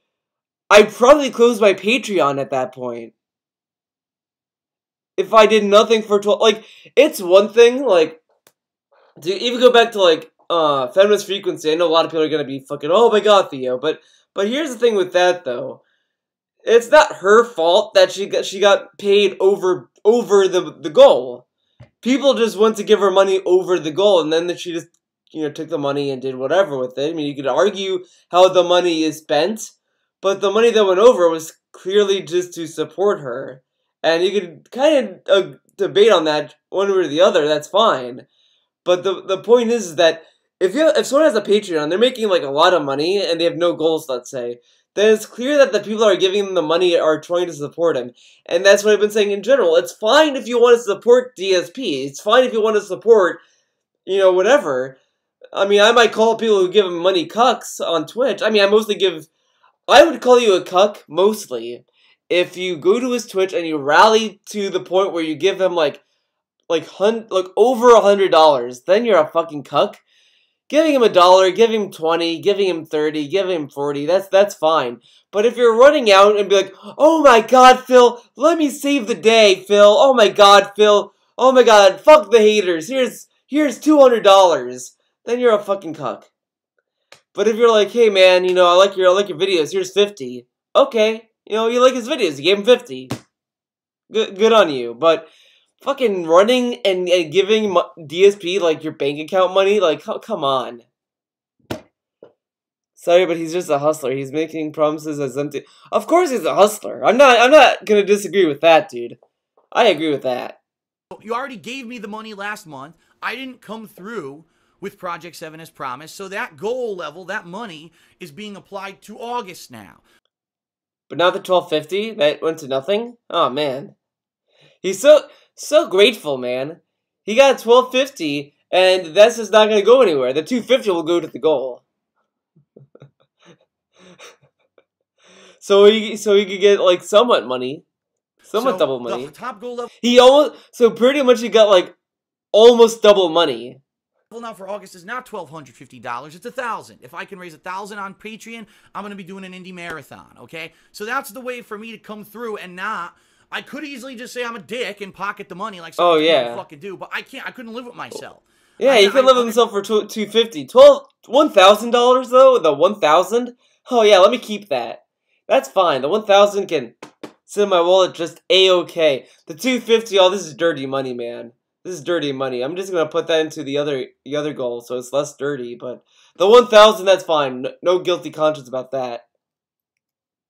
I'd probably close my Patreon at that point. If I did nothing for 12, like, it's one thing, like, to even go back to, like, Feminist Frequency. I know a lot of people are gonna be fucking, oh my god, Theo, but here's the thing with that, though. It's not her fault that she got paid over the goal. People just went to give her money over the goal, and then she just, you know, took the money and did whatever with it. I mean, you could argue how the money is spent, but the money that went over was clearly just to support her. And you could kind of debate on that one way or the other, that's fine. But the point is that if someone has a Patreon, they're making like a lot of money and they have no goals, let's say, then it's clear that the people that are giving them the money are trying to support him. And that's what I've been saying in general. It's fine if you want to support DSP. It's fine if you want to support, you know, whatever. I mean, I might call people who give him money cucks on Twitch. I mean, I would call you a cuck, mostly, if you go to his Twitch and you rally to the point where you give him like over $100, then you're a fucking cuck. Giving him $1, giving him 20, giving him 30, giving him 40, that's fine. But if you're running out and be like, oh my god, Phil, let me save the day, Phil. Oh my god, Phil. Oh my god, fuck the haters. Here's $200. Then you're a fucking cuck. But if you're like, hey man, you know, I like your videos, here's 50. Okay, you know, you like his videos, you gave him 50. Good on you. But fucking running and giving DSP, like, your bank account money, like, come on. Sorry, but he's just a hustler. He's making promises as empty. Of course he's a hustler. I'm not gonna disagree with that, dude. I agree with that. You already gave me the money last month. I didn't come through with Project 7 as promised, so that goal level, that money, is being applied to August now. But now the $12.50, that went to nothing? Oh, man. He's so grateful, man. He got $12.50, And that's just not going to go anywhere. The 250 will go to the goal. so he could get like somewhat money. Somewhat double money. The top goal level pretty much he got like almost double money. Now for August is not $1,250. It's $1,000. If I can raise $1,000 on Patreon, I'm going to be doing an indie marathon, okay? So that's the way for me to come through and not... I could easily just say I'm a dick and pocket the money like some people fucking do, but I can't. I couldn't live with myself. Yeah, he could live with himself for $250. $1,000 though? The $1,000? Oh yeah, let me keep that. That's fine. The $1,000 can sit in my wallet just A-okay. The $250, oh, this is dirty money, man. This is dirty money. I'm just gonna put that into the other goal, so it's less dirty. But the 1,000, that's fine. No guilty conscience about that.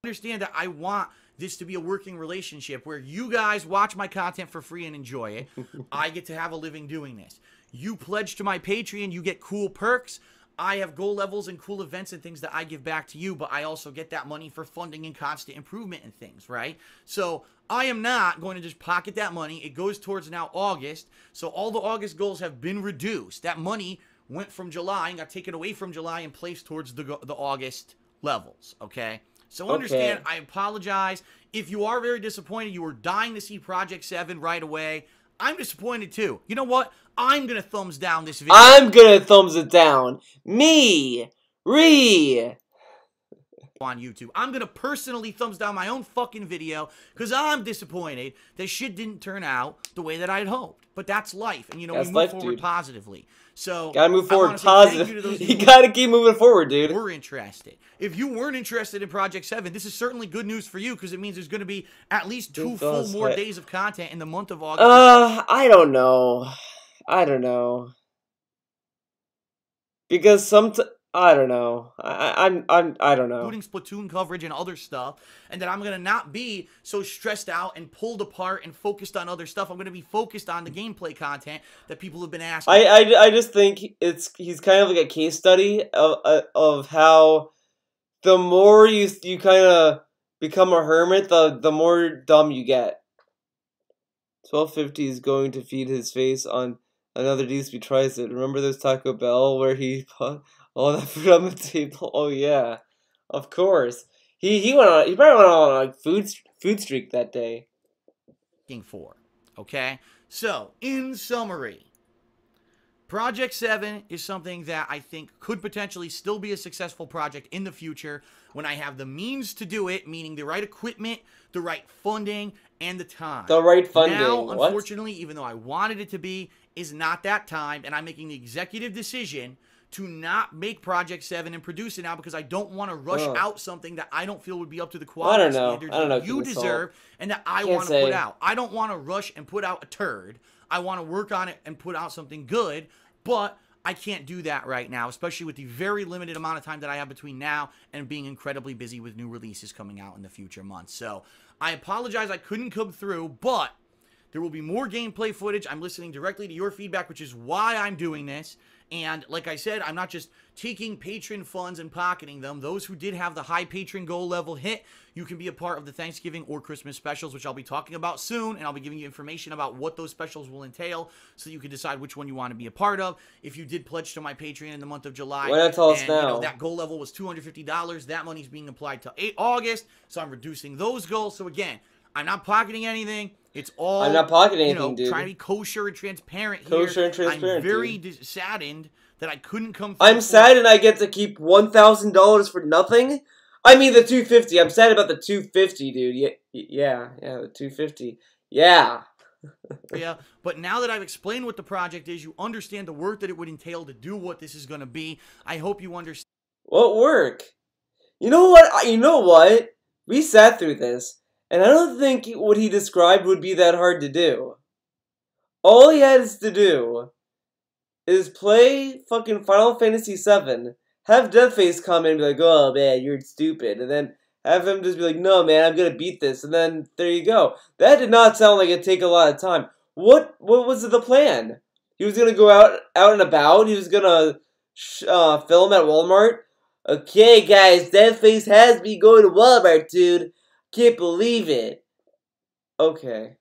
Understand that I want this to be a working relationship where you guys watch my content for free and enjoy it. I get to have a living doing this. You pledge to my Patreon, you get cool perks. I have goal levels and cool events and things that I give back to you, but I also get that money for funding and constant improvement and things, right? So I am not going to just pocket that money. It goes towards now August. So all the August goals have been reduced. That money went from July and got taken away from July and placed towards the August levels, okay? So understand, I apologize. If you are very disappointed, you were dying to see Project 7 right away. I'm disappointed too. You know what? I'm going to thumbs down this video. I'm going to thumbs it down. On YouTube. I'm going to personally thumbs down my own fucking video because I'm disappointed that shit didn't turn out the way that I had hoped. But that's life. And, you know, we move forward positively. So, gotta move forward positive. You gotta keep moving forward, dude. We're interested. If you weren't interested in Project 7, this is certainly good news for you because it means there's going to be at least 2 full more days of content in the month of August. I don't know. Because I don't know. I don't know. Including Splatoon coverage and other stuff, and that I'm gonna not be so stressed out and pulled apart and focused on other stuff. I'm gonna be focused on the gameplay content that people have been asking. I just think he's kind of like a case study of how the more you kind of become a hermit, the more dumb you get. 1250 is going to feed his face on another DSP tries it. Remember those Taco Bell where he put all that food on the table? Oh yeah, of course. He probably went on like food streak that day. For okay, so in summary, Project 7 is something that I think could potentially still be a successful project in the future when I have the means to do it, meaning the right equipment, the right funding, and the time. The right funding. Now, unfortunately, even though I wanted it to be, is not that time, and I'm making the executive decision to not make Project 7 and produce it now because I don't want to rush out something that I don't feel would be up to the quality standards that you deserve and that I want to put out. I don't want to rush and put out a turd. I want to work on it and put out something good, but I can't do that right now, especially with the very limited amount of time that I have between now and being incredibly busy with new releases coming out in the future months. So I apologize I couldn't come through, but there will be more gameplay footage. I'm listening directly to your feedback, which is why I'm doing this. And like I said, I'm not just taking patron funds and pocketing them. Those who did have the high patron goal level hit, you can be a part of the Thanksgiving or Christmas specials, which I'll be talking about soon. And I'll be giving you information about what those specials will entail so you can decide which one you want to be a part of. If you did pledge to my Patreon in the month of July, why not tell us now? You know, that goal level was $250. That money's being applied to August. So I'm reducing those goals. So again, I'm not pocketing anything. It's all, I'm not pocketing anything, dude. Trying to be kosher and transparent here. Kosher and transparent, I'm very saddened that I couldn't come through. I'm saddened I get to keep $1,000 for nothing. I mean the $250. I'm sad about the $250, dude. Yeah, the $250. Yeah. Yeah, but now that I've explained what the project is, you understand the work that it would entail to do what this is going to be. I hope you understand. What work? You know what? We sat through this. And I don't think what he described would be that hard to do. All he has to do is play fucking Final Fantasy VII, have Deathface come in and be like, oh man, you're stupid, and then have him just be like, no man, I'm gonna beat this, and then there you go. That did not sound like it'd take a lot of time. What was the plan? He was gonna go out and about, he was gonna film at Walmart? Okay guys, Deathface has me going to Walmart, dude. Can't believe it. Okay.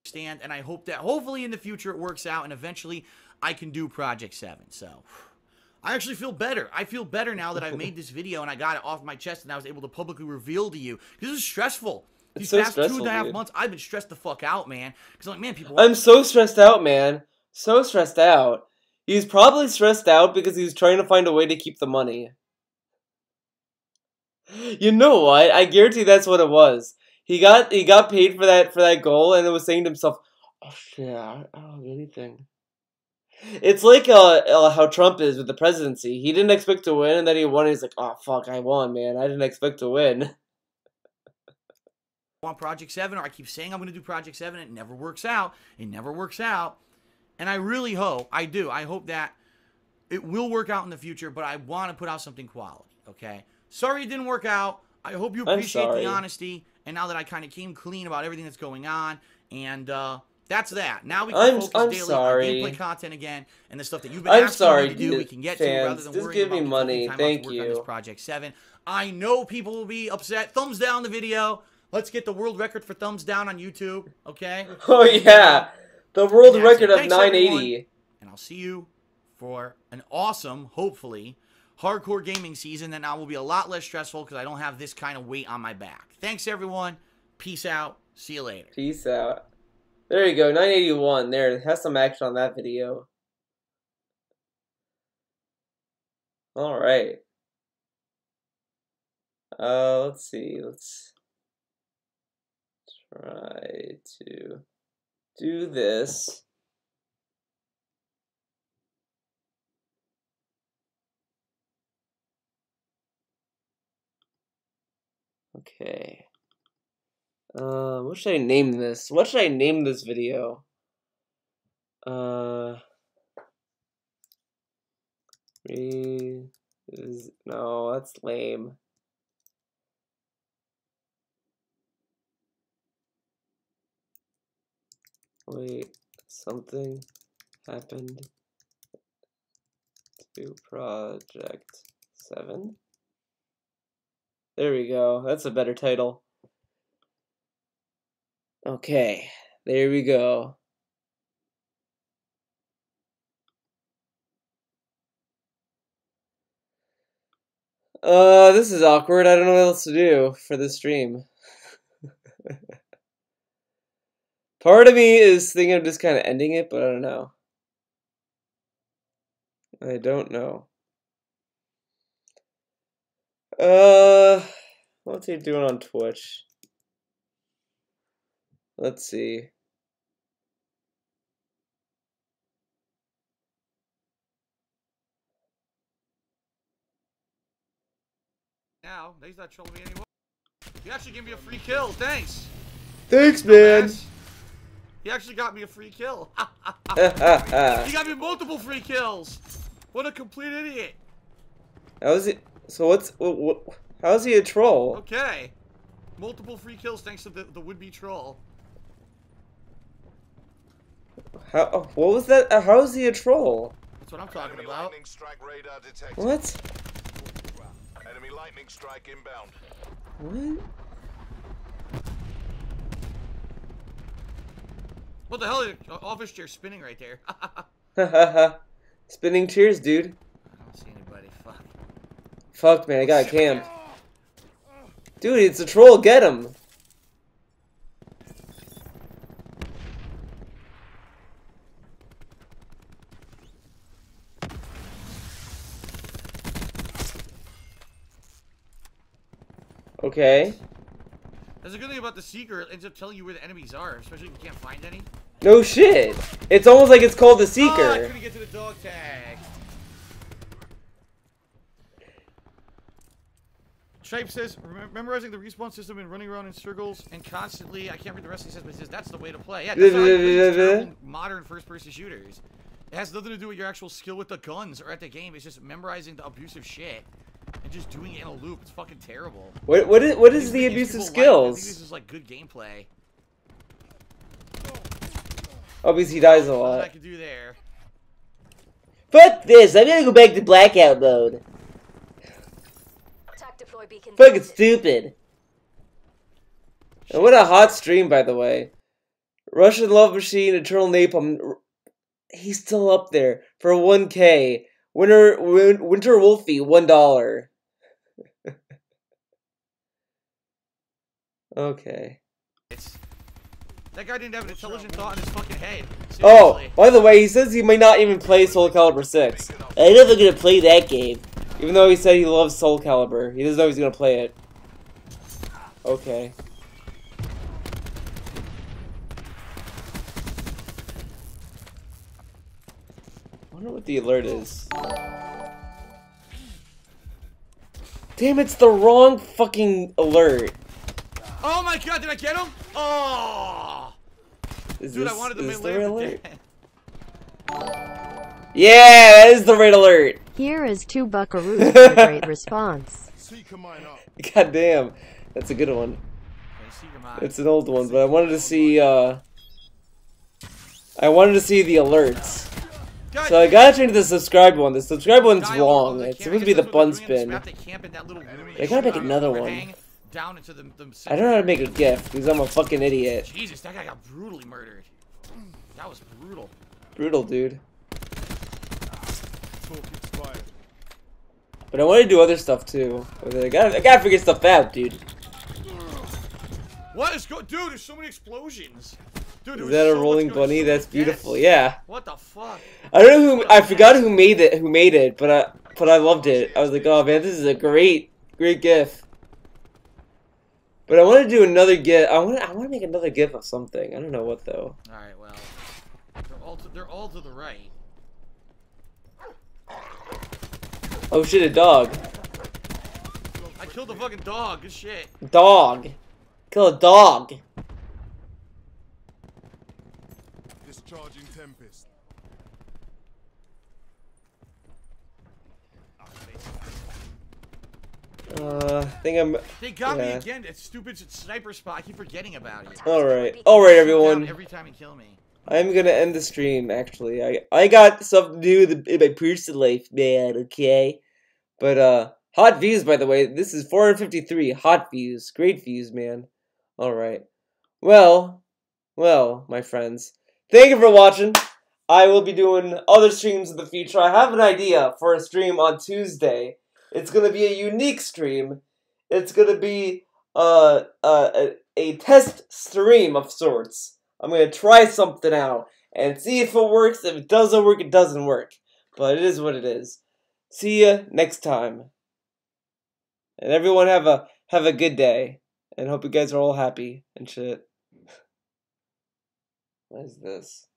stand, and I hope that hopefully in the future it works out, and eventually I can do Project 7. So I actually feel better. I feel better now that I've made this video and I got it off my chest and I was able to publicly reveal to you. This is stressful. These past 2.5 months, I've been stressed the fuck out, man. Because I'm like, man, people. I'm so stressed out, man. So stressed out. He's probably stressed out because he's trying to find a way to keep the money. You know what? I guarantee that's what it was. He got paid for that goal, and it was saying to himself, "Oh shit, I don't have anything." It's like how Trump is with the presidency. He didn't expect to win, and then he won. And he's like, "Oh fuck, I won, man. I didn't expect to win." On Project 7, or I keep saying I'm going to do Project 7, it never works out. It never works out. And I really hope, I hope that it will work out in the future, but I want to put out something quality, okay? Sorry it didn't work out. I hope you appreciate the honesty, and now that I kind of came clean about everything that's going on, and that's that. Now we can focus daily on gameplay content again, and the stuff that you've been asking me to do, we can get to rather than worrying about money. Thank you. On this Project 7. I know people will be upset. Thumbs down the video. Let's get the world record for thumbs down on YouTube, okay? Oh, yeah. The world record of 980. Everyone, and I'll see you for an awesome, hopefully, hardcore gaming season that now will be a lot less stressful because I don't have this kind of weight on my back. Thanks, everyone. Peace out. See you later. Peace out. There you go. 981. There. It has some action on that video. All right. Let's see. Let's try to do this. Okay. What should I name this? What should I name this video? No, that's lame. Wait, something happened to Project 7? There we go. That's a better title. Okay, there we go. This is awkward. I don't know what else to do for this stream. Part of me is thinking of just kind of ending it, but I don't know. I don't know. What's he doing on Twitch? Let's see. Now, he's not trolling me anymore. You actually gave me a free kill. Thanks. Thanks, man. He actually got me a free kill. He got me multiple free kills. What a complete idiot. How is it? So what's how is he a troll? Okay. Multiple free kills thanks to the would-be troll. How? What was that? How is he a troll? That's what I'm talking about. What? Enemy lightning strike inbound. What? What the hell is your office chair spinning right there? Spinning cheers, dude. I don't see anybody. Fuck. Fuck, man, I got camped. Dude, it's a troll. Get him. Okay. There's a good thing about the Seeker. It ends up telling you where the enemies are, especially if you can't find any. No shit. It's almost like it's called the Seeker. Oh, I couldn't get to the dog tag. Tripe says, memorizing the respawn system and running around in circles and constantly, I can't read the rest he says, but he says that's the way to play. Yeah, that's how you play modern first-person shooters. It has nothing to do with your actual skill with the guns or at the game. It's just memorizing the abusive shit and just doing it in a loop. It's fucking terrible. What is the abusive skills? I think this is like good gameplay. Obviously, he dies a What lot. I could do there. Fuck this! I'm gonna go back to blackout mode. Fucking stupid. And what a hot stream, by the way. Russian Love Machine, Eternal Napalm. He's still up there for 1K. Winter Wolfie, $1. Okay. That guy didn't have an intelligent thought in his fucking head. Oh, Seriously. by the way, he says he might not even play Soul Calibur 6. I'm never gonna play that game. Even though he said he loves Soul Calibur. He doesn't know he's gonna play it. Okay. I wonder what the alert is. Damn, it's the wrong fucking alert. Oh my god, did I get him? Oh! Dude, I wanted to make the right the alert? dead. Yeah, that is the right alert. Here is 2 buckaroos for the great response. God damn, that's a good one. It's an old one, but I wanted to see the alerts. So I gotta change the subscribe one. The subscribe one's wrong. It's supposed to be the bun spin. I gotta make another one. Down into the I don't know how to make a GIF because I'm a fucking idiot. Jesus, that guy got brutally murdered. That was brutal. Brutal, dude. But I want to do other stuff too. I gotta figure stuff out, dude. What is dude? There's so many explosions. Dude, is that a rolling bunny? That's beautiful. Yeah. What the fuck? I don't know who. I forgot who made it. But I loved it. I was like, oh man, this is a great GIF. But I want to do another GIF. I want to make another GIF of something. I don't know what though. All right, well, they're all to the right. Oh shit, a dog. I killed a fucking dog. Good shit. Dog. Kill a dog. Discharging Tempest. I think I'm. They got me again. That stupid sniper spot. I keep forgetting about it. All right, everyone. Every time you kill me. I'm gonna end the stream. Actually, I got stuff to do in my personal life, man. Okay, but hot views, by the way. This is 453 hot views. Great views, man. All right. Well, my friends. Thank you for watching. I will be doing other streams in the future. I have an idea for a stream on Tuesday. It's gonna be a unique stream. It's gonna be a test stream of sorts. I'm gonna try something out and see if it works. If it doesn't work, it doesn't work. But it is what it is. See ya next time. And everyone have a good day. And hope you guys are all happy and shit. What is this?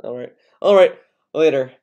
Alright. Later.